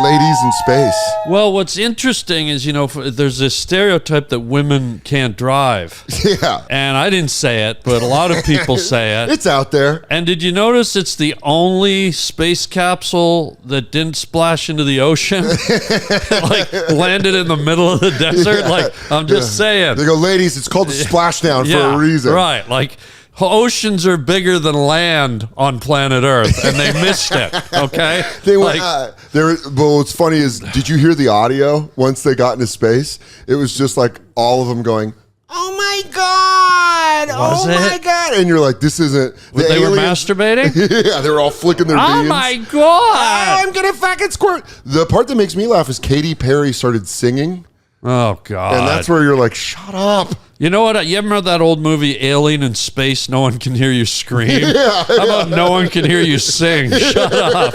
ladies in space. Well, what's interesting is, there's this stereotype that women can't drive. Yeah. And I didn't say it, but a lot of people say it. It's out there. And did you notice it's the only space capsule that didn't splash into the ocean? Like, landed in the middle of the desert? Yeah. Like, I'm just saying. They go, ladies, it's called the splashdown for a reason. Right. Like, oceans are bigger than land on planet Earth, and they missed it, okay? They went, well, what's funny is, did you hear the audio once they got into space? It was just like all of them going, oh my God, my God. And you're like, this isn't. They were masturbating? Yeah, they were all flicking their beans. Oh my God. Oh, I'm going to fucking squirt. The part that makes me laugh is Katy Perry started singing. Oh, God. And that's where you're like, shut up. You know what? You ever remember that old movie, Alien in Space, No One Can Hear You Scream? How about No One Can Hear You Sing? Shut up.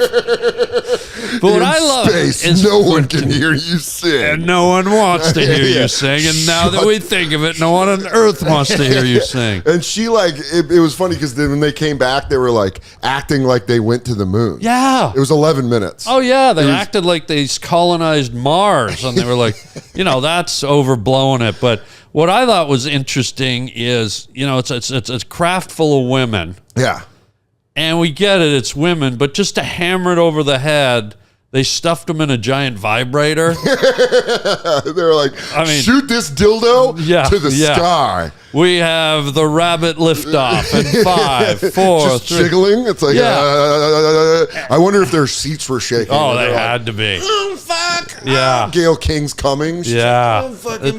But what I love is no one can hear you sing. And no one wants to hear you sing. And now that we think of it, no one on earth wants to hear you sing. And she it was funny because when they came back, they were like acting like they went to the moon. Yeah. It was 11 minutes. Oh, yeah. They acted like they colonized Mars. And they were like, that's overblowing it. But what I thought was interesting is, it's a craft full of women. Yeah. And we get it, it's women, but just to hammer it over the head, they stuffed them in a giant vibrator. They're like, shoot this dildo to the sky. We have the rabbit liftoff in 5, 4, just 3. jiggling. It's like, I wonder if their seats were shaking. Oh, they had to be. Oh, fuck. Yeah. Gail King's coming. She's like, it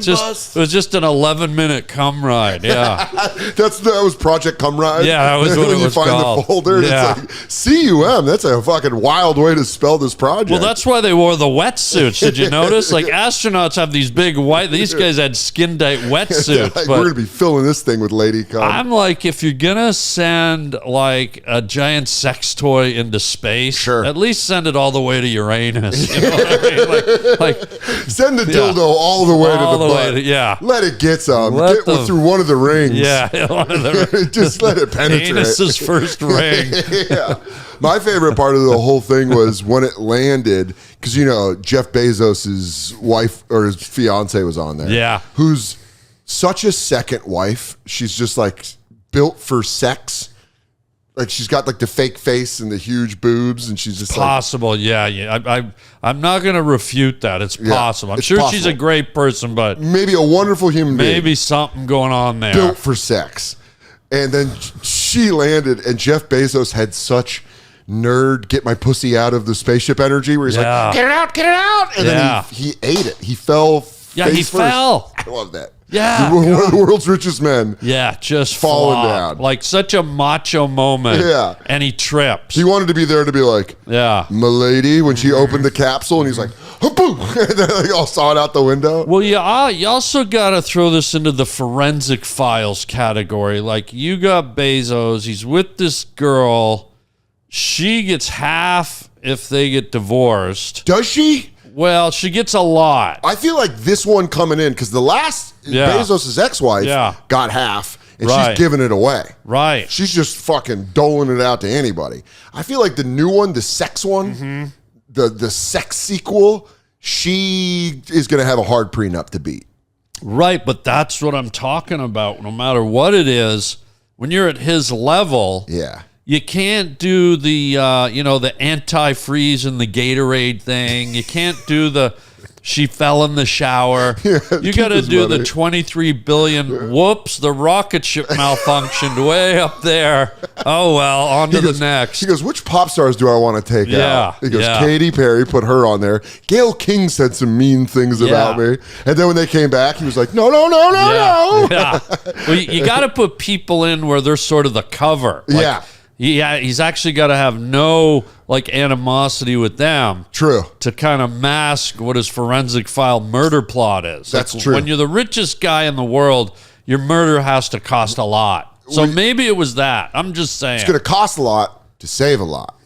was just an 11-minute cum ride. Yeah. that was Project Cum Ride. Yeah, that was what it was called. You find the folder. Yeah. It's like, CUM. That's a fucking wild way to spell this project. Well, that's why they wore the wetsuits. Did you notice? Like, astronauts have these big white. These guys had skin-tight wetsuits. Like, we're gonna be filling this thing with lady cum. I'm like, if you're gonna send like a giant sex toy into space, sure, at least send it all the way to Uranus. You know what I mean? Like send the dildo all the way to the butt. Let it get some. Get through one of the rings. Yeah, one of the just let it penetrate. Anus's first ring. Yeah. My favorite part of the whole thing was when it landed, because Jeff Bezos's wife or his fiance was on there. Yeah, who's such a second wife. She's just like built for sex. Like she's got like the fake face and the huge boobs, and she's just possible. I'm not going to refute that. It's possible. I'm sure she's a great person, but maybe a wonderful human being. Maybe something going on there. Built for sex. And then she landed, and Jeff Bezos had such nerd get my pussy out of the spaceship energy where he's like, get it out. And then he ate it. He fell. He fell. I love that. Yeah. One of the world's richest men. Yeah, just falling down. Like such a macho moment. Yeah. And he trips. He wanted to be there to be like, milady, when she opened the capsule, and he's like, boom. And then they all saw it out the window. Well, you also got to throw this into the forensic files category. Like, you got Bezos. He's with this girl. She gets half if they get divorced. Does she? Well, she gets a lot. I feel like this one coming in, because the last Bezos' ex-wife got half, and she's giving it away. Right. She's just fucking doling it out to anybody. I feel like the new one, the sex one, the sex sequel, she is going to have a hard prenup to beat. Right, but that's what I'm talking about. No matter what it is, when you're at his level... Yeah. You can't do the, the antifreeze and the Gatorade thing. You can't do the she fell in the shower. You got to do the 23 billion. Whoops, the rocket ship malfunctioned way up there. Oh, well, on to the next. He goes, which pop stars do I want to take out? He goes, Katy Perry, put her on there. Gail King said some mean things about me. And then when they came back, he was like, no. Yeah. Well, you got to put people in where they're sort of the cover. Like, he's actually got to have no animosity with them. True. To kind of mask what his forensic file murder plot is. That's true. When you're the richest guy in the world, your murder has to cost a lot. So maybe it was that. I'm just saying. It's going to cost a lot to save a lot.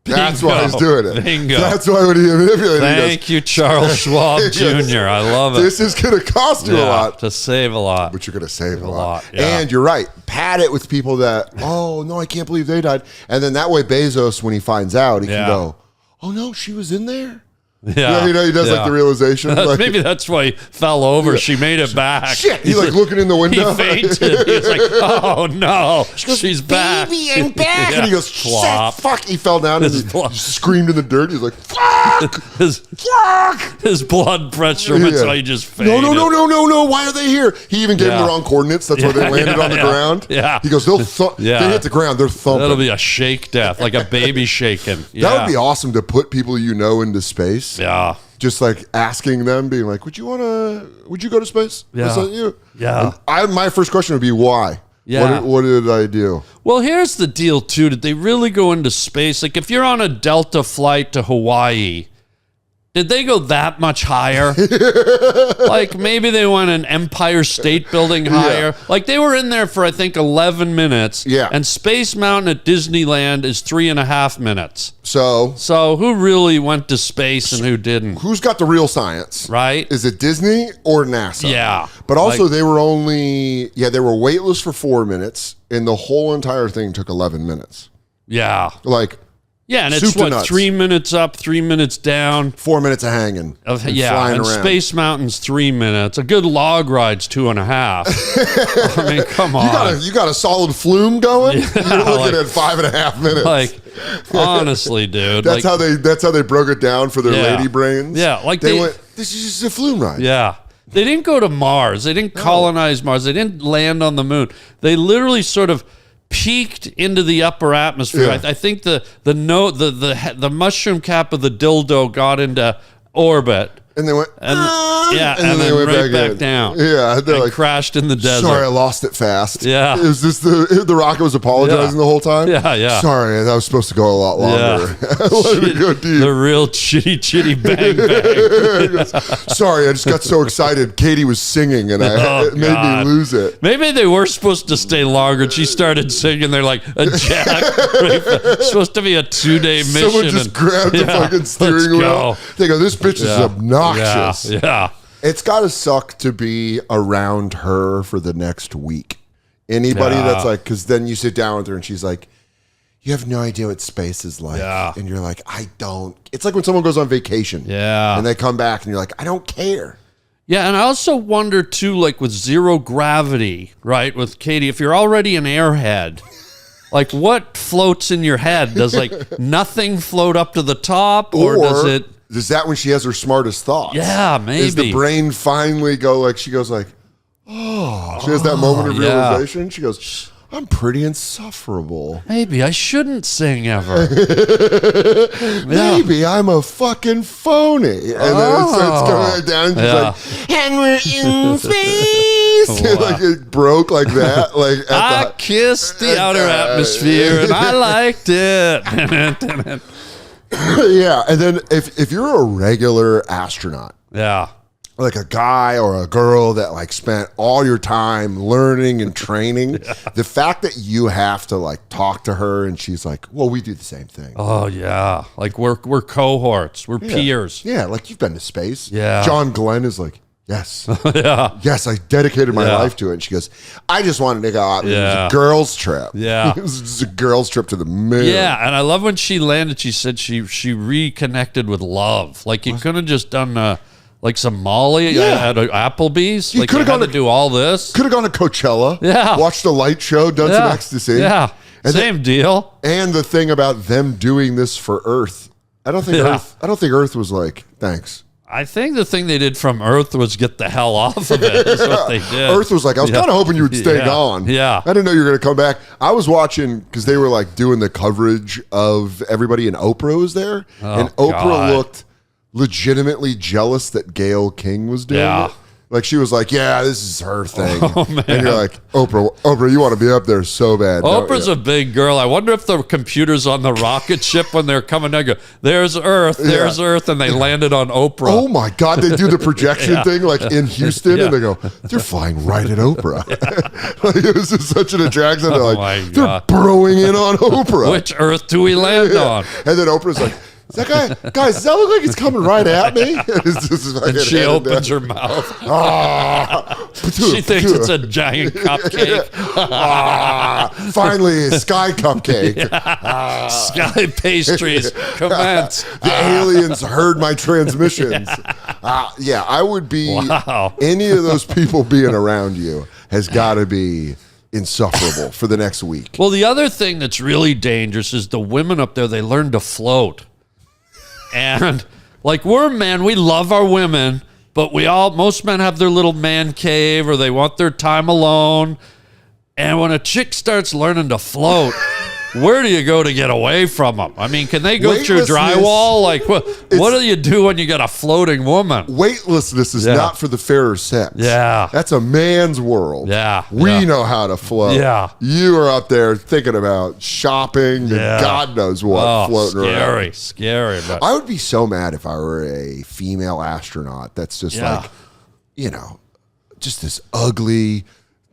That's why he's doing it. Bingo. That's why when he manipulated. Thank you, Charles Schwab Jr. I love it. This is going to cost you a lot. To save a lot. But you're going to save a lot. Yeah. And you're right. Pad it with people that, oh, no, I can't believe they died. And then that way Bezos, when he finds out, he can go, oh, no, she was in there? Yeah. You know, he does like the realization. Like, maybe that's why he fell over. She made it back. Shit. He's like looking in the window. He fainted. He's like, oh no, she's back. Baby, I'm back. And he goes, Flop. shit, fuck. He fell down and he screamed in the dirt. He's like, fuck. His blood pressure. That's why he just fainted. No. Why are they here? He even gave him the wrong coordinates. That's why they landed on the ground. Yeah. He goes, they hit the ground. They're thumping. That'll be a shake death, like a baby shaking. Yeah. That would be awesome to put people you know into space. Yeah. Just like asking them, being like, would you go to space? Yeah. Is that you? Yeah. My first question would be, why? Yeah. What did I do? Well, here's the deal, too. Did they really go into space? Like, if you're on a Delta flight to Hawaii, did they go that much higher? Like, maybe they went an Empire State Building higher. Yeah. Like, they were in there for, I think, 11 minutes. Yeah. And Space Mountain at Disneyland is 3.5 minutes. So who really went to space and who didn't? Who's got the real science? Right? Is it Disney or NASA? Yeah. But also, they were weightless for 4 minutes, and the whole entire thing took 11 minutes. Yeah. Like, yeah, and it's what, 3 minutes up, 3 minutes down. 4 minutes of hanging. And around. Space Mountain's 3 minutes. A good log ride's 2.5. I mean, come on. You got a solid flume going? Yeah, You're looking at 5.5 minutes. Like, honestly, dude. That's how they broke it down for their lady brains. Yeah, like they went, this is just a flume ride. Yeah. They didn't go to Mars. They didn't colonize Mars. They didn't land on the moon. They literally sort of peaked into the upper atmosphere. Yeah. I think the mushroom cap of the dildo got into orbit. And they went, and then they went right back down. Yeah, they're like, crashed in the desert. Sorry, I lost it fast. Yeah, is this the rocket was apologizing the whole time? Yeah. Sorry, that was supposed to go a lot longer. Let it go deep. The real chitty bang bang. Sorry, I just got so excited. Katie was singing, and it made me lose it. Maybe they were supposed to stay longer. And she started singing. They're like a jack. It's supposed to be a 2-day mission. Someone just grabbed the fucking steering wheel. They go, this bitch is obnoxious. Yeah. It's got to suck to be around her for the next week. Anybody that's like, because then you sit down with her and she's like, you have no idea what space is like. Yeah. And you're like, I don't. It's like when someone goes on vacation. Yeah. And they come back and you're like, I don't care. Yeah, and I also wonder, too, like with zero gravity, right, with Katie, if you're already an airhead, like what floats in your head? Does like nothing float up to the top, or does it... Is that when she has her smartest thoughts? Yeah, maybe. Is the brain finally she goes like, oh. She has that moment of realization. She goes, I'm pretty insufferable. Maybe I shouldn't sing ever. Maybe I'm a fucking phony. And then it starts going down. And she's like, and we're in space. Like it broke like that. Like I kissed the outer atmosphere and I liked it. Yeah, and then if you're a regular astronaut, like a guy or a girl that like spent all your time learning and training, the fact that you have to like talk to her and she's like, well, we do the same thing. Oh yeah, like we're cohorts, we're peers. Yeah, like you've been to space. Yeah, John Glenn is like, yes, yes, I dedicated my life to it. And she goes, I just wanted to go out. It was a girls' trip. Yeah, it was just a girls' trip to the moon. Yeah, and I love when she landed. She said she reconnected with love. Like you could have just done like some Molly at Applebee's. You could have gone to do all this. Could have gone to Coachella. Yeah, watched a light show, done some ecstasy. Yeah, and same deal. And the thing about them doing this for Earth, I don't think Earth was like, thanks. I think the thing they did from Earth was get the hell off of it. Is what they did. Earth was like, I was kind of hoping you would stay gone. Yeah. I didn't know you were going to come back. I was watching because they were like doing the coverage of everybody, and Oprah was there. And Oprah looked legitimately jealous that Gayle King was doing it. Like she was like, yeah, this is her thing. Oh, man. And you're like, Oprah, you want to be up there so bad. Oprah's a big girl. I wonder if the computers on the rocket ship when they're coming down go, there's Earth, and they landed on Oprah. Oh my God, they do the projection thing like in Houston, and they go, they're flying right at Oprah. Like, it was just such an attraction. They're like, they're broing in on Oprah. Which Earth do we land on? And then Oprah's like, guys, does that look like it's coming right at me? And she opens her mouth. She thinks it's a giant cupcake. Finally, a sky cupcake. Sky pastries commence. The aliens heard my transmissions. I would be, any of those people being around you has got to be insufferable for the next week. Well, the other thing that's really dangerous is the women up there, they learn to float. And like we're men, we love our women, but most men have their little man cave or they want their time alone. And when a chick starts learning to float, where do you go to get away from them? I mean, can they go through drywall? Like, what do you do when you got a floating woman? Weightlessness is not for the fairer sex. Yeah. That's a man's world. Yeah. We know how to float. Yeah. You are up there thinking about shopping and God knows what floating around. Scary. But I would be so mad if I were a female astronaut that's just like, just this ugly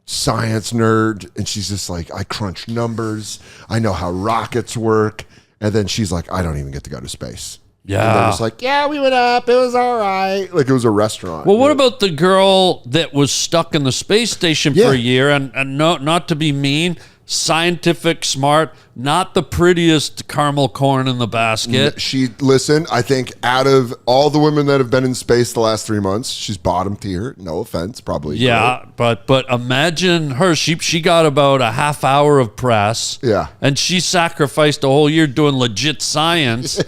science nerd, and she's just like, I crunch numbers, I know how rockets work, and then she's like, I don't even get to go to space. And they're just like, we went up, it was all right, like it was a restaurant. Well, what about the girl that was stuck in the space station for a year, and not to be mean, scientific, smart, not the prettiest caramel corn in the basket. I think out of all the women that have been in space the last 3 months, she's bottom tier. No offense, probably. Yeah, but imagine her. She got about a half hour of press. Yeah. And she sacrificed a whole year doing legit science.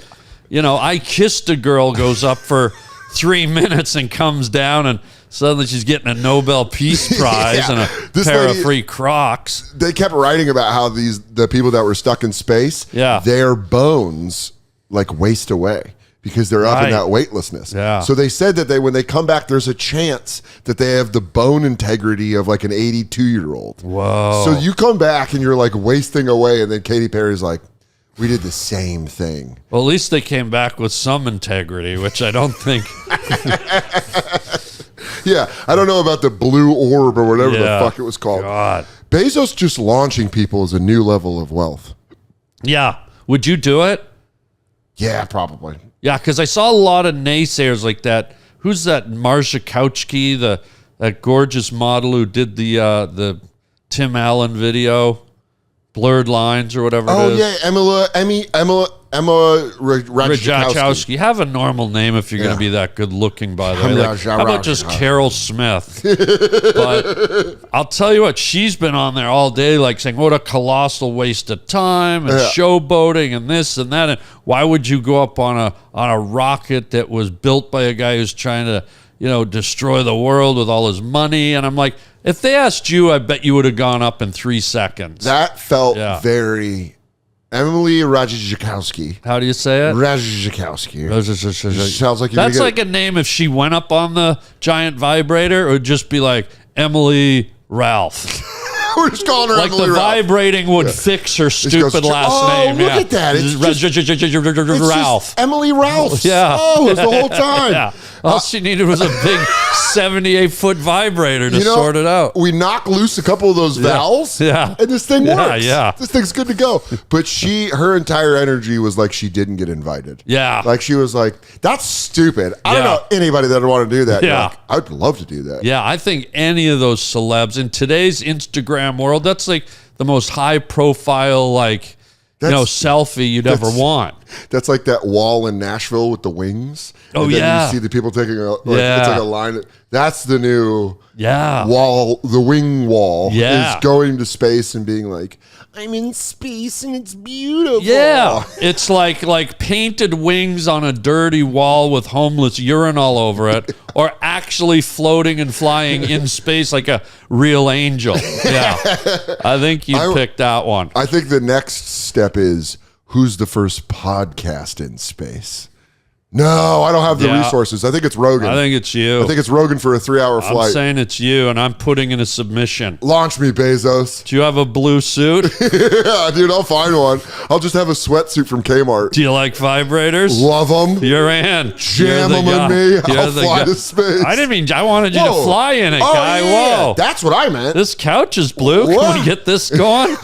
I Kissed a Girl goes up for 3 minutes and comes down, and suddenly she's getting a Nobel Peace Prize and a pair of free Crocs. They kept writing about how the people that were stuck in space, their bones like waste away because they're up in that weightlessness. Yeah. So they said that when they come back, there's a chance that they have the bone integrity of like an 82-year-old. Whoa. So you come back and you're like wasting away, and then Katy Perry's like, we did the same thing. Well, at least they came back with some integrity, which I don't think. Yeah, I don't know about the blue orb or whatever the fuck it was called. God. Bezos just launching people is a new level of wealth. Yeah. Would you do it? Yeah, probably. Yeah, because I saw a lot of naysayers like that. Who's that Marcia Kautsky, that gorgeous model who did the Tim Allen video, Blurred Lines or whatever it is? Emma Ratajkowski. Have a normal name if you're going to be that good looking, by the way. Like, how about just Carol Smith? But I'll tell you what, she's been on there all day like saying, what a colossal waste of time and showboating and this and that. And why would you go up on a rocket that was built by a guy who's trying to, destroy the world with all his money? And I'm like, if they asked you, I bet you would have gone up in 3 seconds. That felt very... Emily Ratajkowski. How do you say it? Ratajkowski. Sounds like that's like a name if she went up on the giant vibrator. It would just be like Emily Ralph. We're just calling her like Emily the Ralph. vibrating would fix her stupid last name. Look at that. It's Ralph. Just Emily Ralph. Yeah. Oh, it was the whole time. Yeah. All she needed was a big 78-foot vibrator to sort it out. We knock loose a couple of those valves, and this thing works. Yeah. This thing's good to go. But her entire energy was like she didn't get invited. Yeah. Like she was like, that's stupid. I don't know anybody that would want to do that. Yeah. Like, I'd love to do that. Yeah, I think any of those celebs in today's Instagram world, that's like the most high profile, like, selfie you'd ever want. That's like that wall in Nashville with the wings. Oh, and then you see the people taking it's like a line. That's the new wall. The wing wall is going to space and being like, I'm in space and it's beautiful. Yeah, it's like painted wings on a dirty wall with homeless urine all over it, or actually floating and flying in space like a real angel. Yeah, I think you picked that one. I think the next step is, who's the first podcast in space? No, I don't have the resources. I think it's Rogan. I think it's you. I think it's Rogan for a 3-hour flight. I'm saying it's you, and I'm putting in a submission. Launch me, Bezos. Do you have a blue suit? Yeah, dude, I'll find one. I'll just have a sweatsuit from Kmart. Do you like vibrators? Love them. You're in. Jam them in me. I'll fly to space. I wanted you to fly in it, guy. Yeah. Whoa. That's what I meant. This couch is blue. What? Can we get this going?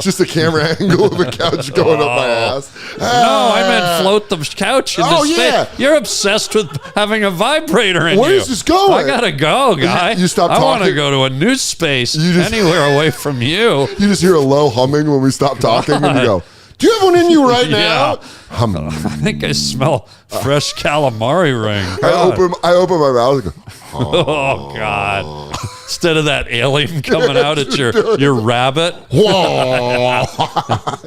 Just a camera angle of a couch going up my ass. No, I meant float the couch into space. Yeah. You're obsessed with having a vibrator in Where is this going? I gotta go, guy. You stop talking. I want to go to a new space anywhere away from you. You just hear a low humming when we stop talking, and you go, "Do you have one in you right now?" I think I smell fresh calamari ring. I open my mouth and go, oh God. Instead of that alien coming out at your rabbit. Whoa.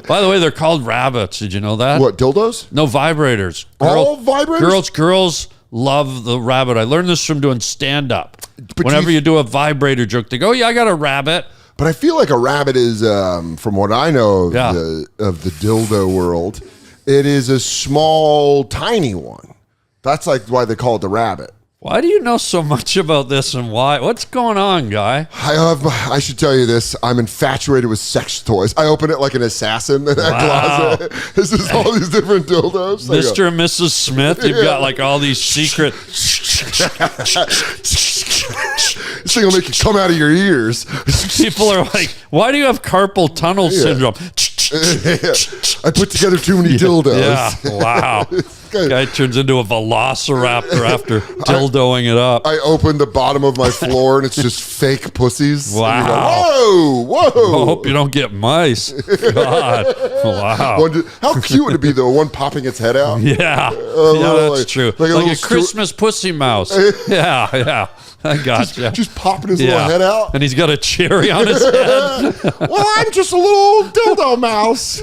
By the way, they're called rabbits. Did you know that? What, dildos? No, vibrators. All vibrators? Girls love the rabbit. I learned this from doing stand-up. Whenever you do a vibrator joke, they go, "Oh, yeah, I got a rabbit." But I feel like a rabbit is, from what I know of the dildo world, it is a small, tiny one. That's like why they call it the rabbit. Why do you know so much about this and why? What's going on, guy? I should tell you this. I'm infatuated with sex toys. I open it like an assassin in that closet. This is all these different dildos. Mr. and Mrs. Smith, you've got like all these secret... This thing will make you come out of your ears. People are like, why do you have carpal tunnel syndrome? I put together too many dildos. Yeah, wow. Guy turns into a velociraptor after dildoing it up. I open the bottom of my floor and it's just fake pussies. Wow. Whoa. I hope you don't get mice. God. Wow. How cute would it be, though? One popping its head out? Yeah. That's true. Like a Christmas pussy mouse. Yeah. I got you. Just popping his little head out. And he's got a cherry on his head. Well, I'm just a little dildo mouse.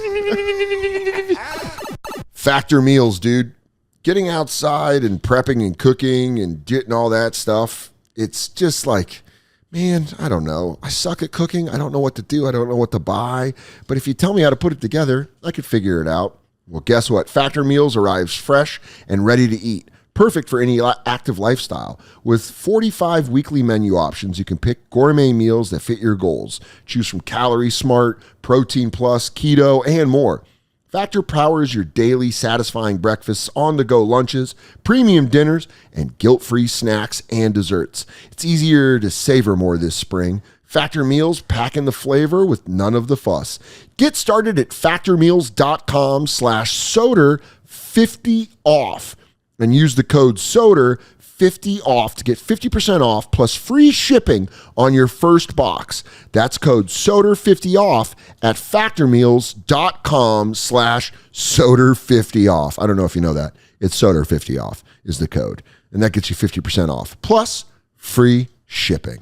Factor meals, dude. Getting outside and prepping and cooking and getting all that stuff, it's just like, man, I don't know. I suck at cooking. I don't know what to do. I don't know what to buy. But if you tell me how to put it together, I could figure it out. Well, guess what? Factor Meals arrives fresh and ready to eat. Perfect for any active lifestyle. With 45 weekly menu options, you can pick gourmet meals that fit your goals. Choose from Calorie Smart, Protein Plus, Keto, and more. Factor powers your daily satisfying breakfasts, on-the-go lunches, premium dinners, and guilt-free snacks and desserts. It's easier to savor more this spring. Factor Meals pack in the flavor with none of the fuss. Get started at factormeals.com/Soder50off and use the code SODER50off to get 50% off plus free shipping on your first box. That's code SODER50off at factormeals.com/Soder50off. I don't know if you know that. It's SODER50off is the code. And that gets you 50% off plus free shipping.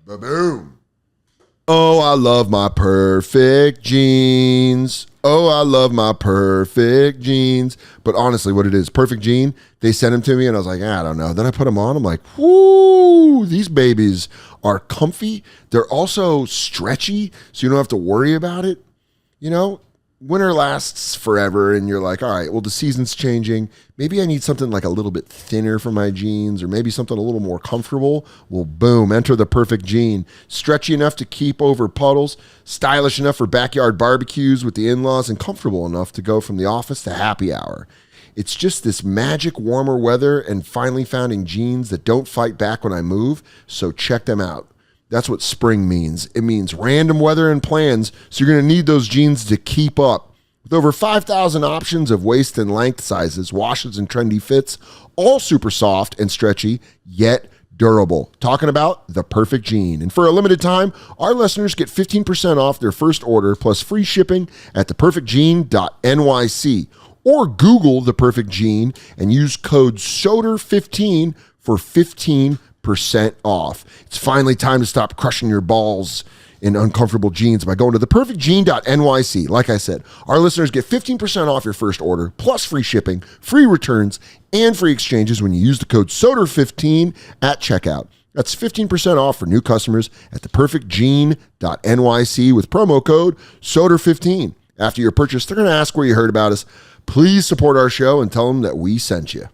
Ba-boom. Oh, I love my perfect jeans. Oh, I love my perfect jeans. But honestly, what it is, perfect jean, they sent them to me and I was like, I don't know. Then I put them on. I'm like, whoo, these babies are comfy. They're also stretchy, so you don't have to worry about it. You know, winter lasts forever and you're like, all right, well, the season's changing. Maybe I need something like a little bit thinner for my jeans or maybe something a little more comfortable. Well, boom, enter the perfect jean. Stretchy enough to keep over puddles, stylish enough for backyard barbecues with the in-laws, and comfortable enough to go from the office to happy hour. It's just this magic warmer weather and finally finding jeans that don't fight back when I move, so check them out. That's what spring means. It means random weather and plans, so you're going to need those jeans to keep up. With over 5,000 options of waist and length sizes, washes and trendy fits, all super soft and stretchy, yet durable. Talking about the perfect jean. And for a limited time, our listeners get 15% off their first order plus free shipping at theperfectjean.nyc. Or Google The Perfect Jean and use code SODER15 for 15% off. It's finally time to stop crushing your balls in uncomfortable jeans by going to theperfectjean.nyc. Like I said, our listeners get 15% off your first order, plus free shipping, free returns, and free exchanges when you use the code SODER15 at checkout. That's 15% off for new customers at theperfectjean.nyc with promo code SODER15. After your purchase, they're going to ask where you heard about us. Please support our show and tell them that we sent you.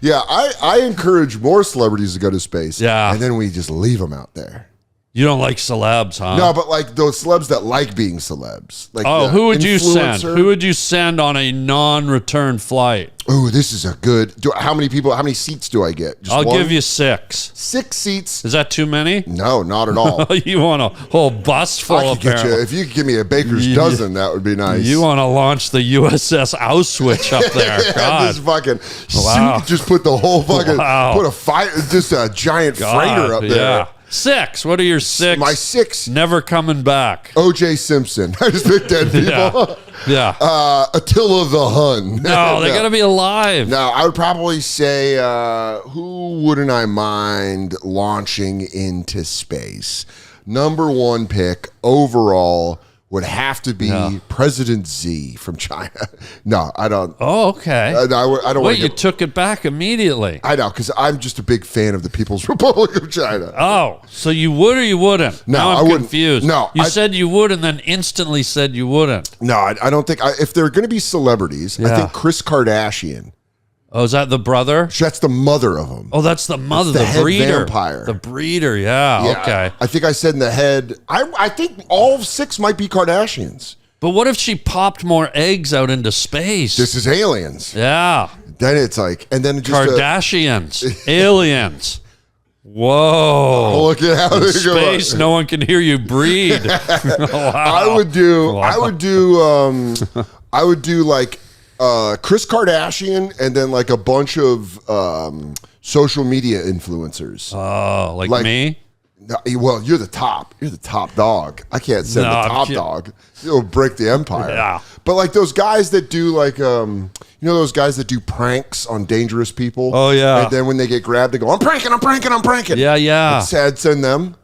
Yeah, I encourage more celebrities to go to space. Yeah. And then we just leave them out there. You don't like celebs, huh? No, but like those celebs that like being celebs. Like who would you send? Who would you send on a non-return flight? Oh, this is a good. How many seats do I get? Just I'll give you 6. 6 seats. Is that too many? No, not at all. You want a whole bus full of if you could give me a baker's dozen, that would be nice. You want to launch the USS Auschwitz up there. God. Just fucking just put the whole fucking put a fire, just a giant freighter up there. Yeah. 6. What are your 6? My 6. Never coming back. O.J. Simpson. I just picked dead people. Yeah. Attila the Hun. No, they got to be alive. No, I would probably say, who wouldn't I mind launching into space? Number 1 pick overall would have to be President Z from China. No, I don't. Oh, okay. I don't. Wait, you took it back immediately. I know, because I'm just a big fan of the People's Republic of China. Oh, so you would or you wouldn't? No, now I'm confused. No, you said you would, and then instantly said you wouldn't. No, I don't think. If they're going to be celebrities, I think Kris Kardashian. Oh, is that the brother? That's the mother of them. Oh, that's the mother, the head breeder. Vampire. The breeder, yeah, okay. I think I said in the head, I think all 6 might be Kardashians. But what if she popped more eggs out into space? This is aliens. Yeah. Then it's like, and then just Kardashians, aliens. Whoa! Look at how they space. No one can hear you breathe. Wow. I would do like Kris Kardashian and then like a bunch of social media influencers. Oh, like me? No, well, you're the top. You're the top dog. I can't send the top dog. It'll break the empire. Yeah. But like those guys that do like, those guys that do pranks on dangerous people. Oh, yeah. And then when they get grabbed, they go, I'm pranking. Yeah, yeah. I'd send them.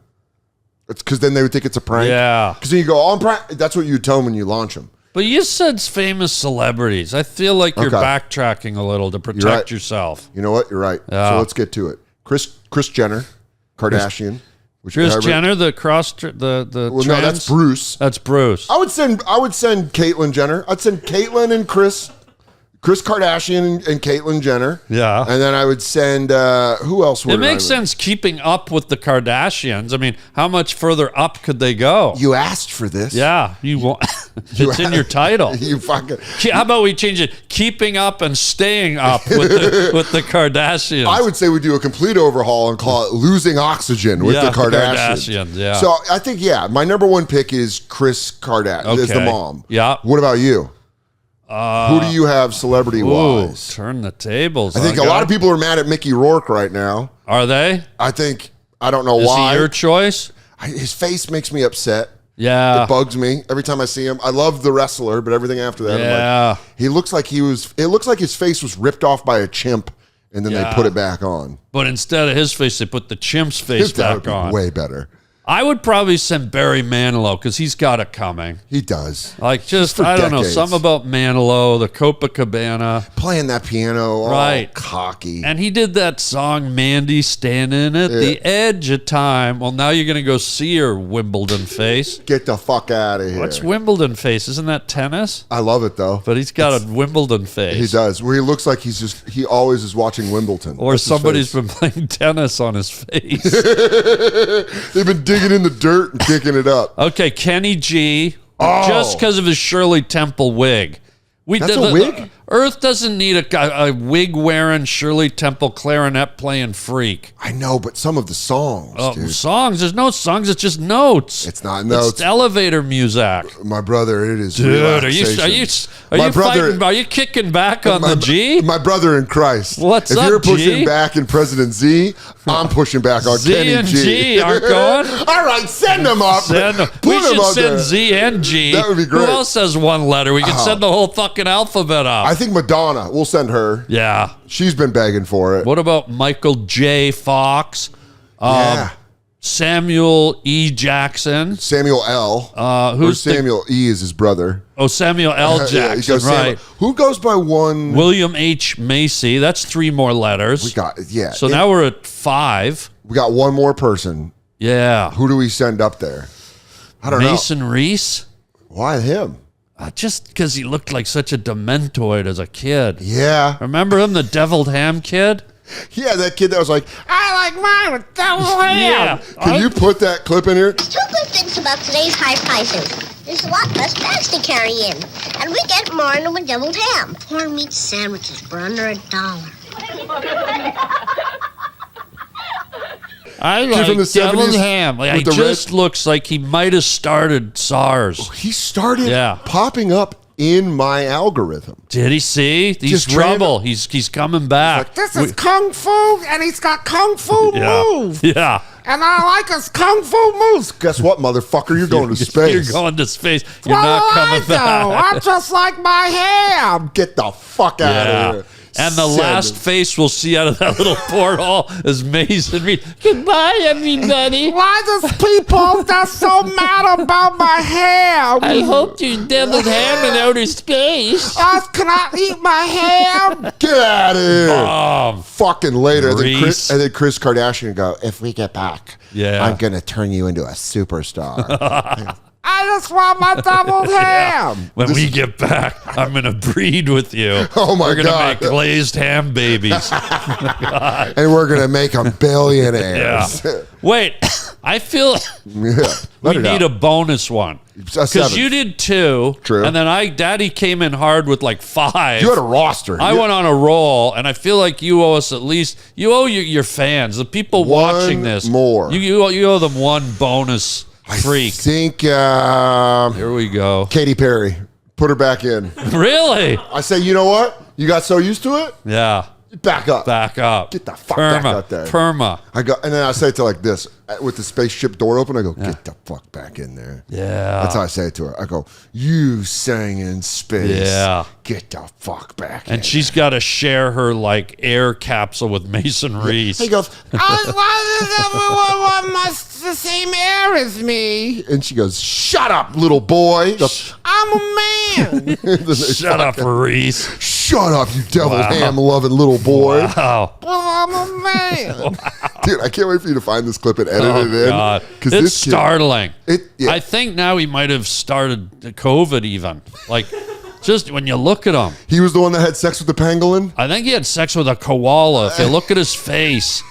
It's because then they would think it's a prank. Yeah. Because then you go, oh, I'm prank. That's what you tell them when you launch them. But you said famous celebrities. I feel like you're backtracking a little to protect yourself. You know what? You're right. Yeah. So let's get to it. Kris Jenner, Kardashian. Kris Jenner, the trans? No, that's Bruce. That's Bruce. I would send Caitlyn Jenner. I'd send Caitlyn and Kris Kardashian and Caitlyn Jenner. Yeah. And then I would send, who else would it makes sense keeping up with the Kardashians. I mean, how much further up could they go? You asked for this. Yeah. You want it's in your title. You fucking. How about we change it? Keeping up and staying up with the Kardashians. I would say we do a complete overhaul and call it Losing Oxygen with the Kardashians. Yeah. So I think, my number 1 pick is Kris Kardashian as the mom. Yeah. What about you? Who do you have celebrity-wise? Turn the tables. I think a lot of people are mad at Mickey Rourke right now. Are they? I don't know why. Is he your choice? His face makes me upset. Yeah. It bugs me every time I see him. I love the wrestler, but everything after that, I'm like, he looks like it looks like his face was ripped off by a chimp, and then they put it back on. But instead of his face, they put the chimp's face back on. Way better. I would probably send Barry Manilow because he's got it coming. He does. Like I don't know, something about Manilow, the Copacabana. Playing that piano, all cocky. And he did that song, Mandy, standing at the edge of time. Well, now you're going to go see her Wimbledon face. Get the fuck out of here. What's Wimbledon face? Isn't that tennis? I love it, though. But he's got a Wimbledon face. He does. Where he looks like he always is watching Wimbledon. Or somebody's been playing tennis on his face. They've been digging in the dirt and kicking it up. Okay, Kenny G. Just because of his Shirley Temple wig. That's a wig? Earth doesn't need a wig-wearing, Shirley Temple clarinet-playing freak. I know, but some of the songs, dude. Songs? There's no songs. It's just notes. It's not notes. It's elevator music. My brother, it is dude, relaxation. Are you kicking back on the G? My brother in Christ. What's if up, you're pushing G? back in President Z, I'm pushing back on Z Kenny and G aren't going? All right, send them up. We should send Z and G. That would be great. Who else has one letter? We can send the whole fucking alphabet up. I think Madonna. We'll send her. Yeah. She's been begging for it. What about Michael J. Fox? Samuel E. Jackson. Samuel L. Who's Samuel E. is his brother. Oh, Samuel L. Jackson, right. Who goes by one? William H. Macy. That's 3 more letters. We got, So now we're at 5. We got one more person. Yeah. Who do we send up there? I don't know. Mason Reese? Why him? Just because he looked like such a dementoid as a kid. Yeah. Remember him, the deviled ham kid? Yeah, that kid that was like, I like mine with deviled ham. Yeah. Can you put that clip in here? Two good things about today's high prices. There's a lot less bags to carry in. And we get more into a deviled ham. Poor meat sandwiches for under $1. I Kid from the like deviled 70s ham. Like, he with the just looks like he might have started SARS. He started popping up in my algorithm. Did he see? He's Just trouble. He's coming back. This is Kung Fu, and he's got Kung Fu moves. Yeah. And I like his Kung Fu moves. Guess what, motherfucker? You're going to space. You're going to space. You're Well, not coming back. I'm just like my ham. Get the fuck out of here. And the Send last it. face we'll see out of that little porthole is Mason Reed. Goodbye, everybody. Why does people get so mad about my ham? I hope you deviled ham in outer space. Can I eat my ham? Get out of here. Fucking later. And Reese. then Chris Kardashian would go, if we get back, Yeah. I'm going to turn you into a superstar. I just want my deviled ham. When we get back, I'm going to breed with you. Oh, my We're going to God. make glazed ham babies. And we're going to make them billionaires. Yeah. Wait, I feel Yeah. we need a bonus one. Because seventh. you did 2. True. And then Daddy came in hard with like 5. You had a roster. I went on a roll, and I feel like you owe us at least, you owe your fans, the people One watching this. more. You owe them one bonus freak. I think Here we go. Katy Perry. Put her back in. Really? I say, you know what? You got so used to it? Yeah. Back up. Back up. Get the fuck back Perma. out there. Perma. I go, and then I say it to like this with the spaceship door open. I go, get the fuck back in there. Yeah. That's how I say it to her. I go, you sang in space. Yeah. Get the fuck back in. And she's got to share her like air capsule with Mason Reese. He goes, Why does everyone want the same air as me? and she goes, shut up, little boy. He goes, I'm a man. Shut up, Reese. Shut up, you devil ham loving little boy. Wow. Well, I'm a man. Dude, I can't wait for you to find this clip and edit Oh, it in. God. 'Cause It's this kid- startling. yeah. I think now he might have started the COVID even. Like, just when you look at him. He was the one that had sex with the pangolin? I think he had sex with a koala. If you look at his face,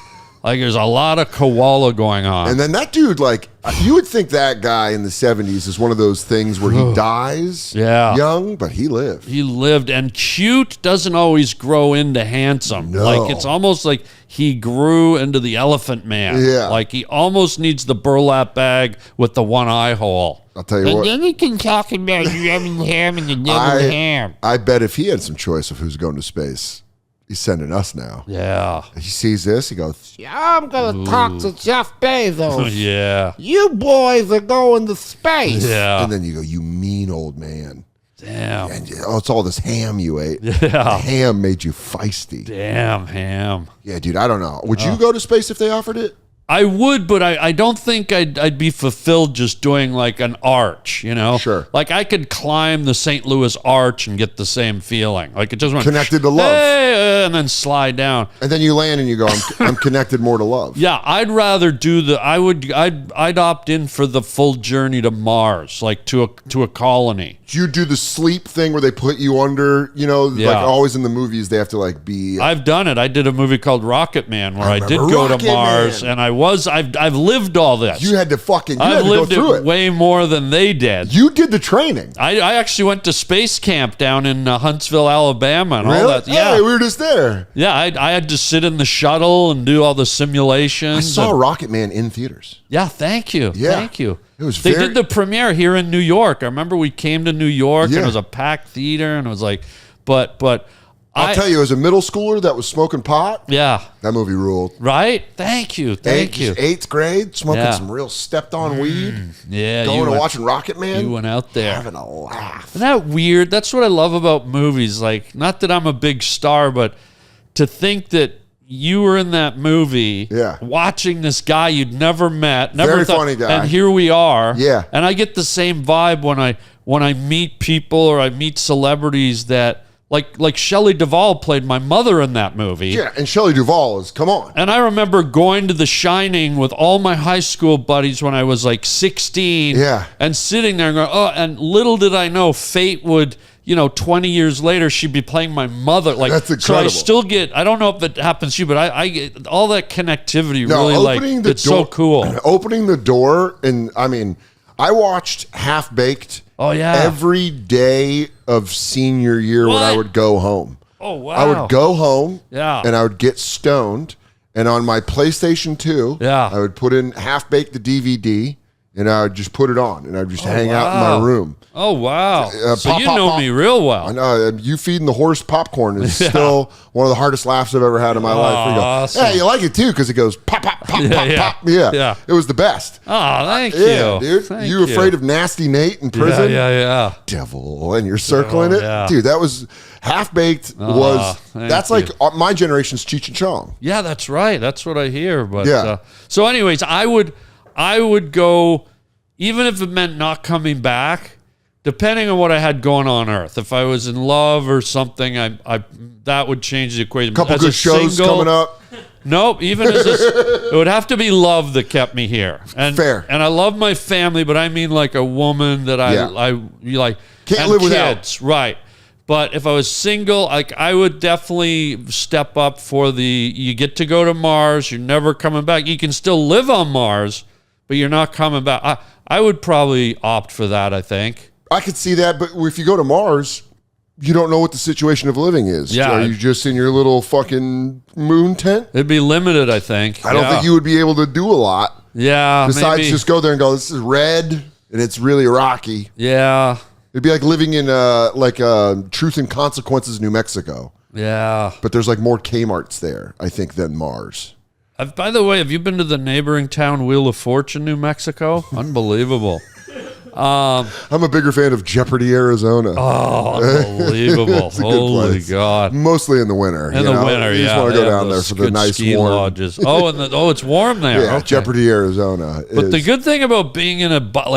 like there's a lot of koala going on. And then that dude, like, you would think that guy in the 70s is one of those things where he dies young, but he lived. He lived, and cute doesn't always grow into handsome. No. Like, it's almost like he grew into the elephant man. Yeah. Like, he almost needs the burlap bag with the one eye hole. I'll tell you what. Then you can talk about you having ham and the deviled ham. I bet if he had some choice of who's going to space, he's sending us now. Yeah. He sees this, he goes, I'm going to talk to Jeff Bezos. Yeah. You boys are going to space. Yeah. and then you go, you mean old man. Damn. And it's all this ham you ate. The Yeah. ham made you feisty. Damn ham. Yeah, dude, I don't know. Would you go to space if they offered it? I would, but I don't think I'd be fulfilled just doing like an arch, you know? Sure. Like I could climb the St. Louis Arch and get the same feeling. Like it just went Connected to love. "Hey," and then slide down. And then you land and you go, I'm connected more to love. Yeah, I'd rather do I'd opt in for the full journey to Mars, like to a colony. Do you do the sleep thing where they put you under, you know, Yeah. like always in the movies, they have to like be. I've done it. I did a movie called Rocket Man where I did remember go to Rocket Mars, Man. and I've lived all this. You had to fucking, you I've had to go lived through it it. way more than they did. You did the training. I actually went to space camp down in Huntsville, Alabama, and all that. Yeah, Hey, we were just there. yeah. I had to sit in the shuttle and do all the simulations. I saw and- Rocket Man in theaters. Yeah, thank you. Yeah. Thank you. It was They very- did the premiere here in New York. I remember we came to New York and Yeah. it was a packed theater and it was like, but I'll tell you, as a middle schooler that was smoking pot, yeah, that movie ruled. right? Thank you. Thank you. Eighth grade, smoking Yeah. some real stepped on weed, Yeah, going you and went, watching Rocket Man, you went out there. having a laugh. Isn't that weird? That's what I love about movies. Like, not that I'm a big star, but to think that you were in that movie, Yeah. watching this guy you'd never met, never Very thought, funny guy. and here we are. Yeah. And I get the same vibe when I meet people or I meet celebrities that like Shelley Duvall played my mother in that movie. Yeah, and Shelley Duvall come on. And I remember going to The Shining with all my high school buddies when I was like 16. Yeah. And sitting there and going, oh, and little did I know fate would, 20 years later, she'd be playing my mother. Like, that's incredible. So I still get, I don't know if it happens to you, but I get all that connectivity it's so cool. Opening the door, and I mean, I watched Half Baked every day of senior year when I would go home. Oh, wow. I would go home and I would get stoned, and on my PlayStation 2, I would put in Half Baked the DVD, and I would just put it on, and I would just hang out in my room. Oh, wow. So you know me real well. I know. You feeding the horse popcorn is still one of the hardest laughs I've ever had in my life. You go, awesome. Yeah, you like it too, because it goes pop, pop, pop, pop, pop. Yeah. It was the best. Oh, thank you. Yeah, dude. You afraid of Nasty Nate in prison? Yeah. Devil, and you're circling it? Yeah. Dude, that was... Half Baked that's like my generation's Cheech and Chong. Yeah, that's right. That's what I hear. But so anyways, I would go, even if it meant not coming back, depending on what I had going on Earth. If I was in love or something, I that would change the equation. Couple good shows coming up. Nope. Even as it would have to be love that kept me here. And fair. And I love my family, but I mean like a woman that I like. Can't live without. Right. But if I was single, like I would definitely step up for you get to go to Mars. You're never coming back. You can still live on Mars, but you're not coming back. I would probably opt for that, I think. I could see that, but if you go to Mars, you don't know what the situation of living is. Yeah. Are you just in your little fucking moon tent? It'd be limited, I think. I don't think you would be able to do a lot. Yeah, besides just go there and go, this is red, and it's really rocky. Yeah. It'd be like living in Truth and Consequences, New Mexico. Yeah. But there's like more Kmart's there, I think, than Mars. By the way, have you been to the neighboring town Wheel of Fortune, New Mexico? Unbelievable. I'm a bigger fan of Jeopardy, Arizona. Oh, unbelievable. Holy God. Mostly in the winter. In the winter, you just want to go down there for the nice ski warm lodges. it's warm there. Yeah, okay. Jeopardy, Arizona. But the good thing about being in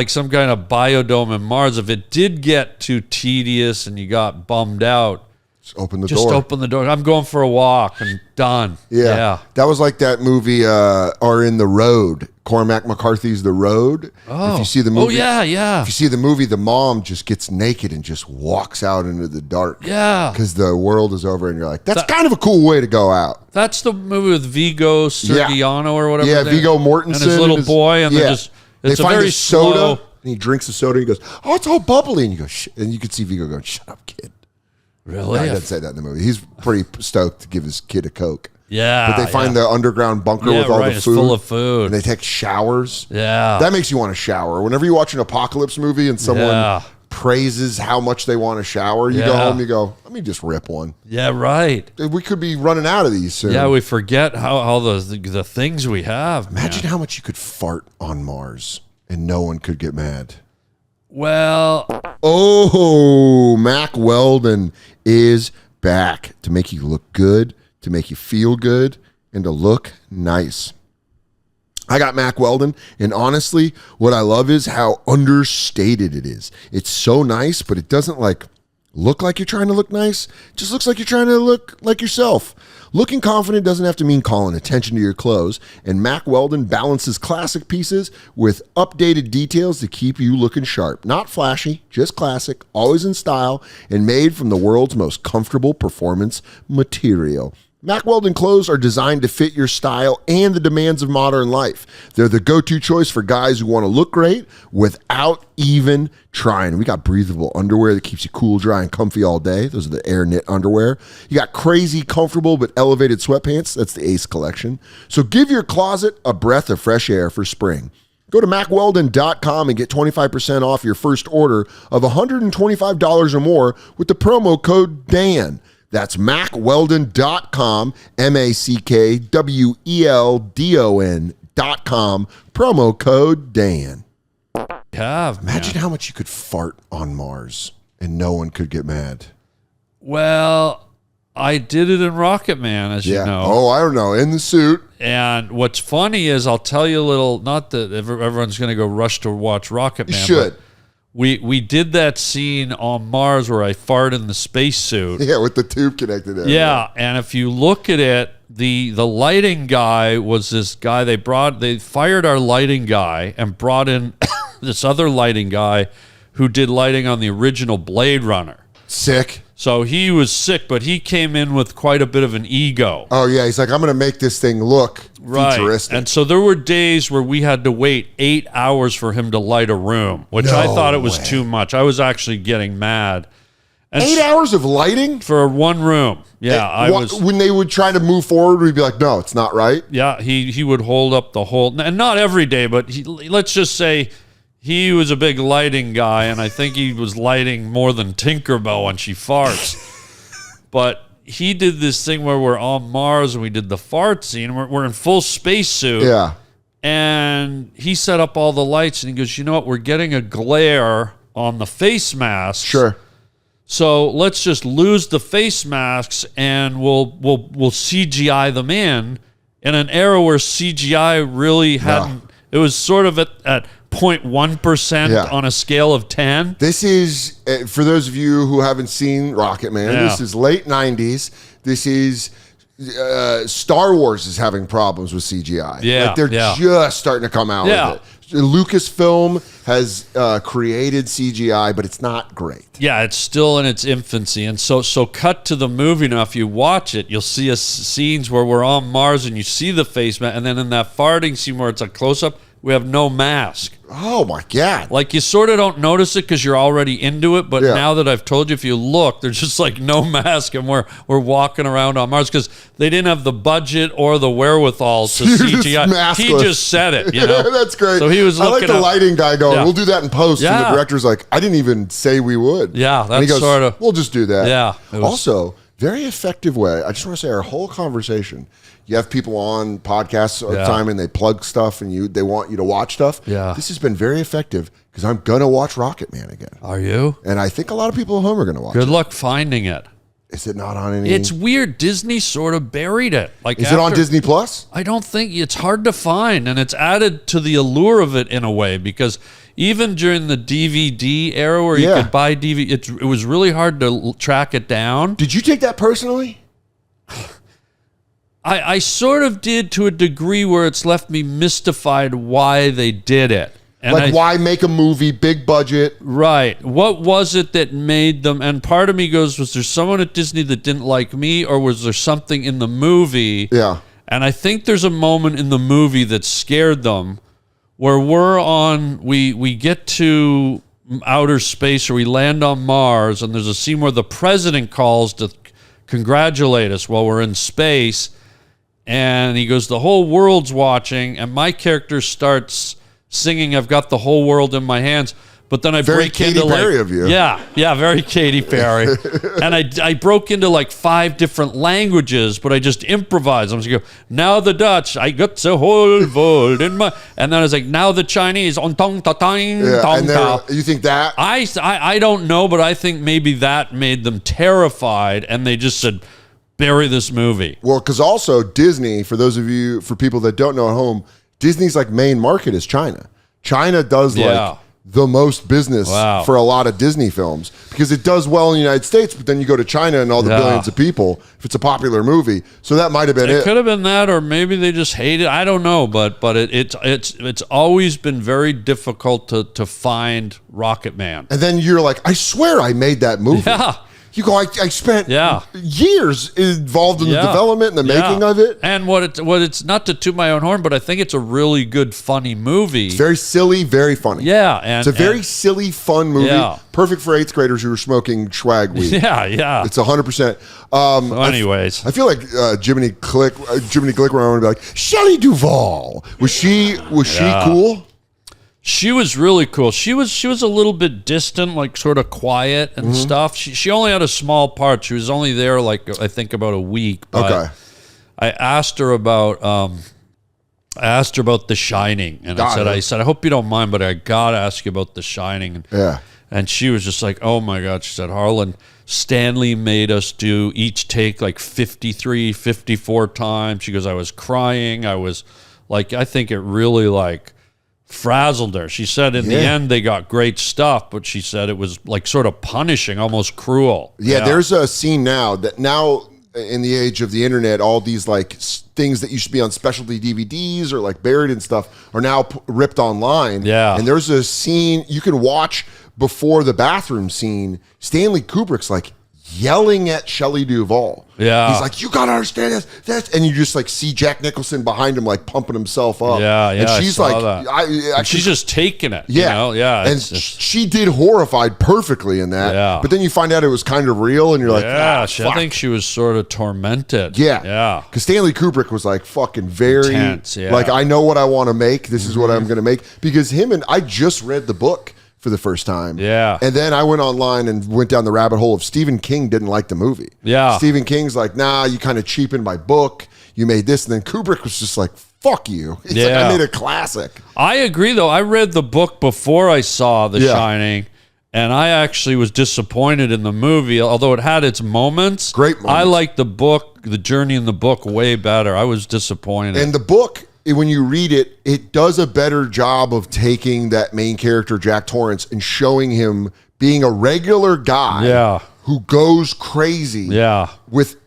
some kind of biodome in Mars, if it did get too tedious and you got bummed out, just open the door. I'm going for a walk and done. Yeah. That was like that movie, Are in the Road. Cormac McCarthy's The Road. If you see the movie, If you see the movie, the mom just gets naked and just walks out into the dark. Yeah. Because the world is over, and you're like, that's kind of a cool way to go out. That's the movie with Viggo Sergiano or whatever. Yeah, Viggo Mortensen. And his little boy, and they find a soda, and he drinks the soda, and he goes, oh, it's all bubbly. And you go, and you can see Viggo going, shut up, kid. Really? No, he doesn't say that in the movie. He's pretty stoked to give his kid a Coke. Yeah. But they find the underground bunker with all the food. It's full of food. And they take showers. Yeah. That makes you want to shower. Whenever you watch an apocalypse movie and someone praises how much they want to shower, you go home, you go, let me just rip one. Yeah, right. We could be running out of these soon. Yeah, we forget how the things we have. Imagine how much you could fart on Mars and no one could get mad. Well. Oh, Mack Weldon is back to make you look good, to make you feel good, and to look nice. I got Mack Weldon, and honestly, what I love is how understated it is. It's so nice, but it doesn't look like you're trying to look nice. It just looks like you're trying to look like yourself. Looking confident doesn't have to mean calling attention to your clothes, and Mack Weldon balances classic pieces with updated details to keep you looking sharp. Not flashy, just classic, always in style, and made from the world's most comfortable performance material. Mack Weldon clothes are designed to fit your style and the demands of modern life. They're the go-to choice for guys who want to look great without even trying. We got breathable underwear that keeps you cool, dry, and comfy all day. Those are the Air Knit underwear. You got crazy, comfortable, but elevated sweatpants. That's the Ace collection. So give your closet a breath of fresh air for spring. Go to MackWeldon.com and get 25% off your first order of $125 or more with the promo code DAN. That's MackWeldon.com, MackWeldon.com, promo code Dan. Imagine how much you could fart on Mars and no one could get mad. Well, I did it in Rocket Man, as you know. Oh, I don't know. In the suit. And what's funny is I'll tell you a little, not that everyone's going to go rush to watch Rocket Man. You should. we did that scene on Mars where I fart in the spacesuit. Yeah, with the tube connected in. Yeah, and if you look at it, the lighting guy was this guy they fired our lighting guy and brought in this other lighting guy who did lighting on the original Blade Runner. Sick. So he was sick, but he came in with quite a bit of an ego. Oh, yeah. He's like, I'm going to make this thing look futuristic. And so there were days where we had to wait 8 hours for him to light a room, which I thought it was too much. I was actually getting mad. And 8 hours of lighting? For one room. Yeah. When they would try to move forward, we'd be like, no, it's not right. Yeah, he would hold up the whole, and not every day, but let's just say he was a big lighting guy, and I think he was lighting more than Tinkerbell when she farts. But he did this thing where we're on Mars and we did the fart scene. We're in full spacesuit. Yeah. And he set up all the lights, and he goes, you know what? We're getting a glare on the face masks. Sure. So let's just lose the face masks, and we'll CGI them in an era where CGI really hadn't. It was sort of at 0.1% on a scale of 10. This is, for those of you who haven't seen Rocket Man, this is late 90s. This is, Star Wars is having problems with CGI. Yeah. Like they're just starting to come out with it. Lucasfilm has created CGI, but it's not great. Yeah, it's still in its infancy. And so cut to the movie now. If you watch it, you'll see scenes where we're on Mars and you see the face mask. And then in that farting scene where it's a close-up, we have no mask. Oh, my God. Like, you sort of don't notice it because you're already into it. But now that I've told you, if you look, there's just like no mask. And we're walking around on Mars because they didn't have the budget or the wherewithal to CGI. He just said it, you know. That's great. So he was looking I like the lighting guy going, we'll do that in post. Yeah. And the director's like, I didn't even say we would. Yeah, that's and he goes, sort of. We'll just do that. Yeah. Also, very effective way. I just want to say our whole conversation. You have people on podcasts all the time and they plug stuff and they want you to watch stuff. Yeah. This has been very effective because I'm going to watch Rocket Man again. Are you? And I think a lot of people at home are going to watch it. Good luck finding it. Is it not on any? It's weird. Disney sort of buried it. Like, is it on Disney Plus? I don't think it's hard to find, and it's added to the allure of it in a way because even during the DVD era where you could buy DVD, it was really hard to track it down. Did you take that personally? I sort of did to a degree where it's left me mystified why they did it. And why make a movie, big budget? Right. What was it that made them? And part of me goes, was there someone at Disney that didn't like me, or was there something in the movie? Yeah. And I think there's a moment in the movie that scared them where we get to outer space, or we land on Mars, and there's a scene where the president calls to congratulate us while we're in space. And he goes, the whole world's watching, and my character starts singing, I've got the whole world in my hands. But then I break into Katy Perry of you. Yeah, very Katy Perry. And I broke into like 5 different languages, but I just improvised. I was like, now the Dutch, I got the whole world in my, and then I was like, now the Chinese, on tong ta tang tong ta. You think that? I don't know, but I think maybe that made them terrified, and they just said, bury this movie. Well, because also Disney, for people that don't know at home, Disney's like main market is China. China does like the most business for a lot of Disney films because it does well in the United States, but then you go to China and all the billions of people if it's a popular movie. So that might have been it. It could have been that, or maybe they just hate it. I don't know, but it's always been very difficult to find Rocket Man. And then you're like, I swear I made that movie. Yeah. You go, I spent years involved in the development and the making of it. And what it's not to toot my own horn, but I think it's a really good, funny movie. It's very silly, very funny. Yeah. And, it's a very silly, fun movie. Yeah. Perfect for 8th graders who are smoking swag weed. Yeah. It's 100%. So anyways. I feel like Jiminy Glick would be like, Shelley Duvall. Was she cool? She was really cool. She was a little bit distant, like sort of quiet and stuff. She only had a small part. She was only there like I think about a week. But I asked her about The Shining, and I said I hope you don't mind, but I gotta ask you about The Shining. And she was just like, oh my God. She said, Harlan, Stanley made us do each take like 53, 54 times. She goes, I was crying. I was like, I think it really like frazzled her. She said in the end they got great stuff, but she said it was like sort of punishing, almost cruel. Yeah, there's a scene now in the age of the internet, all these like things that used to be on specialty DVDs or like buried and stuff are now ripped online. Yeah. And there's a scene you can watch before the bathroom scene. Stanley Kubrick's like yelling at Shelley Duvall. Yeah. He's like, you gotta understand this. And you just like see Jack Nicholson behind him, like pumping himself up. Yeah, And she's like, and she's just taking it. Yeah. You know? Yeah. And she did horrified perfectly in that. Yeah. But then you find out it was kind of real and you're like, I think she was sort of tormented. Yeah. Yeah. Because Stanley Kubrick was like fucking very intense, like, I know what I want to make. This is what I'm going to make. Because I just read the book for the first time. Yeah. And then I went online and went down the rabbit hole of Stephen King didn't like the movie. Yeah. Stephen King's like, nah, you kind of cheapened my book. You made this. And then Kubrick was just like, fuck you. He's like, I made a classic. I agree, though. I read the book before I saw The Shining, and I actually was disappointed in the movie, although it had its moments. Great moments. I liked the book, the journey in the book, way better. I was disappointed. And the book, when you read it, it does a better job of taking that main character, Jack Torrance, and showing him being a regular guy who goes crazy. Yeah.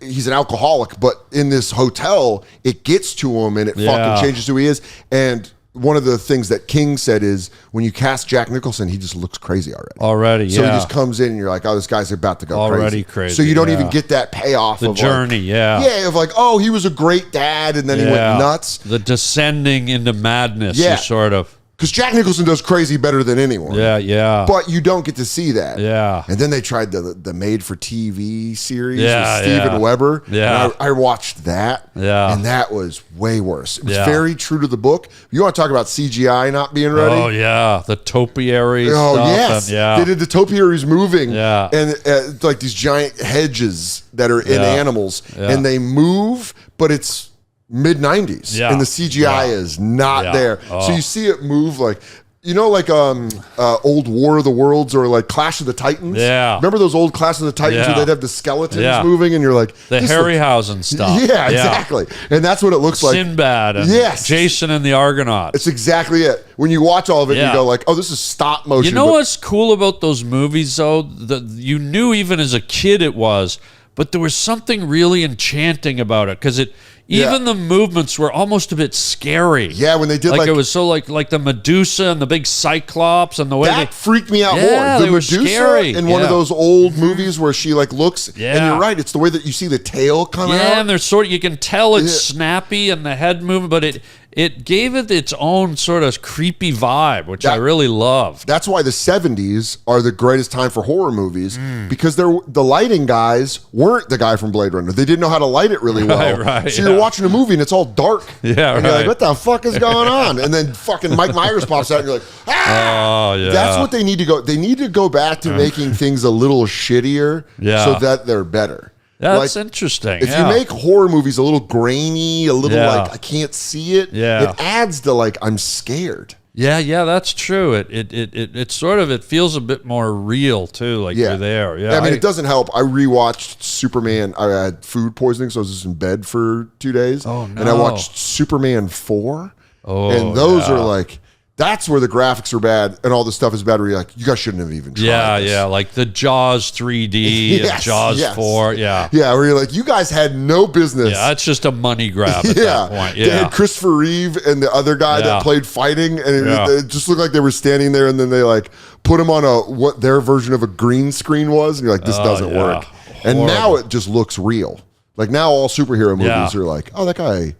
He's an alcoholic, but in this hotel, it gets to him and it fucking changes who he is. And one of the things that King said is when you cast Jack Nicholson, he just looks crazy already. So he just comes in and you're like, oh, this guy's about to go crazy. So you don't even get that payoff the of journey, of like, oh, he was a great dad and then he went nuts. The descending into madness is sort of. Because Jack Nicholson does crazy better than anyone. Yeah. But you don't get to see that. Yeah. And then they tried the made-for-TV series with Steven Weber. Yeah. And I watched that. Yeah. And that was way worse. It was very true to the book. You want to talk about CGI not being ready? Oh, yeah. The topiaries stuff. Yes. And, they did the topiaries moving. Yeah. And like these giant hedges that are in animals. Yeah. And they move, but it's mid-90s and the CGI is not there. So you see it move like, like old War of the Worlds or like Clash of the Titans. Yeah. Remember those old Clash of the Titans where they'd have the skeletons moving and you're like... The Harryhausen stuff. Yeah, exactly. And that's what it looks like. Sinbad and Jason and the Argonauts. It's exactly it. When you watch all of it, you go like, oh, this is stop motion. You know what's cool about those movies, though? You knew even as a kid it was, but there was something really enchanting about it because even the movements were almost a bit scary. Yeah, when they did it was so like the Medusa and the big Cyclops and the way that freaked me out more. The Medusa were scary. in one of those old movies where she like looks, and you're right, it's the way that you see the tail come out. Yeah, and they're you can tell it's snappy and the head moving, but it gave it its own sort of creepy vibe, which I really loved. That's why the 70s are the greatest time for horror movies because the lighting guys weren't the guy from Blade Runner. They didn't know how to light it really well. Right, so you're watching a movie and it's all dark. Yeah, and you're like, what the fuck is going on? And then fucking Mike Myers pops out and you're like, ah! Oh, yeah. That's what they need to go. They need to go back to making things a little shittier so that they're better. That's interesting. If you make horror movies a little grainy, a little like I can't see it, it adds to like I'm scared. Yeah, that's true. It sort of feels a bit more real too, like you're there. Yeah, I mean, it doesn't help. I rewatched Superman. I had food poisoning, so I was just in bed for 2 days. Oh no! And I watched Superman 4. Oh, and those are like. That's where the graphics are bad and all the stuff is bad where you're like, you guys shouldn't have even tried this. Like the Jaws 3D and Jaws 4. Yeah, where you're like, you guys had no business. Yeah, that's just a money grab at that point. Yeah. They had Christopher Reeve and the other guy that played fighting, and it just looked like they were standing there, and then they like put him on what their version of a green screen was, and you're like, this doesn't work. Horrible. And now it just looks real. Like now all superhero movies are like, oh, that guy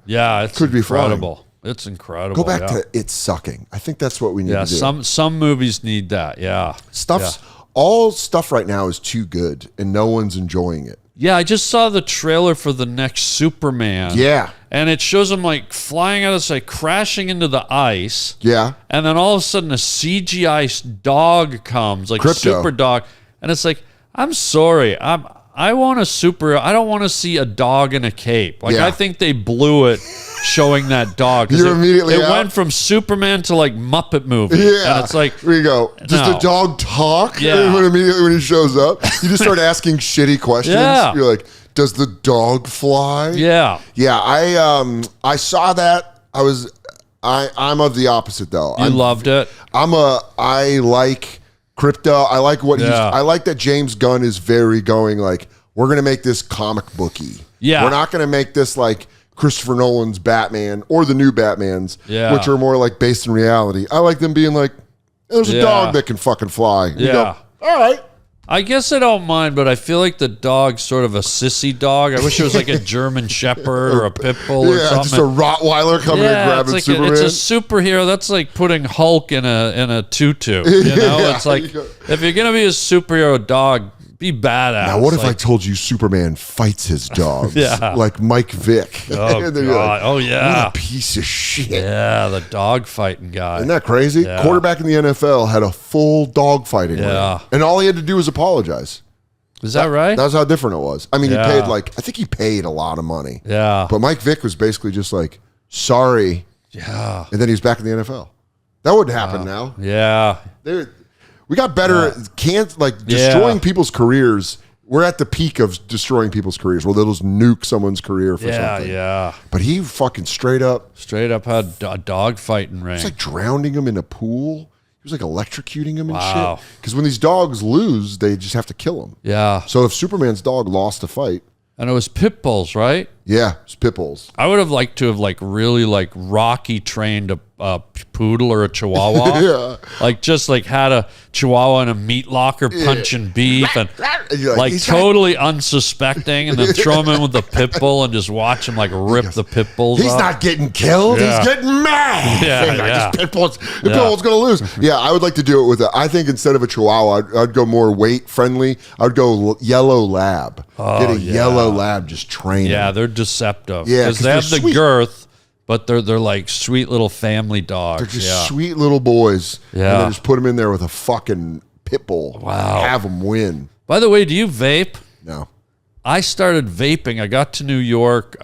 could be incredible. It's incredible. Go back to it sucking. I think that's what we need to do. Some movies need that. Yeah. All stuff right now is too good and no one's enjoying it. Yeah, I just saw the trailer for the next Superman. Yeah. And it shows him like flying out of crashing into the ice. Yeah. And then all of a sudden a CGI dog comes, like Crypto. super dog. And it's like, I'm sorry. I want I don't want to see a dog in a cape. Like I think they blew it showing that dog. You're immediately It out. went from Superman to like Muppet movie. Yeah. And it's like, here you go. Does the dog talk? Yeah. Immediately when he shows up, you just start asking shitty questions. Yeah. You're like, does the dog fly? Yeah. Yeah. I saw that. I'm of the opposite though. You loved it. I like crypto. I like what I like that James Gunn is very going like, we're gonna make this comic booky. Yeah. We're not gonna make this like Christopher Nolan's Batman or the new Batmans, which are more like based in reality. I like them being like, there's a dog that can fucking fly. You go, all right. I guess I don't mind, but I feel like the dog's sort of a sissy dog. I wish it was like a German Shepherd or a pit bull or something. Just a Rottweiler coming and grabbing Superman. It's a superhero. That's like putting Hulk in a tutu. You know, it's like if you're gonna be a superhero dog, be badass. Now, what if I told you Superman fights his dogs? Like Mike Vick. Oh, God. Oh, yeah. What a piece of shit. Yeah, the dog fighting guy. Isn't that crazy? Yeah. Quarterback in the NFL had a full dog fighting ring. And all he had to do was apologize. Is that right? That's how different it was. I mean, he paid I think he paid a lot of money. Yeah. But Mike Vick was basically just like, sorry. Yeah. And then he was back in the NFL. That wouldn't happen now. Yeah. We got better destroying people's careers. We're at the peak of destroying people's careers. Well, they'll just nuke someone's career for something. Yeah. But he fucking straight up had a dog fighting ring. It's like drowning him in a pool. He was like electrocuting him and shit. Because when these dogs lose, they just have to kill them. Yeah. So if Superman's dog lost a fight. And it was pit bulls, right? Yeah, it's pit bulls. I would have liked to have really Rocky trained a poodle or a chihuahua. Like just had a chihuahua in a meat locker punching beef and totally unsuspecting, and then throw him in with the pit bull and just watch him rip the pit bulls He's up. not getting killed. He's getting mad. This pit bull's going to lose. Yeah, I would like to do it with I think instead of a chihuahua, I'd go more weight friendly. I'd go yellow lab. Get a yellow lab, just train Yeah, him. they're deceptive. Yeah, because they have the girth, but they're like sweet little family dogs. They're just sweet little boys. Yeah. And then just put them in there with a fucking pit bull. Wow. Have them win. By the way, do you vape? No. I started vaping. I got to New York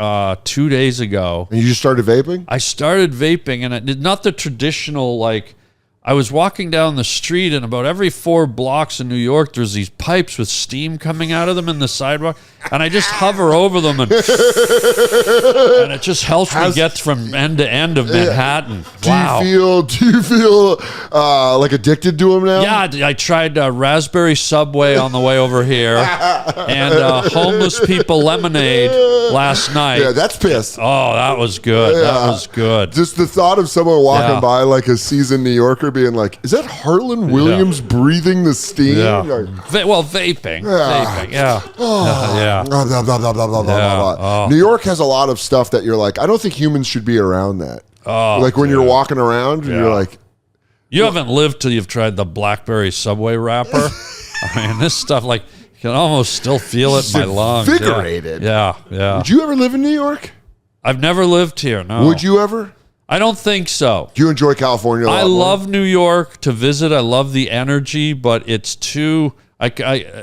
2 days ago. And you just started vaping? I started vaping, and I did not the traditional I was walking down the street, and about every 4 blocks in New York, there's these pipes with steam coming out of them in the sidewalk, and I just hover over them, and it just helps me get from end to end of Manhattan. Do you feel like addicted to them now? Yeah, I tried Raspberry Subway on the way over here, and Homeless People Lemonade last night. Yeah, that's pissed. Oh, that was good. Yeah. That was good. Just the thought of someone walking by like a seasoned New Yorker being like, is that Harlan Williams breathing the steam? Yeah. Vaping. Vaping, yeah. Blah, blah, blah, blah, blah, blah, blah. New York has a lot of stuff that you're like, I don't think humans should be around that. When you're walking around, and you're like... You haven't lived till you've tried the Blackberry Subway wrapper. I mean, this stuff, you can almost still feel it in my lungs. Invigorated. Yeah. Would you ever live in New York? I've never lived here, no. Would you ever? I don't think so. Do you enjoy California a lot I more? love New York to visit. I love the energy, but it's too...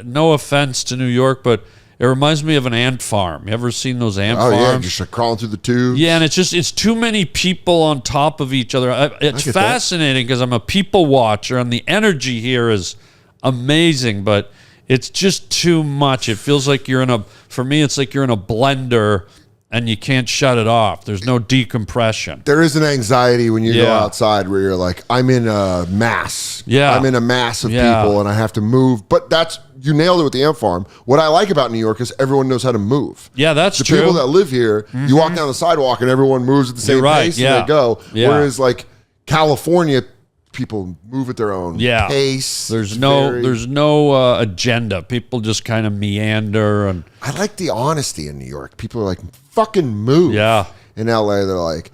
no offense to New York, but it reminds me of an ant farm. You ever seen those ant farms? Oh, yeah, just crawling through the tubes. Yeah, and it's too many people on top of each other. It's fascinating because I'm a people watcher, and the energy here is amazing, but it's just too much. It feels like for me, it's like you're in a blender and you can't shut it off. There's no decompression. There is an anxiety when you go outside where you're like, I'm in a mass. Yeah. I'm in a mass of people and I have to move. But you nailed it with the ant farm. What I like about New York is everyone knows how to move. Yeah, that's the true. The people that live here, you walk down the sidewalk and everyone moves at the same pace and they go. Yeah. Whereas California, people move at their own pace. There's no agenda. People just kind of meander. And I like the honesty in New York. People are like, fucking move. Yeah. In LA, they're like,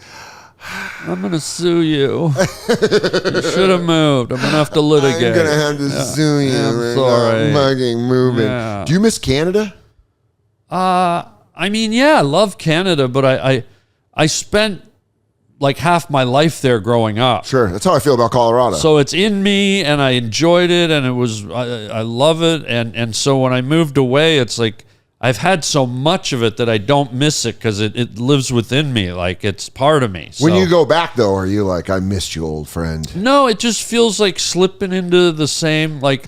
I'm going to sue you. You should have moved. I'm going to have to litigate. I'm going to have to sue you. I'm sorry. Not fucking moving. Yeah. Do you miss Canada? I mean, I love Canada, but I spent half my life there growing up. Sure, that's how I feel about Colorado. So it's in me, and I enjoyed it, and I love it, and so when I moved away, it's like I've had so much of it that I don't miss it because it lives within me, it's part of me. When you go back, though, are you like, I missed you, old friend? No, it just feels like slipping into the same, it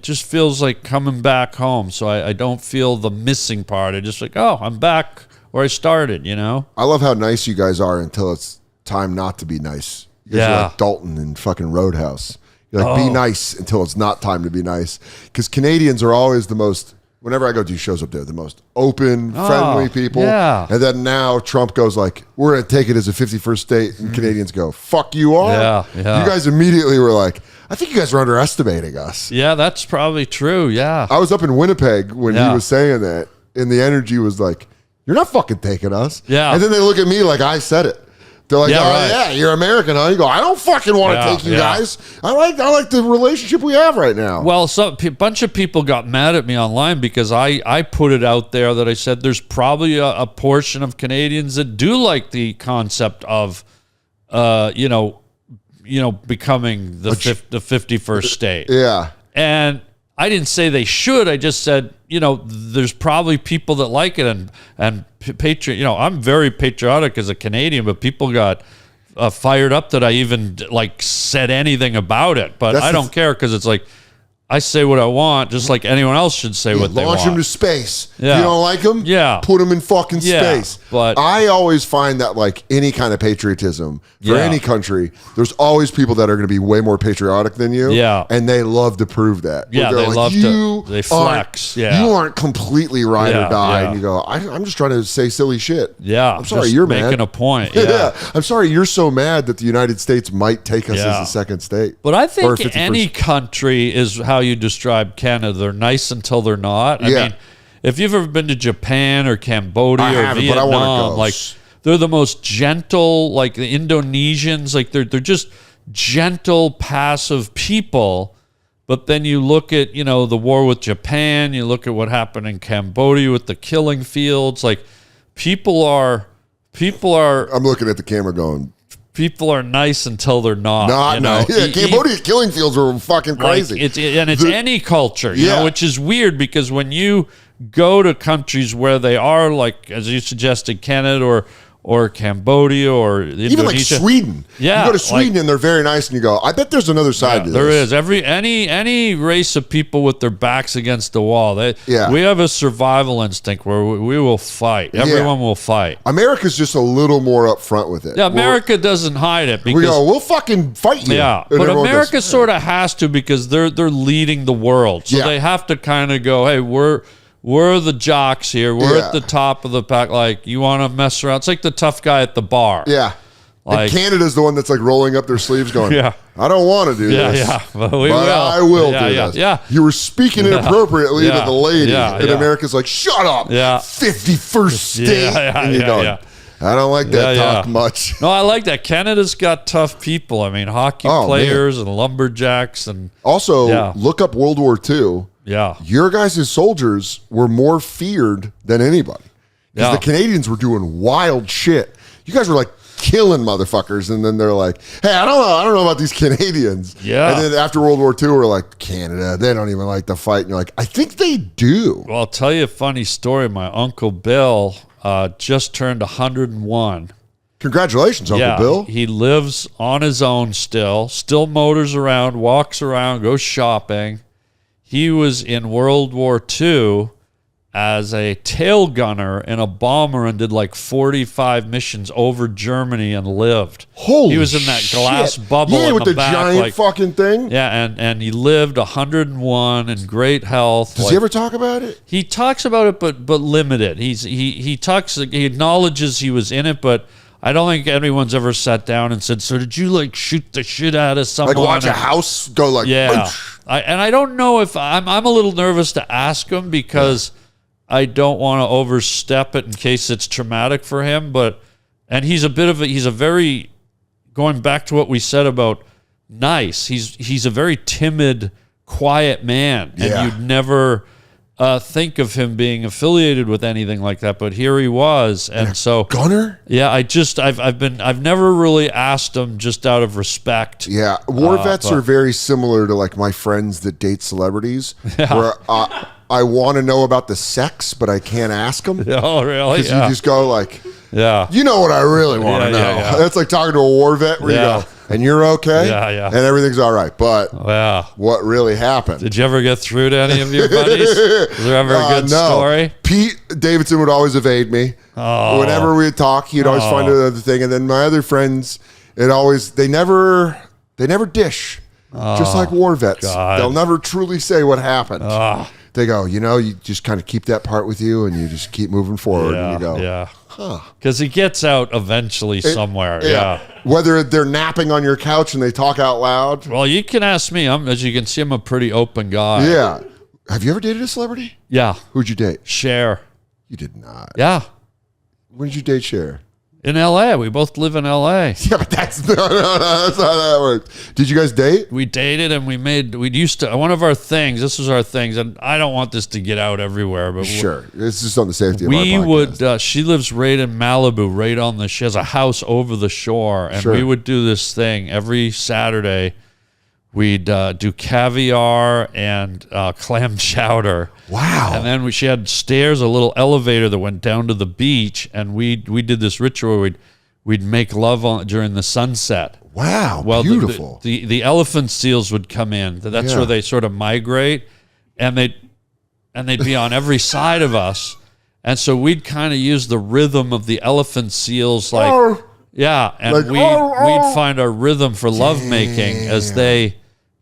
just feels like coming back home. So I don't feel the missing part. I just I'm back I started, you know? I love how nice you guys are until it's time not to be nice. You guys are like Dalton and fucking Roadhouse. You're like, be nice until it's not time to be nice. Because Canadians are always the most, whenever I go do shows up there, the most open, friendly people. Yeah. And then now Trump goes like, we're going to take it as a 51st state. And Canadians go, fuck you all. Yeah. You guys immediately were like, I think you guys are underestimating us. Yeah, that's probably true. Yeah. I was up in Winnipeg when he was saying that. And the energy was like, you're not fucking taking us. Yeah. And then they look at me like I said it. They're like, yeah, you're American, huh? You go, I don't fucking want to take you guys. I like the relationship we have right now. Well, a bunch of people got mad at me online because I put it out there that I said there's probably a portion of Canadians that do like the concept of, becoming the 51st state. Yeah. And I didn't say they should. I just said, there's probably people that like it and I'm very patriotic as a Canadian, but people got fired up that I even said anything about it. But I don't care because it's like I say what I want, just like anyone else should say what they want. Launch them to space. Yeah. If you don't like them, put them in fucking space. But I always find that like any kind of patriotism for any country, there's always people that are going to be way more patriotic than you. Yeah. And they love to prove that. Yeah, they love to. They flex. You aren't completely ride or die. Yeah. And you go, I'm just trying to say silly shit. Yeah. I'm sorry, you're mad. Making a point. Yeah. I'm sorry, you're so mad that the United States might take us as a second state. But I think any country is how you describe Canada. They're nice until they're not. I mean, if you've ever been to Japan or Cambodia or Vietnam, they're the most gentle, like the Indonesians, they're just gentle, passive people. But then you look at, the war with Japan, you look at what happened in Cambodia with the killing fields, people are I'm looking at the camera going, people are nice until they're not. Nice. Yeah, Cambodia's killing fields were fucking crazy. It's any culture, which is weird because when you go to countries where they are, like as you suggested, Canada or Cambodia or Indonesia. Even like Sweden. Yeah. You go to Sweden and they're very nice and you go, I bet there's another side to this. There is. Any race of people with their backs against the wall. We have a survival instinct where we will fight. Everyone will fight. America's just a little more upfront with it. Yeah, America doesn't hide it. Because, we go, we'll fucking fight you. Yeah, but America sort of has to because they're leading the world. So they have to kind of go, hey, we're the jocks here. We're at the top of the pack. Like, you want to mess around? It's like the tough guy at the bar. Yeah. And Canada's the one that's like rolling up their sleeves going, I don't want to do this. Yeah, but we will. I will do this. Yeah. You were speaking inappropriately to the lady. And America's like, shut up. Yeah. 51st state. And you're going, I don't like that talk much. No, I like that. Canada's got tough people. I mean, hockey players and lumberjacks. And also, look up World War II. Yeah. Your guys' soldiers were more feared than anybody. Because the Canadians were doing wild shit. You guys were like killing motherfuckers. And then they're like, hey, I don't know about these Canadians. Yeah. And then after World War II, we're like, Canada, they don't even like to fight. And you're like, I think they do. Well, I'll tell you a funny story. My Uncle Bill just turned 101. Congratulations, Uncle Bill. He lives on his own still motors around, walks around, goes shopping. He was in World War II as a tail gunner in a bomber and did like 45 missions over Germany and lived. Holy shit. He was in that glass bubble in with the back, giant fucking thing. Yeah, and he lived 101 in great health. Does he ever talk about it? He talks about it, but limited. He acknowledges he was in it, but I don't think anyone's ever sat down and said, so did you like shoot the shit out of someone? Like watch a house go like, I don't know if I'm a little nervous to ask him because I don't want to overstep it in case it's traumatic for him. And he's a very, going back to what we said about nice. He's a very timid, quiet man, and you'd never think of him being affiliated with anything like that, but here he was, and so gunner. Yeah, I've never really asked him just out of respect. Yeah, war vets are very similar to like my friends that date celebrities, where I want to know about the sex, but I can't ask them. Oh, really? Because you just go like, you know what I really want to know. That's like talking to a war vet where you go, and you're okay. Yeah. And everything's all right. But what really happened? Did you ever get through to any of your buddies? Was there ever a good story? Pete Davidson would always evade me. Oh. Whenever we would talk, he'd always find another thing. And then my other friends, they never dish. Just like war vets. God. They'll never truly say what happened. They go, you just kind of keep that part with you and you just keep moving forward. And you go, because he gets out eventually somewhere. Yeah. Whether they're napping on your couch and they talk out loud. Well, you can ask me. As you can see, I'm a pretty open guy. Yeah. Have you ever dated a celebrity? Yeah. Who'd you date? Cher. You did not. Yeah. When did you date Cher? In L.A. We both live in L.A. Yeah, but that's not how that works. Did you guys date? We dated and one of our things, this was our things, and I don't want this to get out everywhere, but sure. It's just on the safety of our podcast. She lives right in Malibu, she has a house over the shore, and we would do this thing every Saturday. We'd do caviar and clam chowder. Wow. And then she had stairs, a little elevator that went down to the beach, and we did this ritual where we'd make love during the sunset. Wow, beautiful. The elephant seals would come in. That's where they sort of migrate, and they'd be on every side of us. And so we'd kind of use the rhythm of the elephant seals and we'd find our rhythm for lovemaking as they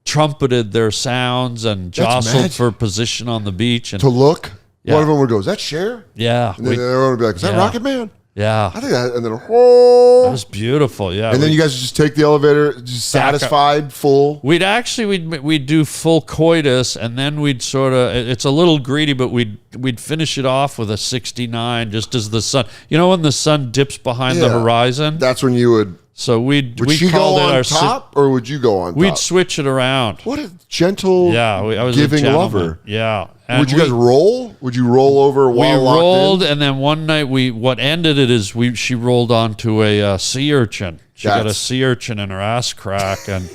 trumpeted their sounds and jostled for position on the beach. And to look, one of them would go, "Is that Cher?" Yeah. And then everyone would be like, "Is that Rocket Man?" Yeah. I think that, and then it was beautiful, yeah. And then you guys just take the elevator, just satisfied, full. We'd do full coitus, and then we'd sort of, it's a little greedy, but we'd finish it off with a 69, just as the sun, when the sun dips behind the horizon. That's when you would. So would she go on top, or would you go on top? We'd switch it around. What a gentle, I was giving a lover. Yeah. And would you guys roll? Would you roll over while locked in? We rolled, and then one night what ended it is she rolled onto a sea urchin. She got a sea urchin in her ass crack, and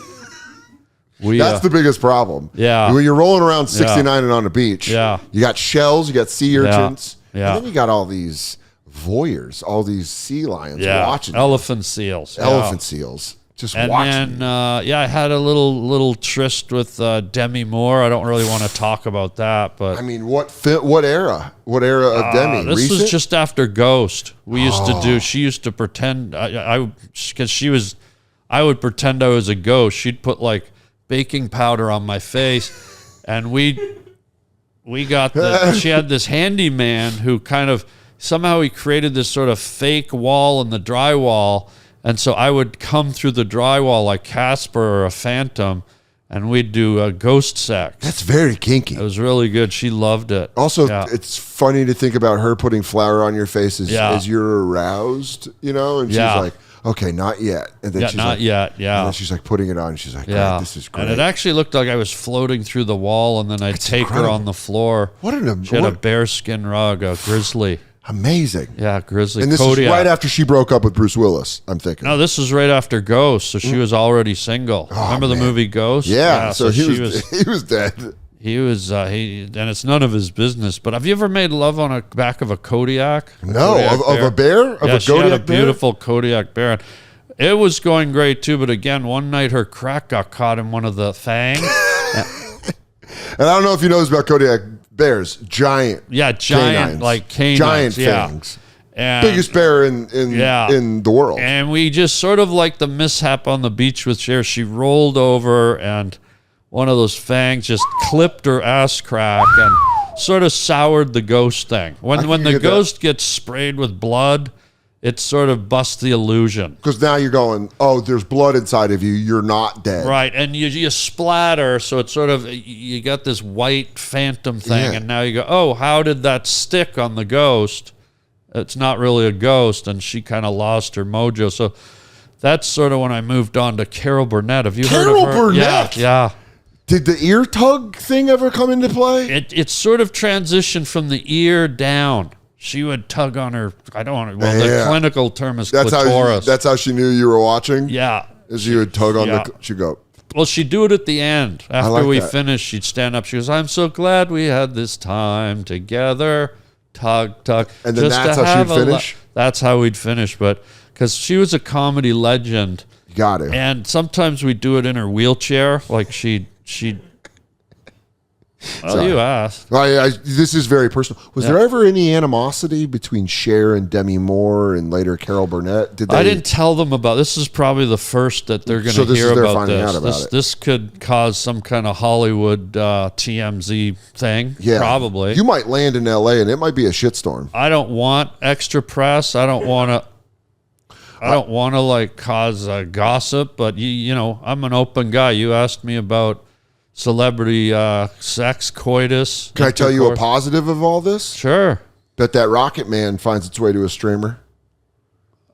that's the biggest problem. Yeah. When you're rolling around 69 and on the beach, you got shells, you got sea urchins, and then you got all these voyeurs, all these sea lions watching elephant seals. Just and watching. then I had a little tryst with Demi Moore. I don't really want to talk about that, but I mean, what era of Demi? This Recent? was just after Ghost. We used to do. She used to pretend because I would pretend I was a ghost. She'd put like baking powder on my face, and she had this handyman who kind of somehow he created this sort of fake wall in the drywall. And so I would come through the drywall like Casper or a phantom, and we'd do ghost sex. That's very kinky. It was really good. She loved it. Also, it's funny to think about her putting flour on your face as you're aroused, and she's like, okay, not yet. And then she's not yet. And then she's like putting it on. And she's like, this is great. And it actually looked like I was floating through the wall, and then I'd take her on the floor. She had a bearskin rug, a grizzly. Amazing. Yeah, grizzly. And this Kodiak. is right after she broke up with Bruce Willis, I'm thinking. No, this was right after Ghost, so she was already single. Remember the movie Ghost? Yeah, so he was dead. He was, and it's none of his business. But have you ever made love on the back of a Kodiak? No, of a bear? Of a she had a Kodiak bear? beautiful Kodiak bear. It was going great too, but again, one night her crack got caught in one of the fangs. And I don't know if you know this about Kodiak bears. Giant. Yeah, giant, like canines. Giant fangs. And biggest bear in the world. And we just sort of like the mishap on the beach with Cher. She rolled over and one of those fangs just clipped her ass crack and sort of soured the ghost thing. When the ghost gets sprayed with blood, it sort of busts the illusion. Because now you're going, oh, there's blood inside of you. You're not dead. Right, and you splatter, so it's sort of, you got this white phantom thing, and now you go, oh, how did that stick on the ghost? It's not really a ghost, and she kind of lost her mojo. So that's sort of when I moved on to Carol Burnett. Have you heard of her? Carol Burnett? Yeah. Did the ear tug thing ever come into play? It sort of transitioned from the ear down. She would tug on her, the clinical term is clitoris. That's how she knew you were watching? Yeah. As you would tug on she'd go. Well, she'd do it at the end. After we finished, she'd stand up. She goes, I'm so glad we had this time together. Tug, tug. And then that's how she'd finish? That's how we'd finish. But because she was a comedy legend, You got to. And sometimes we do it in her wheelchair. Like she'd well, you asked. This is very personal. Was there ever any animosity between Cher and Demi Moore and later Carol Burnett? I didn't tell them about this. Is probably the first that they're going to hear about this. This could cause some kind of Hollywood TMZ thing. Yeah, probably. You might land in L.A. and it might be a shitstorm. I don't want extra press. I don't want to like cause gossip. But you know, I'm an open guy. You asked me about celebrity sex, coitus. Can I tell you a positive of all this? Sure. Bet that Rocket Man finds its way to a streamer.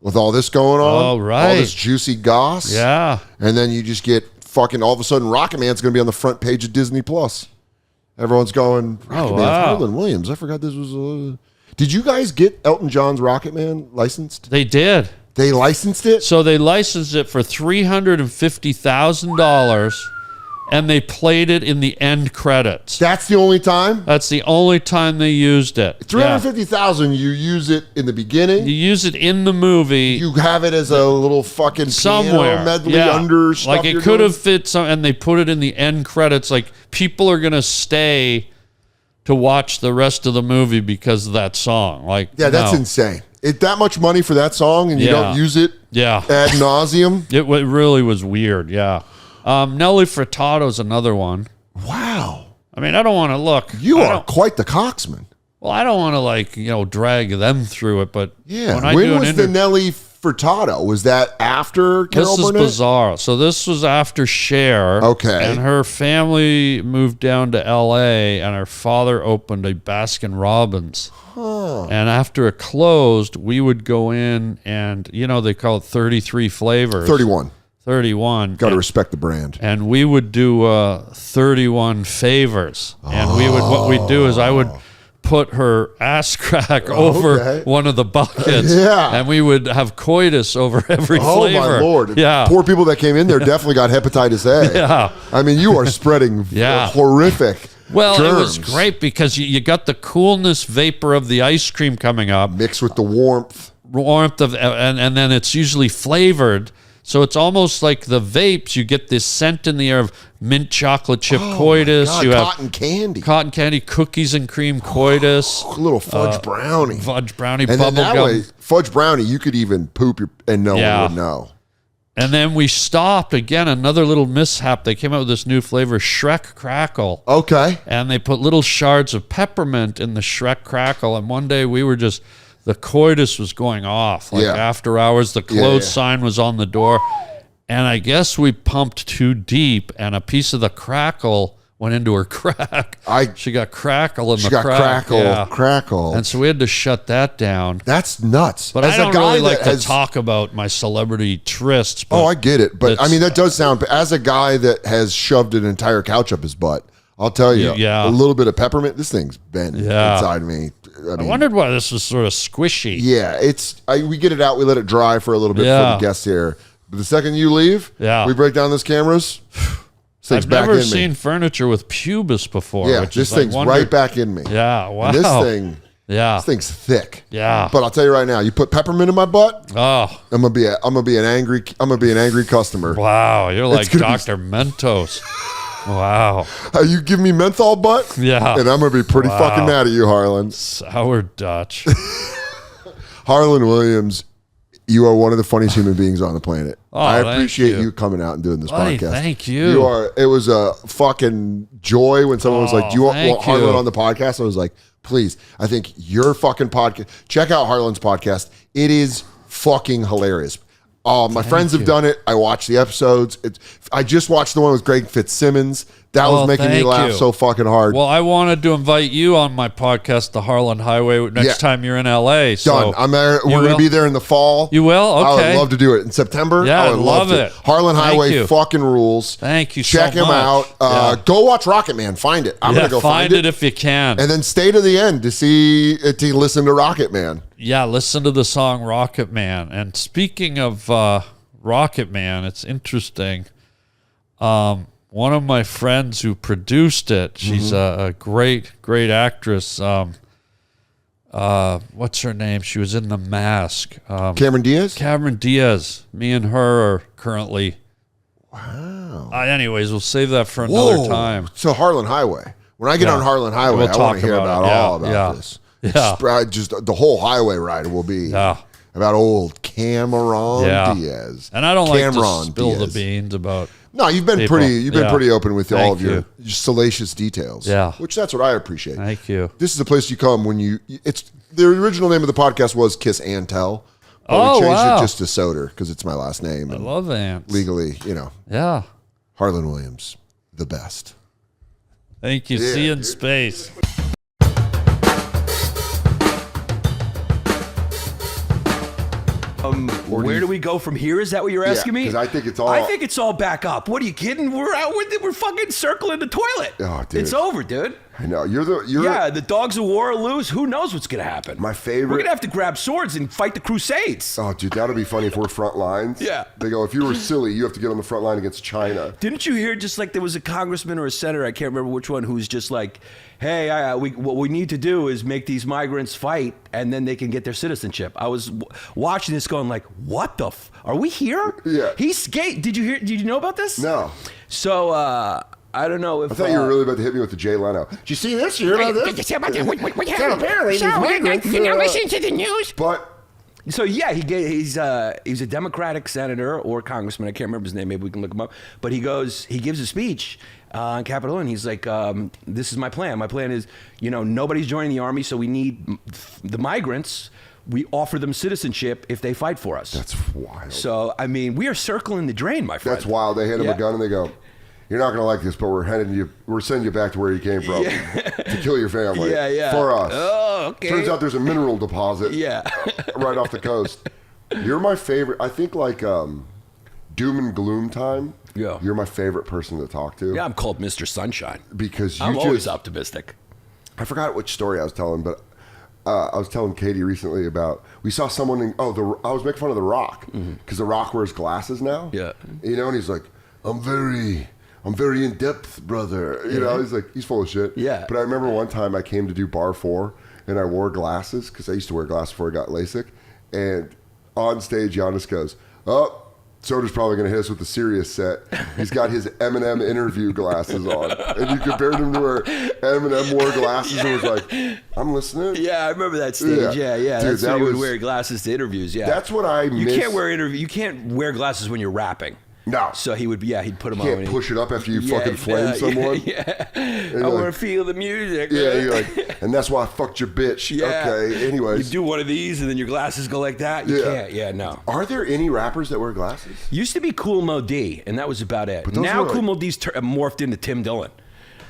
With all this going on. Oh, right. All this juicy goss. Yeah. And then you just get fucking, all of a sudden, Rocket Man's going to be on the front page of Disney+. Everyone's going, Rocket Man, Harlan Williams. I forgot this was... Did you guys get Elton John's Rocket Man licensed? They did. They licensed it? So they licensed it for $350,000. And they played it in the end credits. That's the only time? That's the only time they used it. $350,000, you use it in the beginning? You use it in the movie. You have it as a little fucking somewhere. Piano medley under stuff. Like it could have fit some, and they put it in the end credits. Like people are going to stay to watch the rest of the movie because of that song. Like, yeah, that's insane. That much money for that song and you don't use it ad nauseum? It really was weird, yeah. Nelly Furtado's another one. Wow. I mean, I don't want to look. You are quite the coxman. Well, I don't want to drag them through it, but yeah. When was the Nelly Furtado? Was that after Carol Burnett? This is bizarre. So this was after Cher. Okay. And her family moved down to L.A. and her father opened a Baskin Robbins. Huh. And after it closed, we would go in and, they call it 33 flavors. 31. 31. Got to respect the brand. And we would do 31 favors. And what we'd do is I would put her ass crack over one of the buckets. Yeah. And we would have coitus over every flavor. Oh, my Lord. Yeah. Poor people that came in there definitely got hepatitis A. Yeah. I mean, you are spreading horrific germs. It was great because you got the coolness vapor of the ice cream coming up. Mixed with the warmth. And then it's usually flavored. So it's almost like the vapes. You get this scent in the air of mint chocolate chip coitus. God, you have cotton candy, cookies and cream coitus. A little fudge brownie. And bubble that gum. Way, fudge brownie, you could even poop and no one would know. And then we stopped again. Another little mishap. They came out with this new flavor, Shrek Crackle. Okay. And they put little shards of peppermint in the Shrek Crackle. And one day we were just... The coitus was going off. After hours, the closed sign was on the door. And I guess we pumped too deep, and a piece of the crackle went into her crack. She got crackle in the crack. Crackle. And so we had to shut that down. That's nuts. But I don't really like to talk about my celebrity trysts. I get it. But, I mean, that does sound... As a guy that has shoved an entire couch up his butt, I'll tell you, a little bit of peppermint, this thing's been inside me. I wondered why this was sort of squishy. Yeah, we get it out, we let it dry for a little bit for the guests here. But the second you leave, we break down those cameras. I've never seen furniture with pubis before. Yeah, this thing's right back in me. Yeah, wow. And this thing's thick. Yeah. But I'll tell you right now, you put peppermint in my butt. Oh, I'm gonna be an angry customer. Wow, you're like Dr. Mentos. Wow. You give me menthol butt? Yeah. And I'm going to be pretty fucking mad at you, Harlan. Sour Dutch. Harlan Williams, you are one of the funniest human beings on the planet. I appreciate you coming out and doing this podcast. Thank you. It was a fucking joy when someone was like, do you want Harlan on the podcast? I was like, please. I think your fucking podcast. Check out Harlan's podcast. It is fucking hilarious. My friends have done it. I watched the episodes. I just watched the one with Greg Fitzsimmons. That was making me laugh so fucking hard. Well, I wanted to invite you on my podcast, The Harlan Highway, next time you're in LA. So done. I'm there. We're going to be there in the fall. You will? Okay. I would love to do it in September. Yeah, I would love it. Harlan Highway fucking rules. Thank you Check so much. Check him out. Go watch Rocket Man. Find it. I'm going to go find it if you can. And then stay to the end to listen to Rocket Man. Yeah, listen to the song Rocket Man. And speaking of Rocket Man, it's interesting. One of my friends who produced it, she's a great actress. What's her name? She was in The Mask. Cameron Diaz? Cameron Diaz. Me and her are currently. Wow. Anyways, we'll save that for another time. So Harlan Highway. When I get on Harlan Highway, We'll I talk want to hear about about it. all about this. Just the whole highway ride will be about old Cameron Diaz. And I don't like to spill Diaz. the beans about. No, you've been people. pretty open with all of your you. salacious details. Yeah. Which that's what I appreciate. Thank you. This is the place you come when it's the original name of the podcast was Kiss and Tell. But we changed it just to Soder because it's my last name. I love ants. Legally, Yeah. Harlan Williams, the best. Thank you. See you in space. Where do we go from here? Is that what you're asking me? Because I think it's all. I think it's all back up. What are you kidding? We're fucking circling the toilet. Oh, dude. It's over, dude. I know you're the dogs of war or lose. Who knows what's gonna happen? My favorite. We're gonna have to grab swords and fight the Crusades. Oh, dude, that'll be funny if we're front lines. Yeah. They go, if you were silly, you have to get on the front line against China. Didn't you hear just like there was a congressman or a senator, I can't remember which one, who's just like, hey, what we need to do is make these migrants fight and then they can get their citizenship. I was watching this going like, what the are we here? Yeah. He's gay. Did you know about this? No. So, I don't know if... I thought you were really about to hit me with the Jay Leno. Did you see this? You hear about this? Did you see about that? What happened? apparently these migrants... You're not listening to the news? But... So yeah, he's a Democratic senator or congressman. I can't remember his name. Maybe we can look him up. But he gives a speech on Capitol Hill, and he's like, "This is my plan. My plan is, nobody's joining the army, so we need the migrants. We offer them citizenship if they fight for us." That's wild. So I mean, we are circling the drain, my friend. That's wild. They hand him a gun and they go, "You're not going to like this, but we're sending you back to where you came from to kill your family for us." Oh, okay. Turns out there's a mineral deposit right off the coast. You're my favorite. I think like doom and gloom time. Yeah. You're my favorite person to talk to. Yeah, I'm called Mr. Sunshine. Because I'm always optimistic. I forgot which story I was telling, but I was telling Katie recently about we saw someone I was making fun of The Rock because The Rock wears glasses now. Yeah. And he's like, I'm very in depth, brother. He's like, he's full of shit. Yeah. But I remember one time I came to do Bar 4 and I wore glasses because I used to wear glasses before I got LASIK. And on stage, Giannis goes, "Oh, Soder's probably going to hit us with the serious set. He's got his Eminem interview glasses on." And you compared him to where Eminem wore glasses and was like, "I'm listening." Yeah, I remember that stage. Yeah. Dude, That's when he would wear glasses to interviews. Yeah. That's what I miss. You can't wear glasses when you're rapping. No. So he'd put them on. You can't push it up after you fucking flame someone. Yeah. I want to feel the music. Yeah, you're like, and that's why I fucked your bitch. Yeah. Okay, anyways. You do one of these and then your glasses go like that. You can't. Yeah, no. Are there any rappers that wear glasses? Used to be Kool Mo D, and that was about it. But Now were Kool Mo D's morphed into Tim Dillon.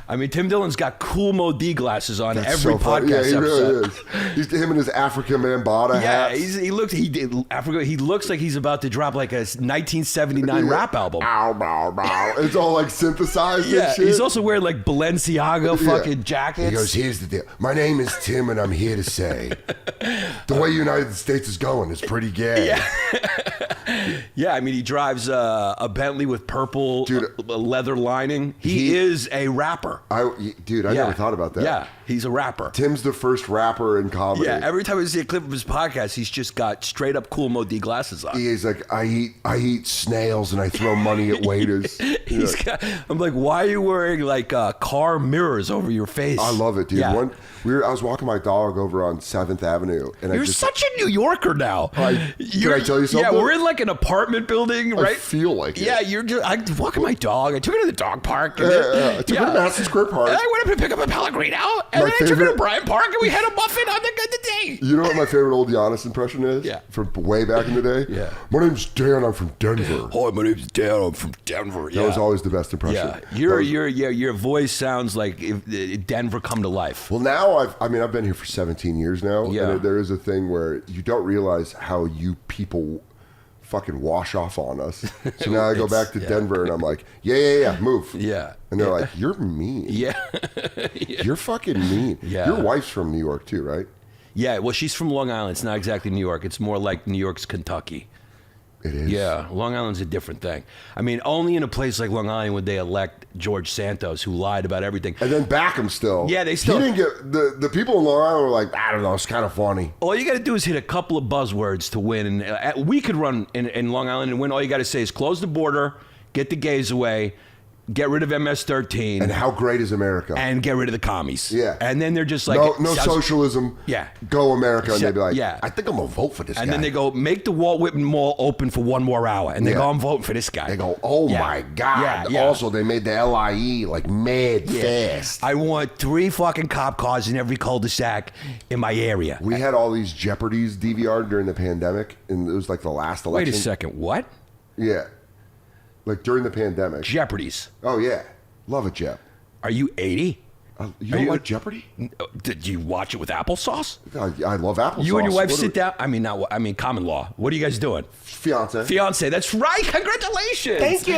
I mean, Tim Dillon's got Kool Mo D glasses on every podcast Yeah, he episode. really is. He's him and his Africa Mambata hats. He looks like he's about to drop like a 1979 rap album. Ow, bow, bow. It's all like synthesized and shit. He's also wearing like Balenciaga fucking jackets. He goes, "Here's the deal. My name is Tim, and I'm here to say the way United States is going is pretty gay." Yeah, I mean, he drives a Bentley with purple leather lining. He is a rapper. I never thought about that. Yeah, he's a rapper. Tim's the first rapper in comedy. Yeah, every time I see a clip of his podcast, he's just got straight up Kool Mo D glasses on. He's like, I eat snails and I throw money at waiters. I'm like, why are you wearing like car mirrors over your face? I love it, dude. Yeah. I was walking my dog over on 7th Avenue, and You're such a New Yorker now. Can I tell you something? Yeah, we're in like an apartment building, right? I feel like it. Yeah, I walking my dog. I took her to the dog park. I took her to Madison Square Park. And I went up to pick up a Pellegrino, and then I took her to Bryant Park, and we had a muffin on the day. You know what my favorite old Giannis impression is? Yeah. From way back in the day? Yeah. My name's Dan, I'm from Denver. Hi, my name's Dan, I'm from Denver. That was always the best impression. Yeah, your voice sounds like if Denver come to life. Well, now I've been here for 17 years now. Yeah. And there is a thing where you don't realize how you people fucking wash off on us. So now I go back to Denver and I'm like, yeah, move. Yeah. And they're like, you're mean. Yeah. You're fucking mean. Yeah. Your wife's from New York too, right? Yeah, well, she's from Long Island. It's not exactly New York. It's more like New York's Kentucky. It is. Yeah, Long Island's a different thing. I mean, only in a place like Long Island would they elect George Santos, who lied about everything. And then back him still. Yeah, they still... He didn't get... The people in Long Island were like, I don't know, it's kind of funny. All you got to do is hit a couple of buzzwords to win. And we could run in Long Island and win. All you got to say is close the border, get the gays away, get rid of MS-13. And how great is America? And get rid of the commies. Yeah. And then they're just like... No socialism. Yeah. Go America. And they'd be like, yeah. I think I'm going to vote for this guy. And then they go, make the Walt Whitman Mall open for 1 more hour. And they go, I'm voting for this guy. They go, oh my God. Yeah. Also, they made the LIE like mad fast. I want 3 fucking cop cars in every cul-de-sac in my area. We had all these Jeopardies DVR during the pandemic, and it was like the last election. Wait a second, what? Yeah. Like during the pandemic. Jeopardies. Oh, yeah. Love it, Jep. Are you 80? You don't like Jeopardy? Did you watch it with applesauce? I love applesauce. You and your wife sit down. I mean, common law. What are you guys doing? Fiance. That's right. Congratulations. Thank you.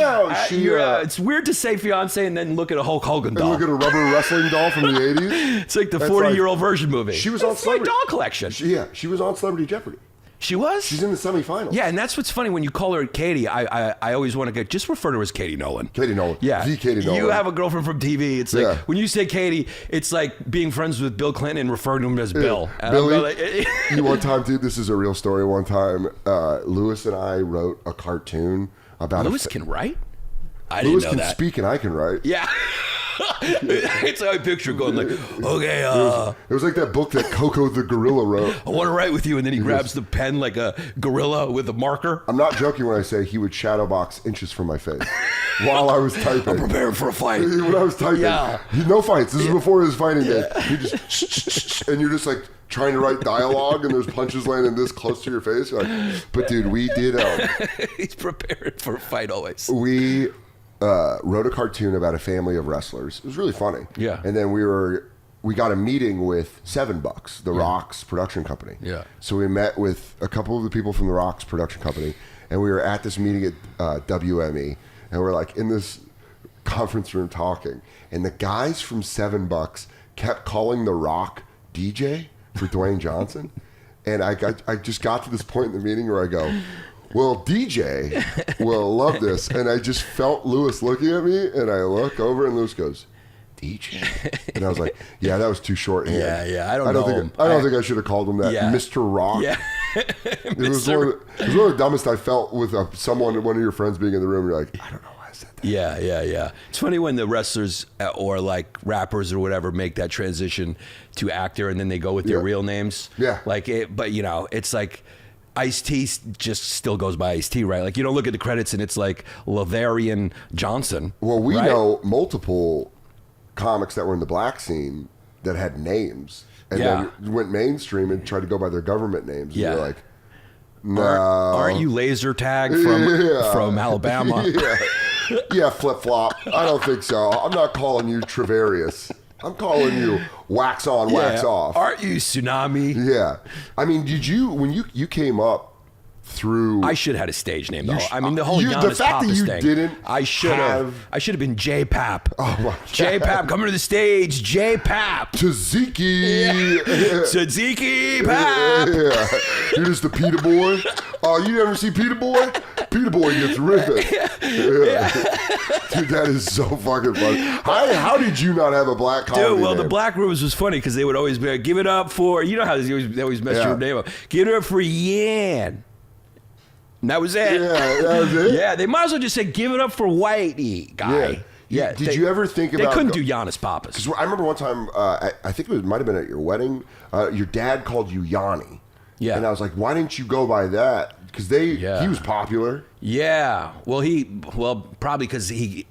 It's weird to say fiance and then look at a Hulk Hogan doll. And look at a rubber wrestling doll from the 80s. It's like the 40-year-old version movie. She was on Celebrity. doll collection. She was on Celebrity Jeopardy. She was? She's in the semifinals. Yeah, and that's what's funny. When you call her Katie, I always want to go, just refer to her as Katie Nolan. Katie Nolan. Yeah. The Katie Nolan. You have a girlfriend from TV. It's like, when you say Katie, it's like being friends with Bill Clinton and referring to him as Bill. Billy, one time, dude, this is a real story. One time, Lewis and I wrote a cartoon about... Lewis can write? I Lewis didn't know can that. speak and I can write. Yeah. It's how I picture going like, okay, it was like that book that Coco the gorilla wrote. I want to write with you, and then he grabs the pen like a gorilla with a marker. I'm not joking when I say he would shadow box inches from my face while I was typing. I'm preparing for a fight. When I was typing, no fights. This is before his fighting day. He just and you're just like trying to write dialogue, and there's punches landing this close to your face. You're like, but dude, we did. He's prepared for a fight always. We wrote a cartoon about a family of wrestlers. It was really funny. Yeah. And then we got a meeting with $7, The Rock's production company. Yeah. So we met with a couple of the people from The Rock's production company, and we were at this meeting at WME, and we're like in this conference room talking, and the guys from $7 kept calling The Rock DJ for Dwayne Johnson, and I just got to this point in the meeting where I go, well, DJ will love this. And I just felt Lewis looking at me, and I look over, and Lewis goes, DJ? And I was like, yeah, that was too shorthand. Yeah, I don't know. I don't think I should have called him that. Yeah. Mr. Rock. Yeah. It was one of the dumbest I felt with one of your friends being in the room. You're like, I don't know why I said that. Yeah. It's funny when the wrestlers or like rappers or whatever make that transition to actor, and then they go with their real names. Yeah. But it's like Ice-T just still goes by Ice-T, right? Like, you don't look at the credits and it's like Lavarian Johnson. Well, we know multiple comics that were in the black scene that had names and then went mainstream and tried to go by their government names. And you're like, no. Aren't you laser tag from Alabama? Yeah, flip-flop. I don't think so. I'm not calling you Travarius. I'm calling you wax on, wax off. Aren't you Tsunami? Yeah. I mean, when you came up through... I should have had a stage name, though. The whole Giannis the fact Papas that you thing. didn't I should have been J-Pap. Oh, my God. J-Pap, coming to the stage. J-Pap. Tzatziki. Tzatziki Pap. Yeah. You're just the Peter boy. Oh, you never see Peter boy? Peter boy gets ripping. Yeah. Dude, that is so fucking funny. How did you not have a black comedy Dude, well, name? the Black Rooms was funny because they would always be like, give it up for, you know how they always mess your name up. Give it up for Yan. And that was it. Yeah, that was it? Yeah, they might as well just say, give it up for Whitey guy. Yeah. Did you ever think about... They couldn't do Giannis Papas. Because I remember one time, I think it might have been at your wedding, your dad called you Yanni. Yeah. And I was like, why didn't you go by that? Because he was popular. Yeah. Well, probably because he,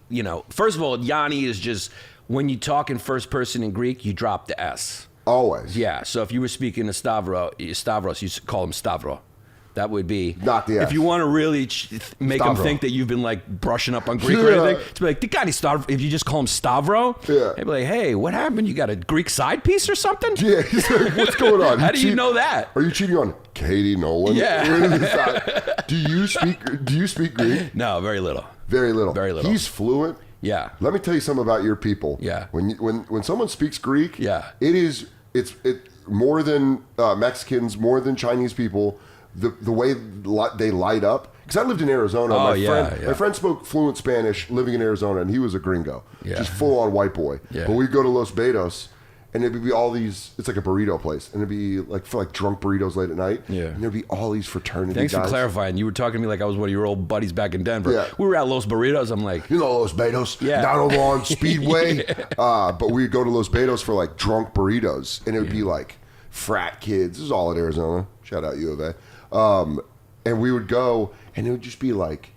first of all, Yanni is just, when you talk in first person in Greek, you drop the S. Always. Yeah. So if you were speaking to Stavros, you should call him Stavro. That would be... Not the S. If you want to really make him think that you've been like brushing up on Greek or anything, to be like, the guy Stavro, if you just call him Stavro, they'd be like, hey, what happened? You got a Greek side piece or something? Yeah. He's like, what's going on? How do you know that? Are you cheating on Katie Nolan? Yeah. Do you speak Greek? No, very little. Very little. Very little. He's fluent. Yeah. Let me tell you something about your people. Yeah. When someone speaks Greek, it's more than Mexicans, more than Chinese people. The way they light up, because I lived in Arizona. Oh, My friend spoke fluent Spanish living in Arizona, and he was a gringo. Yeah. Just full-on white boy. Yeah. But we'd go to Los Betos, and it'd be all these, it's like a burrito place, and it'd be like for like drunk burritos late at night. Yeah. And there'd be all these fraternity Thanks guys. for clarifying. You were talking to me like I was one of your old buddies back in Denver. Yeah. We were at Los Burritos. I'm like, You know Los Betos, Yeah. down over on Speedway. But we'd go to Los Betos for like drunk burritos, and it would be like frat kids. This is all in Arizona. Shout out U of A. And we would go, and it would just be like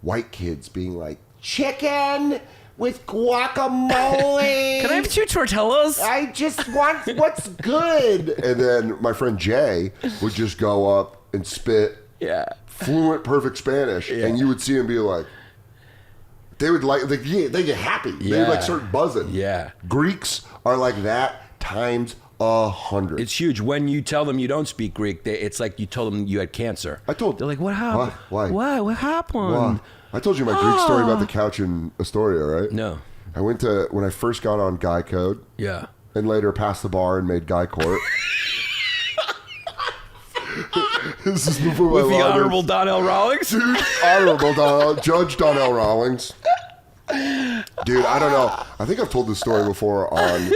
white kids being like, chicken with guacamole. can I have 2 tortillas? I just want what's good. And then my friend Jay would just go up and spit Yeah. fluent, perfect Spanish, and you would see him be like, they would like, they get happy. They Yeah. would like start buzzing. Yeah. Greeks are like that times 100. It's huge. When you tell them you don't speak Greek, it's like you told them you had cancer. They're like, what happened? Why? What happened? Wow. I told you my Greek story about the couch in Astoria, right? No. I went to, when I first got on Guy Code, Yeah. and later passed the bar and made Guy Court. This is before my With the law Honorable Donnell Rawlings? Dude, Honorable Judge Donnell Rawlings. Dude, I don't know. I think I've told this story before on...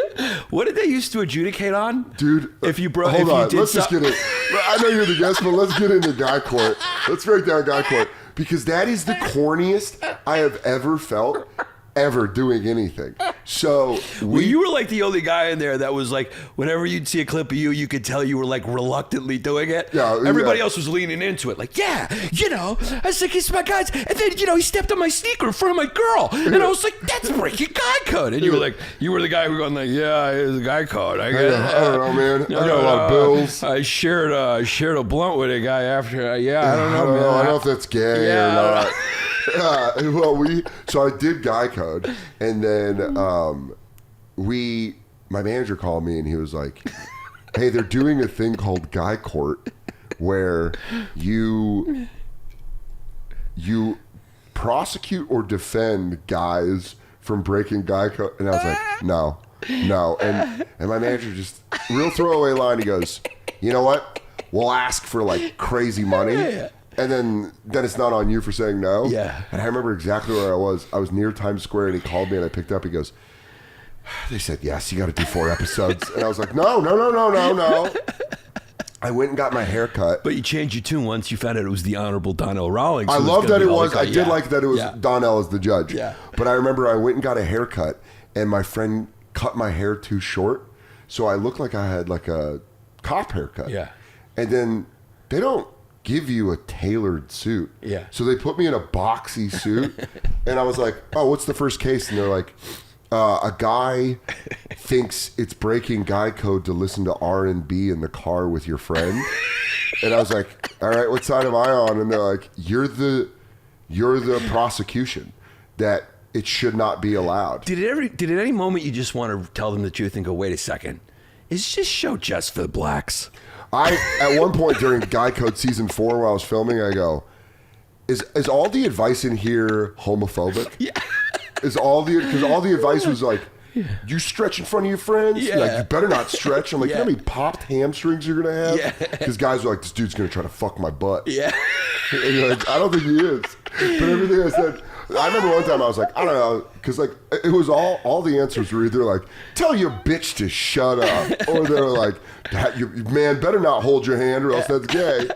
What did they used to adjudicate on? Dude, If you broke... hold if you on. did Let's just get it. I know you're the guest, but let's get into Guy Court. Let's break down Guy Court. Because that is the corniest I have ever felt ever doing anything. So Well, you were like the only guy in there that was like, whenever you'd see a clip of you, you could tell you were like reluctantly doing it. Yeah, Everybody yeah. else was leaning into it. Like, yeah, I was like, he's my guys. And then, he stepped on my sneaker in front of my girl. And I was like, that's breaking Guy Code. And you were like, you were the guy who was going like, yeah, it's a Guy Code. I don't know, man. I got a lot of bills. I shared a blunt with a guy after. I don't know, man. I don't know if that's gay Yeah, or not. So I did Guy Code, and then my manager called me and he was like, hey, they're doing a thing called Guy Court where you prosecute or defend guys from breaking Guy Code. And I was like, no. And my manager just, real throwaway line, he goes, you know what? We'll ask for like crazy money. And then it's not on you for saying no. Yeah. And I remember exactly where I was. I was near Times Square, and he called me, and I picked up. He goes, they said, yes, you got to do 4 episodes. And I was like, no. I went and got my hair cut. But you changed your tune once you found out it was the Honorable Donnell Rawlings. I love that it was. I did like that it was Yeah. Donnell as the judge. Yeah. But I remember I went and got a haircut, and my friend cut my hair too short, so I looked like I had like a cop haircut. Yeah. And then they don't give you a tailored suit. Yeah. So they put me in a boxy suit, and I was like, oh, what's the first case? And they're like, a guy thinks it's breaking Guy Code to listen to R&B in the car with your friend. And I was like, all right, what side am I on? And they're like, you're the prosecution, that it should not be allowed. Did at any moment you just want to tell them the truth and go, wait a second, is this show just for the blacks? At one point during Guy Code season 4, while I was filming, I go, is all the advice in here homophobic? Yeah. Because all the advice was like, you stretch in front of your friends. Yeah. Like, you better not stretch. I'm like, you know how many popped hamstrings you're gonna have? Yeah. Because guys were like, this dude's gonna try to fuck my butt. Yeah. And you're like, I don't think he is. But everything I said, I remember one time I was like, I don't know, because like it was all the answers were either like, tell your bitch to shut up, or they're like, you man better not hold your hand or else that's gay.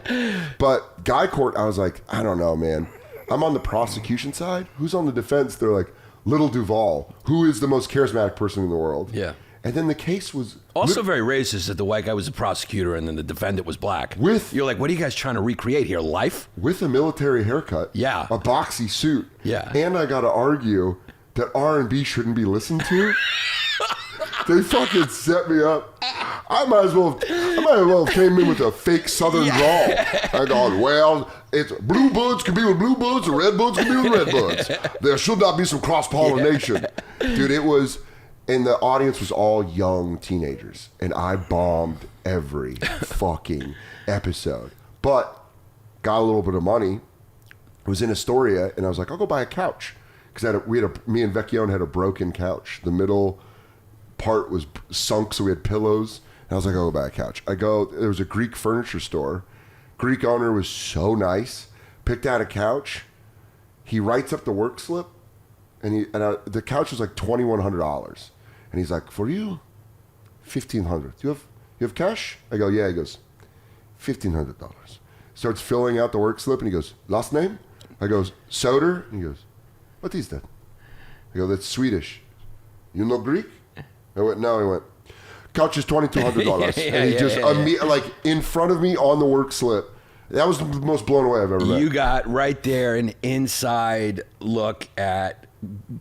But Guy Court, I was like, I don't know, man. I'm on the prosecution side. Who's on the defense? They're like, Little Duval, who is the most charismatic person in the world. Yeah. And then the case was Also very racist that the white guy was a prosecutor and then the defendant was black. You're like, what are you guys trying to recreate here? Life? with a military haircut, Yeah. a boxy suit, Yeah. and I got to argue that R&B shouldn't be listened to. They fucking set me up. I might as well have came in with a fake Southern drawl. I go, well, it's blue buds can be with blue buds, and red buds can be with red buds. There should not be some cross pollination, dude. It was, and the audience was all young teenagers, and I bombed every fucking episode, but got a little bit of money. Was in Astoria, and I was like, I'll go buy a couch because me and Vecchione had a broken couch. The middle part was sunk, so we had pillows. And I was like, I'll go buy a couch. There was a Greek furniture store. Greek owner was so nice. picked out a couch. He writes up the work slip, and the couch was like $2,100, and he's like, "For you, $1,500. You have cash?" I go, "Yeah." He goes, $1,500. Starts filling out the work slip, and he goes, "Last name?" I goes, "Soder." And he goes, "What is that?" I go, "That's Swedish." "You know Greek?" I went, "No." He went, "Couch is $2,200. And he just like in front of me on the work slip. That was the most blown away I've ever been. You got right there an inside look at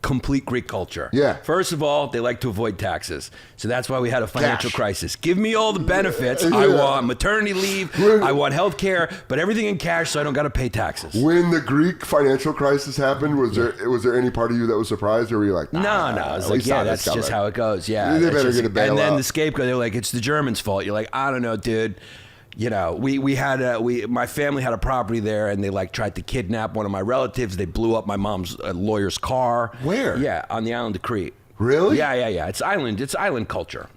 complete Greek culture. Yeah. First of all, they like to avoid taxes. So that's why we had a financial crisis. Give me all the benefits. Yeah. I want maternity leave. I want health care, but everything in cash so I don't got to pay taxes. When the Greek financial crisis happened, was there any part of you that was surprised, or were you like, No. I was like, yeah, that's just how it goes. Yeah. They better get a bailout. And then the scapegoat, they're like, it's the Germans' fault. You're like, I don't know, dude. You know, my family had a property there, and they like tried to kidnap one of my relatives. They blew up my mom's lawyer's car. Where? Yeah, on the island of Crete. Really? Yeah. It's island culture.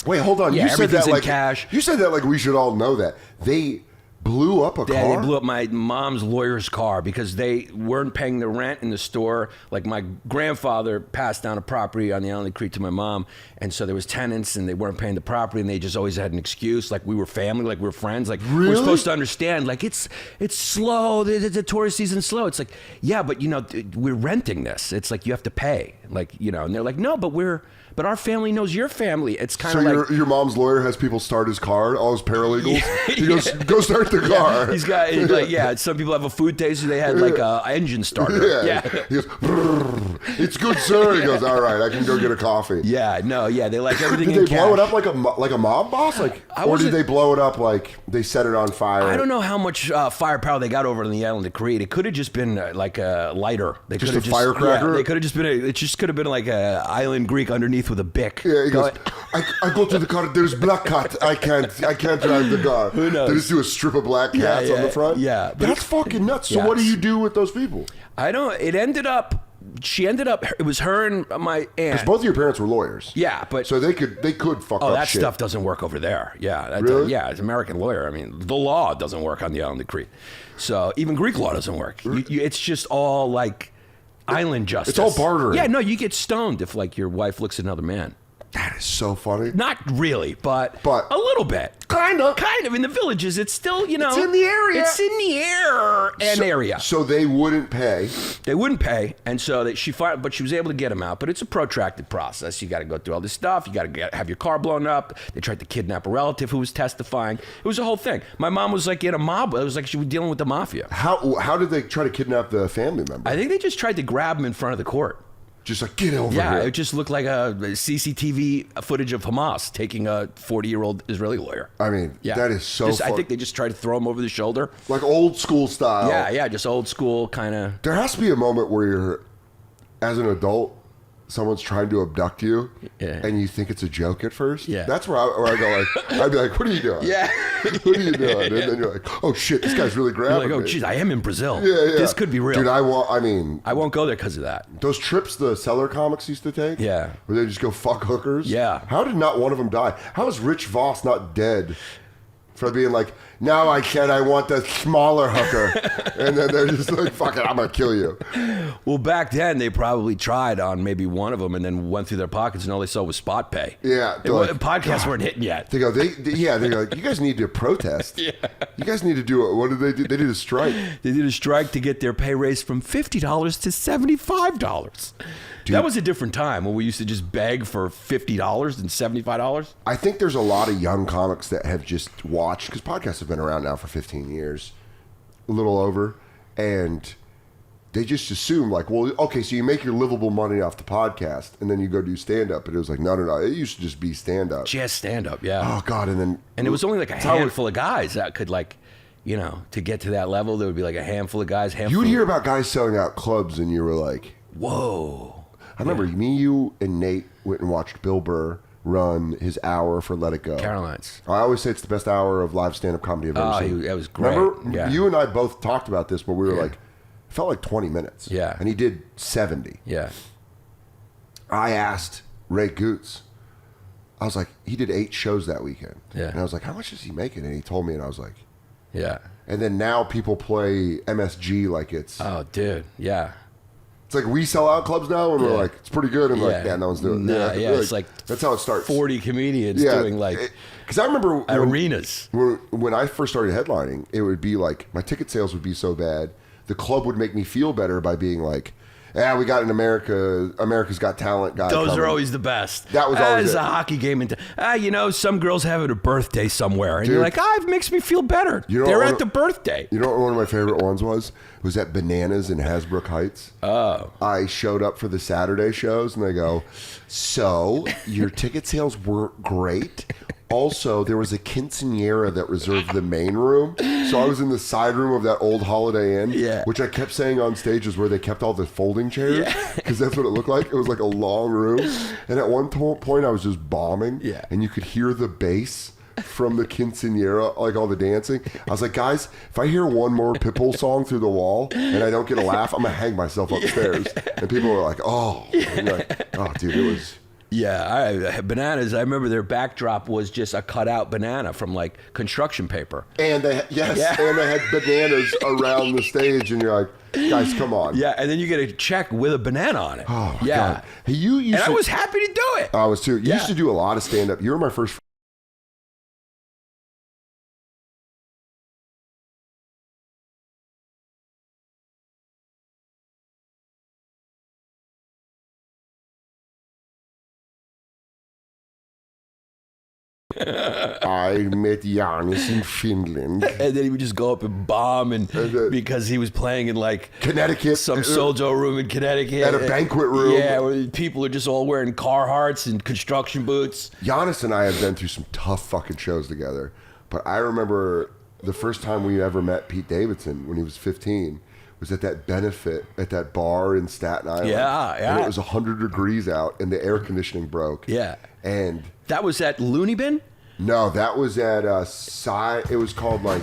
Wait, hold on. Yeah, you said that everything's in like cash. You said that like we should all know that. They blew up a car? They blew up my mom's lawyer's car because they weren't paying the rent in the store. Like my grandfather passed down a property on the island of Crete to my mom, and so there was tenants and they weren't paying the property, and they just always had an excuse, like we were family, like we were friends, like really? we're supposed to understand, like it's slow, the tourist season's slow. It's like, yeah, but you know, we're renting this. It's like you have to pay, like, you know, and they're like, no, but our family knows your family. It's kind of like... So your mom's lawyer has people start his car, all his paralegals? He goes, go start the car. He's got, like, some people have a food taster. They had, like, a engine starter. Yeah. He goes, it's good, sir. He goes, all right, I can go get a coffee. Yeah, they like everything Did in they cash. blow it up like a mob boss? Or did they blow it up like they set it on fire? I don't know how much firepower they got over on the island of Crete. It could have just been like a lighter. They just could a have firecracker? Yeah, they could have just been it just could have been like a island Greek underneath with a bic. Yeah, he goes, I go to the car, there's black cat. I can't drive the car. Who knows? They just do a strip of black cats on the front? Yeah. That's fucking nuts. So what do you do with those people? She ended up, it was her and my aunt. Because both of your parents were lawyers. Yeah, but... So they could fuck up that shit. stuff doesn't work over there. Yeah. Really? Yeah, as an American lawyer, I mean, the law doesn't work on the island of Crete. So even Greek law doesn't work. It's just all like island justice. It's all bartering. Yeah, no, you get stoned if like your wife looks at another man. That is so funny. Not really, but a little bit. Kind of. In the villages, it's still, you know. It's in the area. It's in the area. So they wouldn't pay. They wouldn't pay, and so but she was able to get him out. But it's a protracted process. You got to go through all this stuff. You got to have your car blown up. They tried to kidnap a relative who was testifying. It was a whole thing. My mom was like in a mob. It was like she was dealing with the mafia. How did they try to kidnap the family member? I think they just tried to grab him in front of the court. Just like, get over here. Yeah, it just looked like a CCTV footage of Hamas taking a 40-year-old Israeli lawyer. I mean, that is so I think they just tried to throw him over the shoulder. Like old school style. Yeah, just old school kind of. There has to be a moment where you're, as an adult, someone's trying to abduct you, and you think it's a joke at first. Yeah. That's where I go like, I'd be like, what are you doing? Yeah. What are you doing? And then you're like, oh shit, this guy's really grabbing You're like, oh, me. geez, I am in Brazil. Yeah. This could be real. Dude, I won't go there because of that. Those trips the seller comics used to take? Yeah. Where they just go fuck hookers? Yeah. How did not one of them die? How is Rich Voss not dead? For being like, no, I can't. I want the smaller hooker. And then they're just like, fuck it, I'm going to kill you. Well, back then, they probably tried on maybe one of them and then went through their pockets and all they saw was spot pay. Yeah. Podcasts weren't hitting yet. They go, they're like, you guys need to protest. Yeah. You guys need to do it. What did they do? They did a strike. They did a strike to get their pay raised from $50 to $75. Dude, that was a different time when we used to just beg for $50 and $75. I think there's a lot of young comics that have just watched, because podcasts have been around now for 15 years, a little over, and they just assume like, well, okay, so you make your livable money off the podcast, and then you go do stand-up. And it was like, no, it used to just be stand-up. Just stand-up, yeah. Oh, God, and it was only like a handful of guys that could like, you know, to get to that level, there would be like a handful of guys. You would hear about guys selling out clubs, and you were like, whoa. I remember me, you, and Nate went and watched Bill Burr run his hour for Let It Go. Caroline's. I always say it's the best hour of live stand-up comedy I've ever seen. That was great. Remember, you and I both talked about this, but we were like, it felt like 20 minutes. Yeah. And he did 70. Yeah. I asked Ray Goots, I was like, he did 8 shows that weekend. Yeah. And I was like, how much is he making? And he told me, and I was like, yeah. And then now people play MSG like it's... Oh, dude. Yeah. It's like we sell out clubs now, and we're like, it's pretty good. And we're like, yeah, no one's doing it. It's like that's how it starts. 40 comedians doing like... Because I remember... arenas. When I first started headlining, it would be like, my ticket sales would be so bad, the club would make me feel better by being like, we got an America's Got Talent guy. Those coming. are always the best. That was always There's a hockey game. Some girls having a birthday somewhere. And you're like, it makes me feel better. They're at the birthday. You know what one of my favorite ones was? It was at Bananas in Hasbrook Heights. Oh. I showed up for the Saturday shows, and they go, so your ticket sales weren't great. Also, there was a quinceañera that reserved the main room. So I was in the side room of that old Holiday Inn, which I kept saying on stage is where they kept all the folding chairs, because that's what it looked like. It was like a long room. And at one point, I was just bombing, and you could hear the bass from the quinceañera, like all the dancing. I was like, guys, if I hear one more Pitbull song through the wall and I don't get a laugh, I'm going to hang myself upstairs. And people were like, oh. And you're like, oh, dude, it was... Yeah, Bananas. I remember their backdrop was just a cutout banana from like construction paper. And they and they had bananas around the stage, and you're like, guys, come on. Yeah, and then you get a check with a banana on it. Oh my God. Hey, I was happy to do it. I was too. You used to do a lot of stand up. You were my first. I met Giannis in Finland. And then he would just go up and bomb, and because he was playing in like Connecticut, some Sojo room in Connecticut. At a banquet room. Yeah, where people are just all wearing Carhartts and construction boots. Giannis and I have been through some tough fucking shows together. But I remember the first time we ever met Pete Davidson when he was 15 was at that benefit at that bar in Staten Island. Yeah. And it was 100 degrees out and the air conditioning broke. Yeah. And that was at Looney Bin? No, that was at it was called like,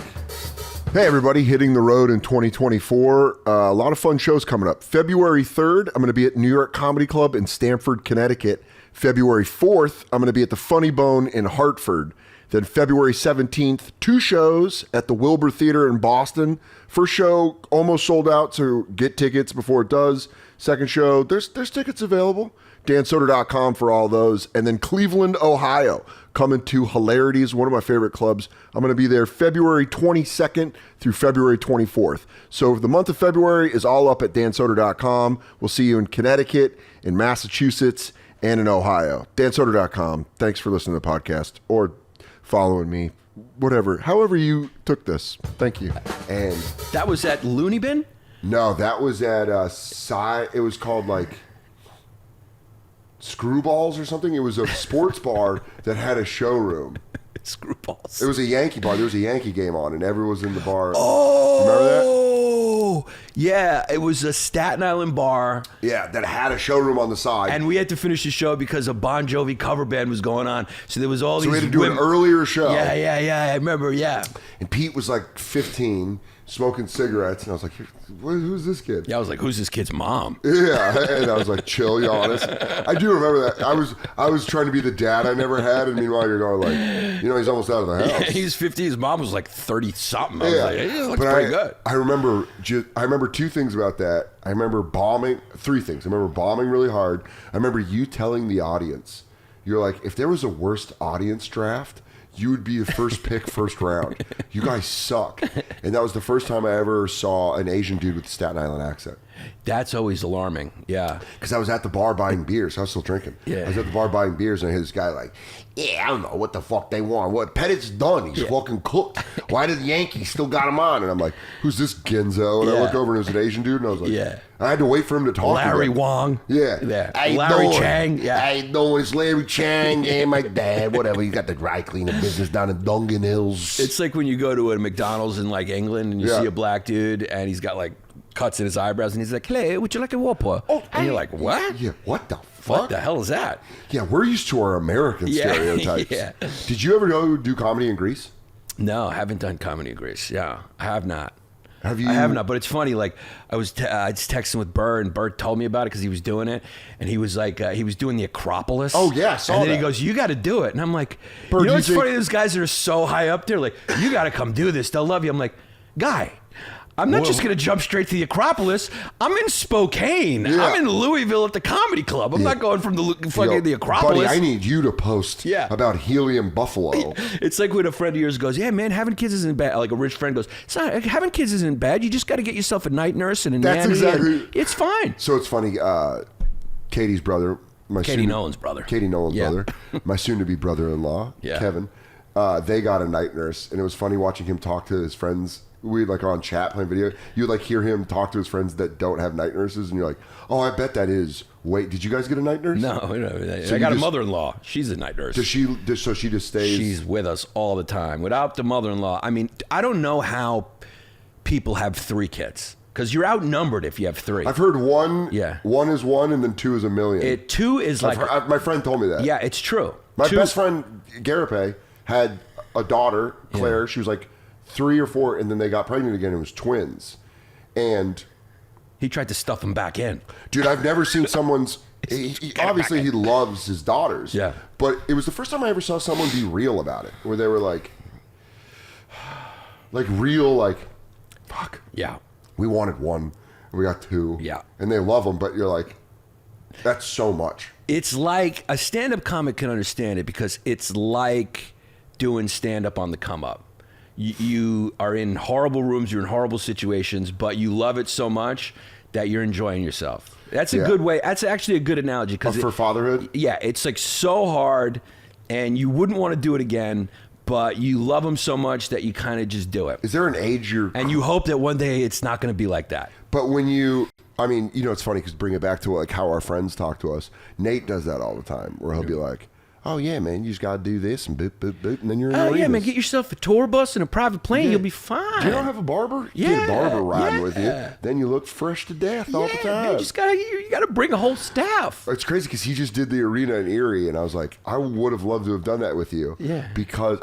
hey everybody, hitting the road in 2024. A lot of fun shows coming up. February 3rd, I'm going to be at New York Comedy Club in Stamford, Connecticut. February 4th, I'm going to be at the Funny Bone in Hartford. Then February 17th, 2 shows at the Wilbur Theater in Boston. First show almost sold out, so get tickets before it does. Second show, there's tickets available. DanSoder.com for all those. And then Cleveland, Ohio, coming to Hilarities, one of my favorite clubs. I'm going to be there February 22nd through February 24th. So the month of February is all up at DanSoder.com. We'll see you in Connecticut, in Massachusetts, and in Ohio. DanSoder.com. Thanks for listening to the podcast or following me, whatever. However you took this. Thank you. And that was at Looney Bin? No, that was at it was called like Screwballs or something. It was a sports bar that had a showroom. Screwballs. It was a Yankee bar. There was a Yankee game on, and everyone was in the bar. Oh, remember that? Yeah, it was a Staten Island bar. Yeah, that had a showroom on the side. And we had to finish the show because a Bon Jovi cover band was going on. So there was all these. So we had to do an earlier show. Yeah. I remember. Yeah. And Pete was like 15, smoking cigarettes, and I was like, "Who's this kid?" Yeah, I was like, "Who's this kid's mom?" Yeah, and I was like, "Chill, Giannis." I do remember that. I was trying to be the dad I never had, and meanwhile you're going like, he's almost out of the house. Yeah, he's 50. His mom was like 30 something. I was like, he looks pretty good. I remember 2 things about that. I remember bombing 3 things. I remember bombing really hard. I remember you telling the audience, you're like, if there was a worst audience draft, you would be the first pick, first round. You guys suck. And that was the first time I ever saw an Asian dude with a Staten Island accent. That's always alarming. Yeah. Because I was at the bar buying beers. I was still drinking. Yeah. I was at the bar buying beers, and I hear this guy like, I don't know what the fuck they want. What? Pettit's done. He's fucking cooked. Why did the Yankees still got him on? And I'm like, who's this Ginzo? And I look over, and it was an Asian dude, and I was like, I had to wait for him to talk. Larry Wong. Yeah. Larry Chang. Yeah. I know it's Larry Chang and my dad, whatever. He's got the dry cleaning business down in Dungan Hills. It's like when you go to a McDonald's in like England and you see a black dude and he's got like cuts in his eyebrows and he's like, "Hello, would you like a Whopper?" And you're like, "What? Yeah, what the fuck? What the hell is that?" Yeah, we're used to our American stereotypes. Yeah. Did you ever go do comedy in Greece? No, I haven't done comedy in Greece. Yeah, I have not. Have you? I have not, but it's funny. Like I was texting with Bert, and Bert told me about it because he was doing it, and he was like, he was doing the Acropolis. Oh yeah, I saw and then that. he goes, "You got to do it," and I'm like, Bert, "It's funny. Those guys that are so high up there, like, you got to come do this. They'll love you." I'm like, guy. I'm not just going to jump straight to the Acropolis. I'm in Spokane. Yeah. I'm in Louisville at the Comedy Club. I'm not going from the Acropolis. Buddy, I need you to post about helium buffalo. It's like when a friend of yours goes, yeah, man, having kids isn't bad. Like a rich friend goes, it's not, having kids isn't bad. You just got to get yourself a night nurse and a nanny. Exactly. It's fine. So it's funny. Katie's brother. Katie Nolan's brother. Katie Nolan's brother. My soon-to-be brother-in-law, Kevin. They got a night nurse. And it was funny watching him talk to his friends. We like on chat playing video. You like hear him talk to his friends that don't have night nurses, and you're like, "Oh, I bet that is." Wait, did you guys get a night nurse? No, I got a mother-in-law. She's a night nurse. So she just stays. She's with us all the time. Without the mother-in-law, I mean, I don't know how people have 3 kids because you're outnumbered if you have 3. I've heard one. Yeah. 1 is 1, and then 2 is a million. 2 is like my friend told me that. Yeah, it's true. My best friend Garape had a daughter, Claire. She was like 3 or 4, and then they got pregnant again. It was twins, and he tried to stuff them back in. Dude, I've never seen someone's. Obviously, he loves his daughters. Yeah, but it was the first time I ever saw someone be real about it, where they were like real, like, fuck. Yeah, we wanted 1, and we got 2. Yeah, and they love them, but you're like, that's so much. It's like a stand-up comic can understand it because it's like doing stand-up on the come up. You are in horrible rooms, you're in horrible situations, but you love it so much that you're enjoying yourself. That's a good way. That's actually a good analogy. For fatherhood? Yeah, it's like so hard, and you wouldn't want to do it again, but you love them so much that you kind of just do it. Is there an age And you hope that one day it's not going to be like that. But when I mean, it's funny because bring it back to like how our friends talk to us. Nate does that all the time, where he'll be like, oh, yeah, man, you just got to do this and boop, boop, boop, and then you're in Oh, arenas. yeah, man, get yourself a tour bus and a private plane. You'll be fine. Do you not have a barber? Yeah. Get a barber riding with you. Then you look fresh to death all the time. Man, you gotta bring a whole staff. It's crazy because he just did the arena in Erie, and I was like, I would have loved to have done that with you. Yeah. Because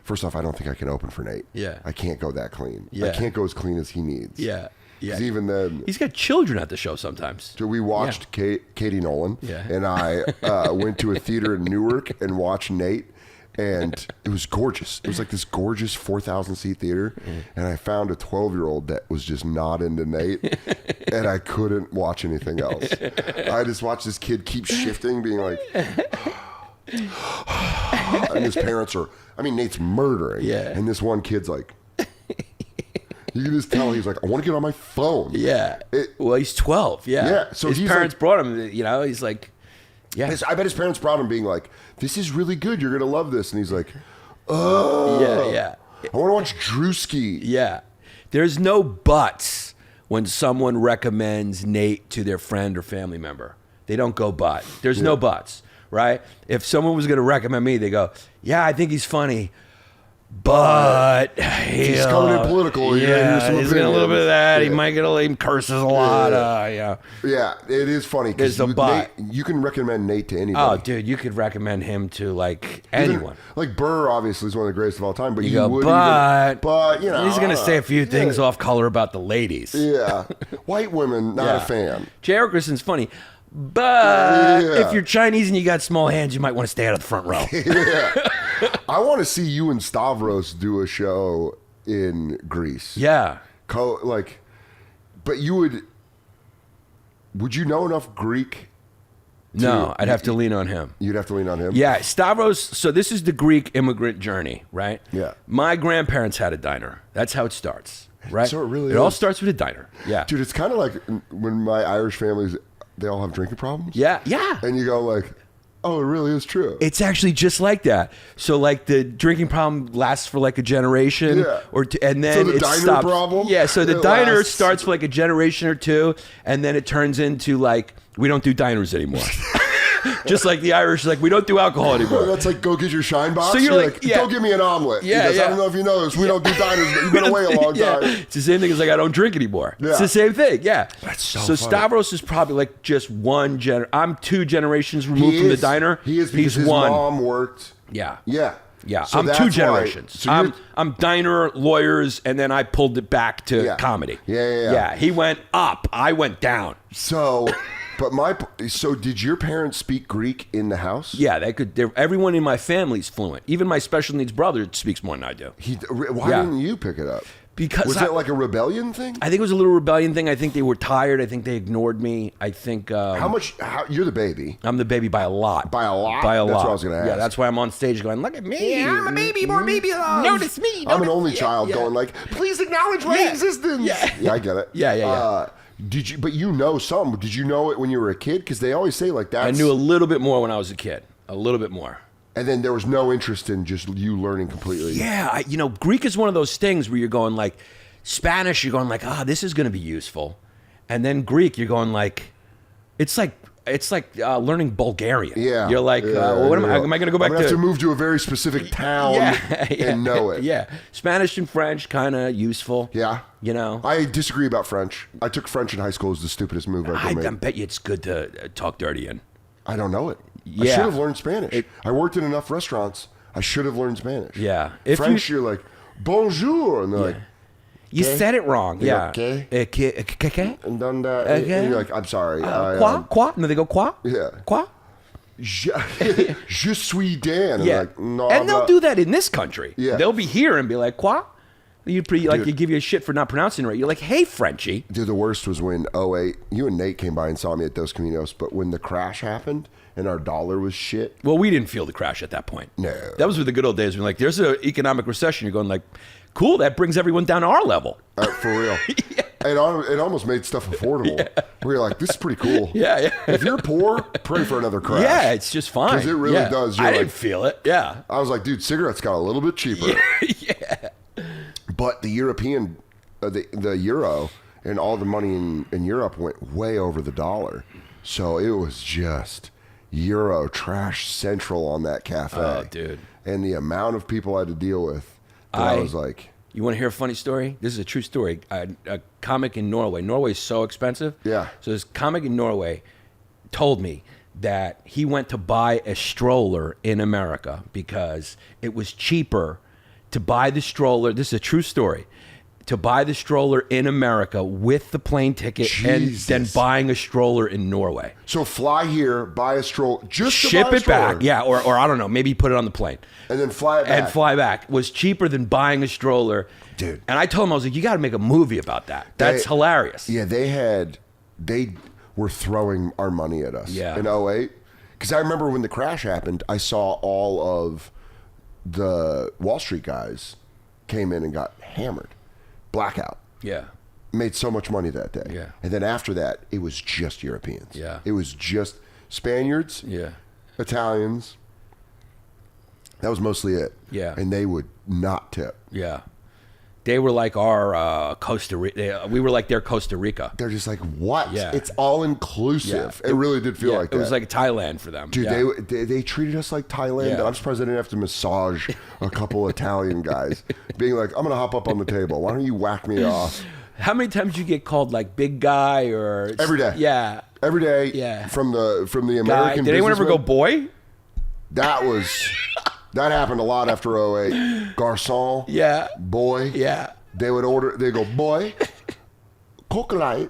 first off, I don't think I can open for Nate. Yeah. I can't go that clean. Yeah. I can't go as clean as he needs. Yeah. Yeah. Even then, he's got children at the show sometimes. So we watched Katie Nolan, and I went to a theater in Newark and watched Nate, and it was gorgeous. It was like this gorgeous 4,000-seat theater, and I found a 12-year-old that was just not into Nate, and I couldn't watch anything else. I just watched this kid keep shifting, being like, and his parents Nate's murdering, and this one kid's like, you can just tell he's like, I want to get on my phone. Yeah. Well, he's 12. Yeah. Yeah. So his parents brought him, he's like, yeah. I bet his parents brought him being like, this is really good. You're going to love this. And he's like, oh. Yeah. I want to watch Drewski. Yeah. There's no buts when someone recommends Nate to their friend or family member. They don't go but. There's no buts, right? If someone was going to recommend me, they go, yeah, I think he's funny. But he's coming in political. He's getting a little bit of that. He might get he curses a lot. Yeah, it is funny. There's a but. You can recommend Nate to anybody. Oh, dude, you could recommend him to like anyone. Like Burr, obviously, is one of the greatest of all time. But you go, would but he's going to say a few things off color about the ladies. Yeah, white women, not a fan. J.R. Christen's funny. But if you're Chinese and you got small hands, you might want to stay out of the front row. I want to see you and Stavros do a show in Greece. Yeah. But would you know enough Greek? No, I'd have to lean on him. You'd have to lean on him? Yeah, Stavros, so this is the Greek immigrant journey, right? Yeah. My grandparents had a diner. That's how it starts, right? So it really is. It all starts with a diner. Yeah. Dude, it's kind of like when my Irish families, they all have drinking problems. Yeah. And you go like, oh, it really is true. It's actually just like that. So like the drinking problem lasts for like a generation or two, and then the diner stops. problem? Yeah, so the diner starts for like a generation or two, and then it turns into like, we don't do diners anymore. Just like the Irish, like, we don't do alcohol anymore. That's like, go get your shine box. So you're like, go get me an omelet. Yeah, I don't know if you know this. We don't do diners, but you've been away a long time. It's the same thing as like, I don't drink anymore. Yeah. It's the same thing. Yeah. That's so funny. Stavros is probably like just one I'm 2 generations removed from the diner. He is because his mom worked. Yeah. Yeah. Yeah, So I'm that's 2 generations. So I'm diner, lawyers, and then I pulled it back to comedy. Yeah. He went up, I went down. So, so did your parents speak Greek in the house? Yeah, they could. Everyone in my family's fluent. Even my special needs brother speaks more than I do. Why didn't you pick it up? Because was it like a rebellion thing? I think it was a little rebellion thing. I think they were tired. I think they ignored me. I think How you're the baby? I'm the baby by a lot. By a lot? By a That's lot. what I was going to ask. Yeah, that's why I'm on stage going, look at me. Yeah, I'm a baby, more baby love. Notice me. I'm an only child going like, please acknowledge my existence. Yeah. I get it. Yeah. Did you? But you know some. Did you know it when you were a kid? Because they always say like that. I knew a little bit more when I was a kid. A little bit more. And then there was no interest in just you learning completely. Yeah, Greek is one of those things where you're going like, Spanish, you're going like, this is going to be useful, and then Greek, you're going like, it's like learning Bulgarian. Yeah, you're like, what am I going to go back to? Have to move to a very specific town and know it. Yeah, Spanish and French kind of useful. Yeah, I disagree about French. I took French in high school. It was the stupidest move I ever made. I bet you it's good to talk dirty in. I don't know it. Yeah. I should have learned Spanish. I worked in enough restaurants. I should have learned Spanish. Yeah. French, you're like, bonjour. And they're like, you said it wrong. Yeah. Okay. And then Okay. you're like, I'm sorry. Quoi? No, they go quoi? Yeah. Quoi? Je suis Dan. Yeah. Like, no, and they'll do that in this country. Yeah. They'll be here and be like, quoi? You give you a shit for not pronouncing it right. You're like, hey, Frenchie. Dude, the worst was when 2008, you and Nate came by and saw me at Dos Caminos, but when the crash happened and our dollar was shit. Well, we didn't feel the crash at that point. No. That was with the good old days. We're like, there's an economic recession. You're going like, cool, that brings everyone down to our level. For real. Yeah. It almost made stuff affordable. Yeah. Where you're like, this is pretty cool. Yeah. If you're poor, pray for another crash. Yeah, it's just fine. Because it really does. I didn't feel it. Yeah. I was like, dude, cigarettes got a little bit cheaper. Yeah. But the European, the euro and all the money in Europe went way over the dollar. So it was just Euro trash central on that cafe. Oh, dude. And the amount of people I had to deal with, I was like... You want to hear a funny story? This is a true story. A comic in Norway. Norway is so expensive. Yeah. So this comic in Norway told me that he went to buy a stroller in America because it was cheaper to buy the stroller. This is a true story. To buy the stroller in America with the plane ticket than buying a stroller in Norway. So fly here, buy a stroller, just to ship buy a it stroller. back. Yeah, or I don't know, maybe put it on the plane. And then fly it back. And fly back was cheaper than buying a stroller. Dude. And I told him, I was like, you got to make a movie about that. That's hilarious. Yeah, they were throwing our money at us in 2008. Because I remember when the crash happened, I saw all of the Wall Street guys came in and got hammered. Blackout. Yeah. Made so much money that day. Yeah. And then after that, it was just Europeans. Yeah. It was just Spaniards. Yeah. Italians. That was mostly it. Yeah. And they would not tip. Yeah. They were like our Costa Rica. We were like their Costa Rica. They're just like, what? Yeah. It's all inclusive. Yeah. It really did feel like that. It was like Thailand for them. Dude, they treated us like Thailand. Yeah. I'm surprised I didn't have to massage a couple Italian guys. Being like, I'm going to hop up on the table. Why don't you whack me off? How many times you get called like big guy or... Every day. Yeah. Every day. Yeah. From the American guy. Did anyone ever go boy? That happened a lot after 2008. Garçon. Yeah. Boy. Yeah. They go, boy, Coke Light.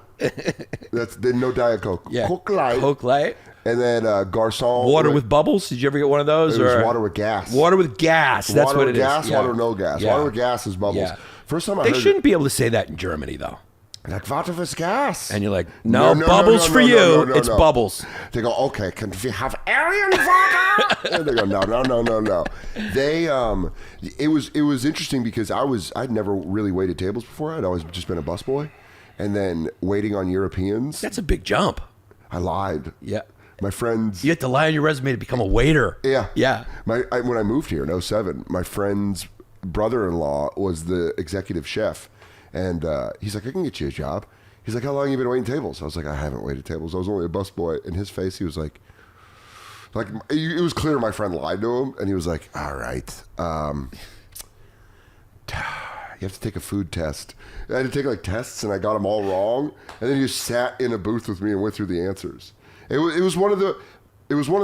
That's no Diet Coke. Yeah. Coke Light. Coke Light. And then Garçon. Water with bubbles? Did you ever get one of those? It was water with gas. Water with gas. That's water what with it gas, is. Water with no gas. Yeah. Water with gas is bubbles. Yeah. First time I They heard shouldn't be able to say that in Germany, though. Like, water with gas. And you're like, no, bubbles for you. It's bubbles. They go, okay, can we have Aryan water? And they go, no. They, it was interesting because I'd never really waited tables before. I'd always just been a busboy. And then waiting on Europeans. That's a big jump. I lied. Yeah. My friends. You have to lie on your resume to become a waiter. Yeah. Yeah. When I moved here in 2007, my friend's brother-in-law was the executive chef. And he's like, I can get you a job. He's like, how long have you been waiting tables? I was like, I haven't waited tables. I was only a busboy. In his face, he was like it was clear my friend lied to him. And he was like, all right. You have to take a food test. I had to take like tests, and I got them all wrong. And then he just sat in a booth with me and went through the answers. It was one of the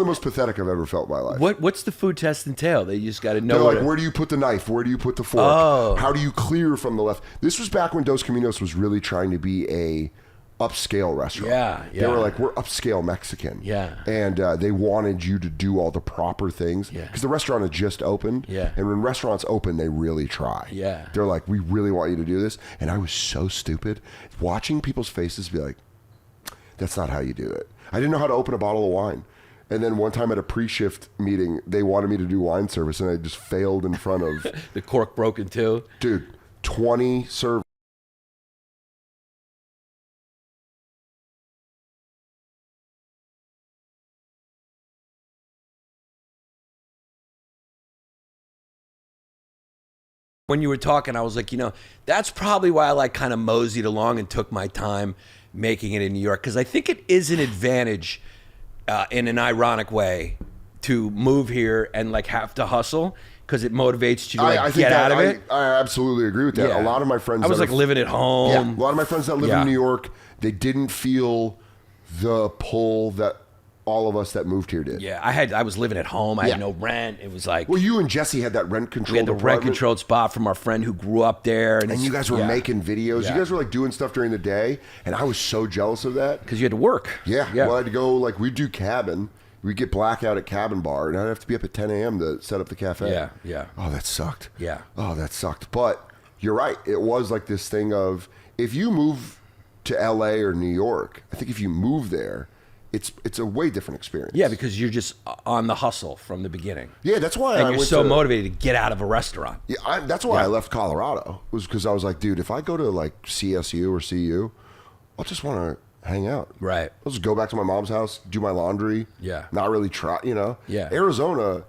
most pathetic I've ever felt in my life. What's the food test entail? They just got to know. They're like, where do you put the knife? Where do you put the fork? Oh. How do you clear from the left? This was back when Dos Caminos was really trying to be a upscale restaurant. Yeah. They were like, we're upscale Mexican. Yeah. And they wanted you to do all the proper things. Yeah. Because the restaurant had just opened. Yeah. And when restaurants open, they really try. Yeah. They're like, we really want you to do this. And I was so stupid. Watching people's faces be like, that's not how you do it. I didn't know how to open a bottle of wine. And then one time at a pre-shift meeting, they wanted me to do wine service, and I just failed in front of... The cork broken too. Dude, 20 servers. When you were talking, I was like, that's probably why I like kind of moseyed along and took my time making it in New York, because I think it is an advantage in an ironic way to move here and like have to hustle, because it motivates you to I think get out of it. I absolutely agree with that. Yeah. A lot of my friends... I was like living at home. Yeah, a lot of my friends that live Yeah. in New York, they didn't feel the pull that all of us that moved here did. Yeah, I was living at home. I Yeah. had no rent. It was like... Well, you and Jesse had that rent-controlled we had the apartment. rent-controlled spot from our friend who grew up there. And you guys were making videos. Yeah. You guys were like doing stuff during the day, and I was so jealous of that. Because you had to work. Yeah. Well, I had to go, like, we'd do cabin. We'd get blackout at Cabin Bar, and I'd have to be up at 10 a.m. to set up the cafe. Yeah, yeah. Oh, that sucked. Yeah. Oh, that sucked. But you're right. It was like this thing of, if you move to L.A. or New York, I think if you move there, it's a way different experience. Yeah, because you're just on the hustle from the beginning. Yeah, that's why And I you're went so to, motivated to get out of a restaurant. Yeah, that's why I left Colorado, was because I was like, dude, if I go to like CSU or CU, I'll just want to hang out. Right. I'll just go back to my mom's house, do my laundry. Yeah. Not really try, Yeah. Arizona,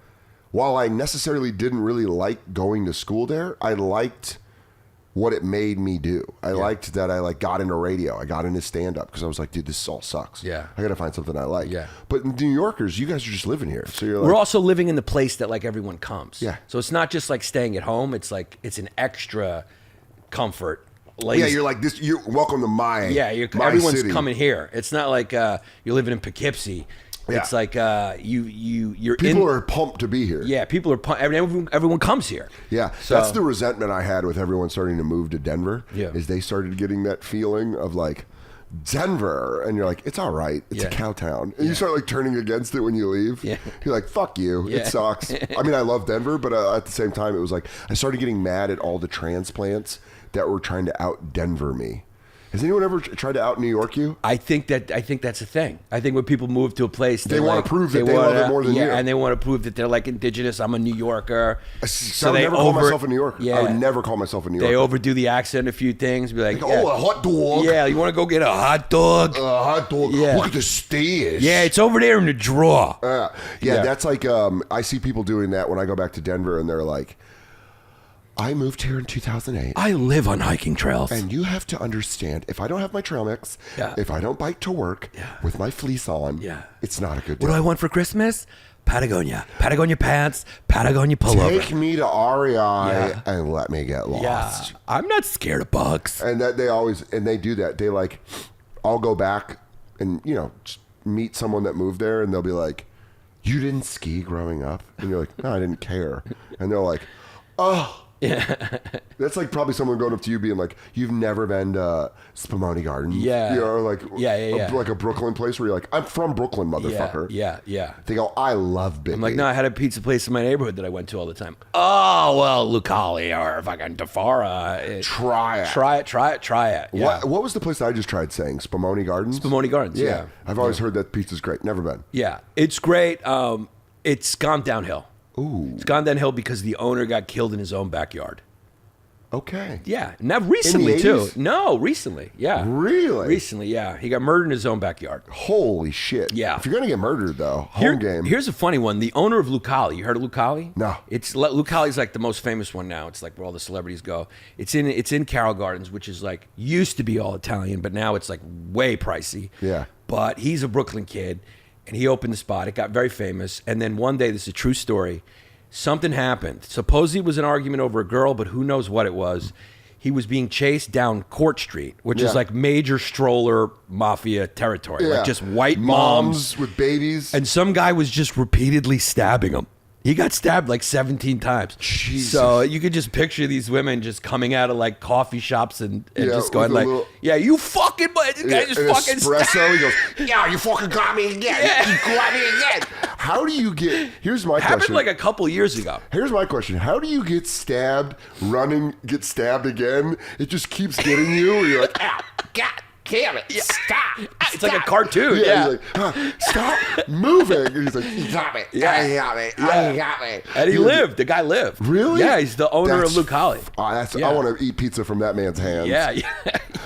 while I necessarily didn't really like going to school there, I liked what it made me do. I liked that I like got into radio. I got into stand-up because I was like, dude, this all sucks. Yeah. I got to find something I like. Yeah. But New Yorkers, you guys are just living here. So you're like... We're also living in the place that like everyone comes. Yeah. So it's not just like staying at home. It's like, it's an extra comfort. Like, yeah, you're like this. You're welcome to my my everyone's city. coming here. It's not like you're living in Poughkeepsie. Yeah. It's like you're People are pumped to be here. Yeah, people are pumped. Everyone comes here. Yeah, So- that's the resentment I had with everyone starting to move to Denver. Yeah. Is they started getting that feeling of like Denver, and you're like, it's all right. It's a cow town, and you start like turning against it when you leave. Yeah. You're like, fuck you. Yeah. It sucks. I mean, I love Denver, but at the same time, it was like I started getting mad at all the transplants that were trying to out Denver me. Has anyone ever tried to out New York you? I think that's a thing. I think when people move to a place, They wanna prove that they love it more than you. and they want to prove that they're like indigenous. I'm a New Yorker. So I would never call myself a New Yorker. Yeah, I would never call myself a New Yorker. They overdo the accent a few things. Be like, Oh, a hot dog. yeah, you want to go get a hot dog? A hot dog. Yeah. Look at the stairs. Yeah, it's over there in the drawer. Yeah, that's like I see people doing that when I go back to Denver, and they're like, I moved here in 2008. I live on hiking trails. And you have to understand, if I don't have my trail mix, Yeah. if I don't bike to work with my fleece on, it's not a good day. What do I want for Christmas? Patagonia. Patagonia pants, Patagonia pullover. Take me to REI and let me get lost. Yeah. I'm not scared of bugs. And that they do that. They like, I'll go back and, just meet someone that moved there, and they'll be like, you didn't ski growing up? And you're like, no, I didn't care. And they're like, oh. Yeah, that's like probably someone going up to you being like, "You've never been to Spumoni Gardens?" Yeah, like like a Brooklyn place where you're like, "I'm from Brooklyn, motherfucker." Yeah. They go, "I love Big." I'm like, no, I had a pizza place in my neighborhood that I went to all the time. Oh well, Lucali or fucking Tafara. Try it. Yeah. What was the place that I just tried saying? Spumoni Gardens. Spumoni Gardens. Yeah. I've always heard that pizza's great. Never been. Yeah, it's great. It's gone downhill. Ooh. It's gone downhill because the owner got killed in his own backyard. Okay. Yeah, now recently In the too. 80s? No, recently. Yeah. Really? Recently, yeah. He got murdered in his own backyard. Holy shit. Yeah. If you're gonna get murdered though, home game. Here's a funny one. The owner of Lucali. You heard of Lucali? No. Lucali's like the most famous one now. It's like where all the celebrities go. It's in Carroll Gardens, which is like used to be all Italian, but now it's like way pricey. Yeah. But he's a Brooklyn kid, and he opened the spot. It got very famous, and then one day, this is a true story. Something happened. Supposedly it was an argument over a girl, but who knows what it was. He was being chased down Court Street, which is like major stroller mafia territory, like just white moms with babies. and some guy was just repeatedly stabbing him. He got stabbed like 17 times. Jesus. So you could just picture these women just coming out of like coffee shops and just going with a like, little- yeah, you fucking, but the guy just an fucking espresso. He goes, Yo, you fucking got me again. Yeah. You got me again. how do you get? Here's my happened question. like a couple years ago. Here's my question. How do you get stabbed, get stabbed again? It just keeps getting you. Or you're like, Ow, God damn it. Stop. It's like a cartoon. yeah. Yeah. He's like, stop moving. And he's like, You got me. Yeah. You got me. Yeah. You got me. And he lived. The guy lived. Really? Yeah, he's the owner That's- of Luke Holly. I Yeah. want to eat pizza from that man's hands. Yeah, yeah.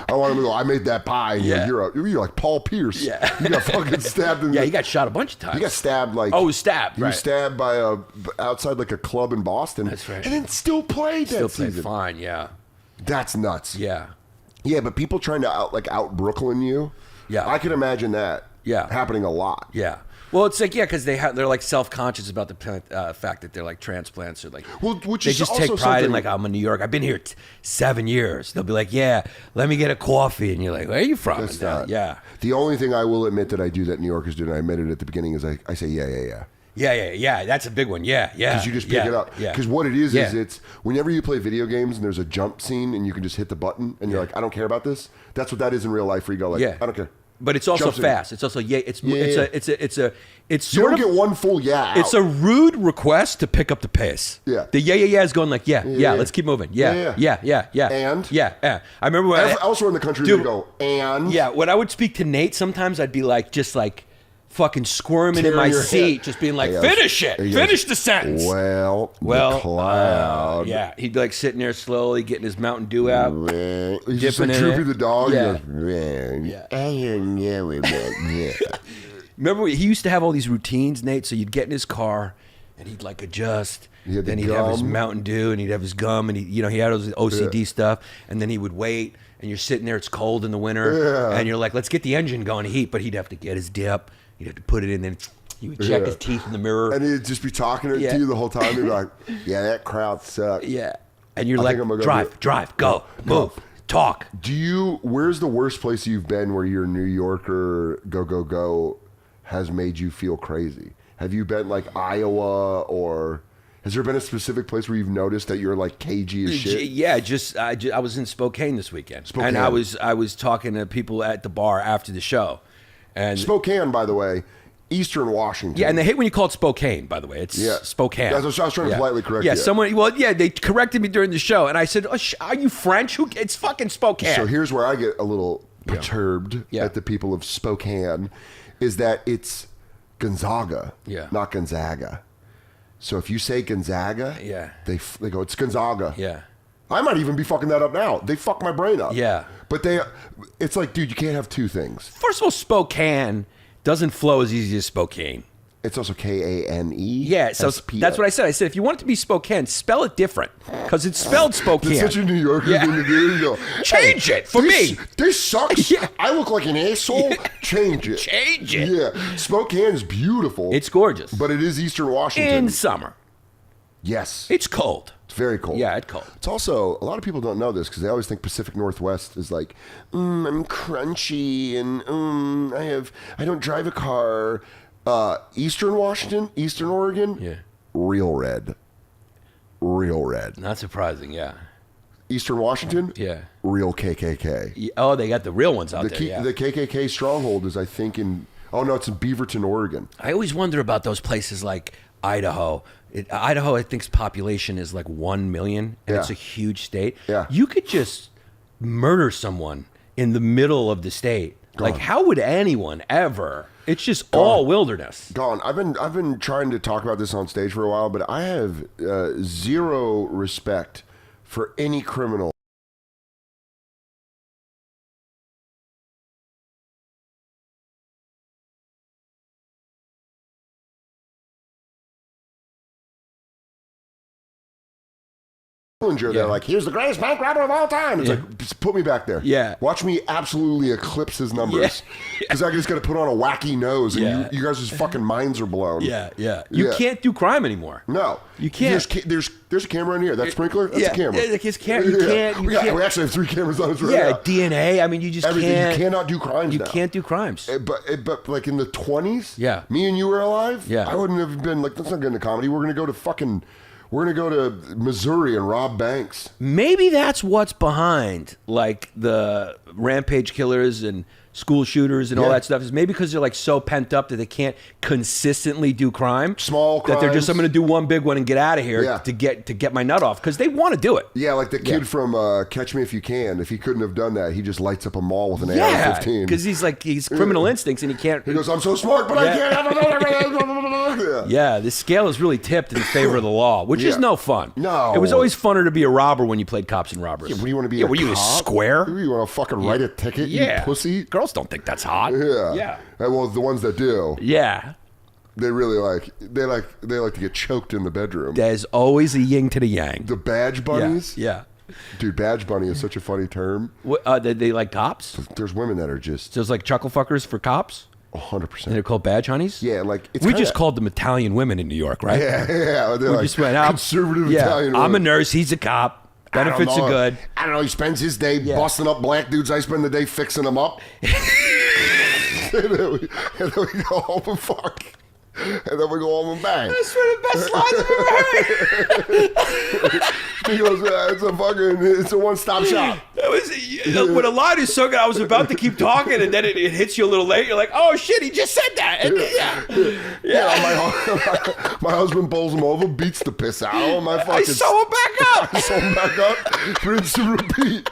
I want to go, I made that pie. And Yeah. you're like Paul Pierce. Yeah. You got fucking stabbed in Yeah, the, he got shot a bunch of times. he got stabbed like. Oh, he was stabbed. He Right. was stabbed by outside like a club in Boston. That's right. And then still played Still that played season. fine. Yeah. That's nuts. Yeah. Yeah, but people trying to out Brooklyn you. Yeah. I can imagine that. Yeah. Happening a lot. Yeah. Well, it's like, yeah, because they're like self-conscious about the fact that they're like transplants or like, Well, which they is just also take pride in something- like, I'm in New York. I've been here 7 years. They'll be like, yeah, let me get a coffee. And you're like, where are you from? That's And they're not. like, yeah. The only thing I will admit that I do that New Yorkers do, and I admitted at the beginning, is I say yeah. Yeah. That's a big one. Yeah. Because you just pick it up. Yeah. Because what it is Yeah. it's whenever you play video games and there's a jump scene and you can just hit the button and you're like, I don't care about this. That's what that is in real life. Where you go like, Yeah. I don't care. But it's also Jump scene. fast. It's also it's Yeah. it's You sort don't of get one full yeah. it's a rude request to pick up the pace. Yeah. The yeah is going like yeah, Yeah. let's keep moving. Yeah. And? Yeah. I remember when Elsewhere in the country, Dude, they go and yeah, when I would speak to Nate, sometimes I'd be like just like fucking squirming in Tearing my your seat, head. just being like, Yeah. finish it, He goes, finish the sentence. Well, Well, the cloud. yeah, he'd be like sitting there slowly getting his Mountain Dew out. He's just like Dipping in Droopy it. the dog. Yeah. He goes, Remember, he used to have all these routines, Nate. So you'd get in his car, and he'd like adjust. He had the Then he'd have his gum. Mountain Dew, and he'd have his gum, and he had all his OCD stuff. And then he would wait, and you're sitting there. It's cold in the winter, Yeah. and you're like, "Let's get the engine going, heat." But he'd have to get his dip. He'd have to put it in, then he would check Yeah. his teeth in the mirror. And he'd just be talking Yeah. to you the whole time. He'd be like, yeah, that crowd sucks. Yeah, and you're I like, think I'm gonna go drive, go, move, talk. Where's the worst place you've been where your New Yorker go has made you feel crazy? Have you been like Iowa, or has there been a specific place where you've noticed that you're like cagey as shit? Yeah, I was in Spokane this weekend, and I was talking to people at the bar after the show, and Spokane, by the way, Eastern Washington. yeah, and they hate when you call it Spokane. By the way, it's Yeah. Spokane. That's what I was trying to politely correct Yeah, you. they corrected me during the show, and I said, "Are you French? It's fucking Spokane." So here's where I get a little perturbed Yeah. at the people of Spokane, is that it's Gonzaga, Yeah. not Gonzaga. So if you say Gonzaga, Yeah. they go, it's Gonzaga. Yeah. I might even be fucking that up now. They fuck my brain up. Yeah. But it's like, dude, you can't have two things. First of all, Spokane doesn't flow as easy as Spokane. It's also Kane. Yeah, so that's what I said. I said, if you want it to be Spokane, spell it different, because it's spelled Spokane. It's such a New Yorker Yeah. thing to do. You go, Change "Hey, it for this- me." This sucks. Yeah. I look like an asshole. Change it. Change it. Yeah. Spokane is beautiful. It's gorgeous. But it is Eastern Washington. In summer, Yes. it's cold. It's very cold. Yeah, it's cold. It's also, a lot of people don't know this because they always think Pacific Northwest is like, I'm crunchy and I don't drive a car. Eastern Washington, Eastern Oregon, Yeah. real red. Real red. Not surprising. Yeah. Eastern Washington, Yeah. real KKK. Oh, they got the real ones out The, there. Yeah. the KKK stronghold is, I think, it's in Beaverton, Oregon. I always wonder about those places like Idaho. Idaho, I think's population is like 1 million, and Yeah. it's a huge state. Yeah. You could just murder someone in the middle of the state. Like, how would anyone ever? It's just all wilderness. Gone. I've been trying to talk about this on stage for a while, but I have zero respect for any criminal. Dillinger. They're like, here's the greatest bank robber of all time. It's like, just put me back there. Yeah. Watch me absolutely eclipse his numbers. Because I just got to put on a wacky nose, and you guys' fucking minds are blown. Yeah. You can't do crime anymore. No. You can't. There's a camera in here. That sprinkler? That's a camera. Yeah, his camera. You can't. We actually have 3 cameras on us right now. DNA. I mean, you just Everything. can't. You cannot do crimes now. You can't do crimes. But like in the 20s, me and you were alive, I wouldn't have been like, let's not get into comedy. We're going to go to Missouri and rob banks. Maybe that's what's behind like the rampage killers and school shooters and all that stuff, is maybe because they're like so pent up that they can't consistently do crime. Small crimes. That they're just, I'm going to do one big one and get out of here to get my nut off, because they want to do it. Yeah, like the kid from Catch Me If You Can. If he couldn't have done that, he just lights up a mall with an AR-15. Because he's criminal instincts and he can't. He goes, I'm so smart, but I can't. Yeah, the scale is really tipped in favor of the law, which is no fun. No. It was always funner to be a robber when you played cops and robbers. Yeah, what do you want to be? Yeah, were you a square? You want to fucking write a ticket, you pussy? Girls don't think that's hot. Yeah. Well, the ones that do. Yeah. They really like to get choked in the bedroom. There's always a yin to the yang. The badge bunnies? Yeah. Dude, badge bunny is such a funny term. What, they like cops? There's women that are just... So it's like chuckle fuckers for cops? 100%. And they're called badge honeys? Yeah, like... We just called them Italian women in New York, right? Yeah. They're we like just went out. Conservative Italian women. I'm a nurse. He's a cop. Benefits are good. I don't know. He spends his day busting up black dudes. I spend the day fixing them up. and then we go home and fuck. And then we go home and bang. That's one of the best lines I've ever heard. He goes, it's a one-stop shop. That was when a line is so good. I was about to keep talking, and then it hits you a little late. You're like, oh shit, he just said that. And My husband bowls him over, beats the piss out of him. I sew him back up. I sew him back up. Rinse and repeat.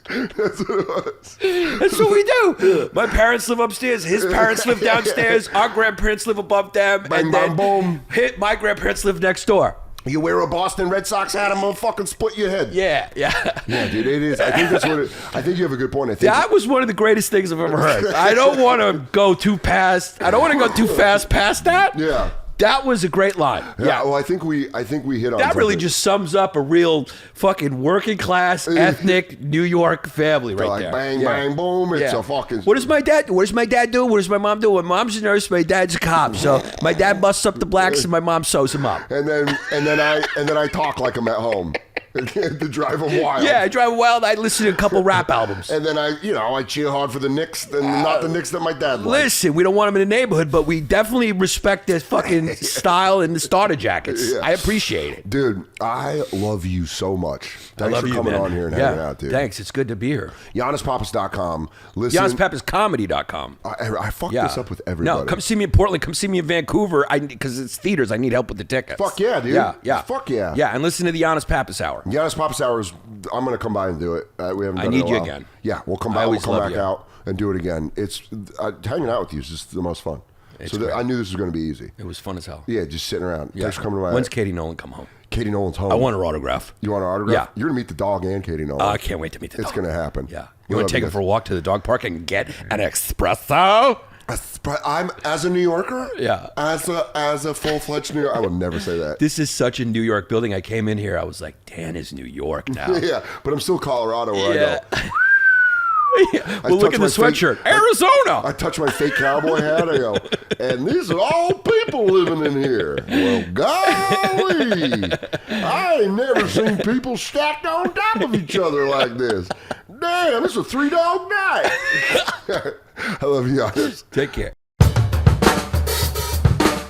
That's what it was. That's what we do. My parents live upstairs. His parents live downstairs. Our grandparents live above them. Bang, and bang, then boom. My grandparents live next door. You wear a Boston Red Sox hat, I'm gonna fucking split your head. Yeah. Yeah, dude, it is. I think that's what I think you have a good point. I think that was one of the greatest things I've ever heard. I don't want to go too fast. I don't want to go too fast past that. Yeah. That was a great line. Yeah. Well, I think we hit on that. Really something. just sums up a real fucking working class ethnic New York family right like there. Bang, bang, boom. It's a fucking. What does my dad do? What does my dad do? What does my mom do? My mom's a nurse. My dad's a cop. So my dad busts up the blacks and my mom sews them up. And then I talk like I'm at home. To drive them wild. Yeah, I drive wild. I listen to a couple rap albums. And then I cheer hard for the Knicks, and not the Knicks that my dad likes. Listen, we don't want them in the neighborhood, but we definitely respect their fucking style and the starter jackets. Yeah. I appreciate it. Dude, I love you so much. Thanks for coming on here and hanging out, dude. Thanks. It's good to be here. YanisPappas.com. Listen. YanisPapasComedy.com. I fuck this up with everybody. No, come see me in Portland. Come see me in Vancouver. Because it's theaters. I need help with the tickets. Fuck yeah, dude. Yeah. Fuck yeah. Yeah, and listen to the Giannis Pappas Hour. Giannis Pappas Hour is, I'm going to come by and do it. We haven't done I need it in a you while. again. Yeah, we'll come by. We'll come back out and do it again. It's hanging out with you is just the most fun. I knew this was going to be easy. It was fun as hell. Yeah, just sitting around. Yeah. Thanks for coming to my. When's Katie Nolan come home? Katie Nolan's home. I want her autograph. You want her autograph? Yeah. You're going to meet the dog and Katie Nolan. I can't wait to meet the dog. It's going to happen. Yeah. You want to take her for a walk to the dog park and get an espresso? I'm as a New Yorker. Yeah. As a full-fledged New Yorker, I would never say that. This is such a New York building. I came in here. I was like, Dan is New York now. Yeah, but I'm still Colorado where I go. Well, look at the sweatshirt. Arizona. I touch my fake cowboy hat. I go, and these are all people living in here. Well, golly, I ain't never seen people stacked on top of each other like this. Damn, it's a 3-dog night. I love you, Giannis. Take care.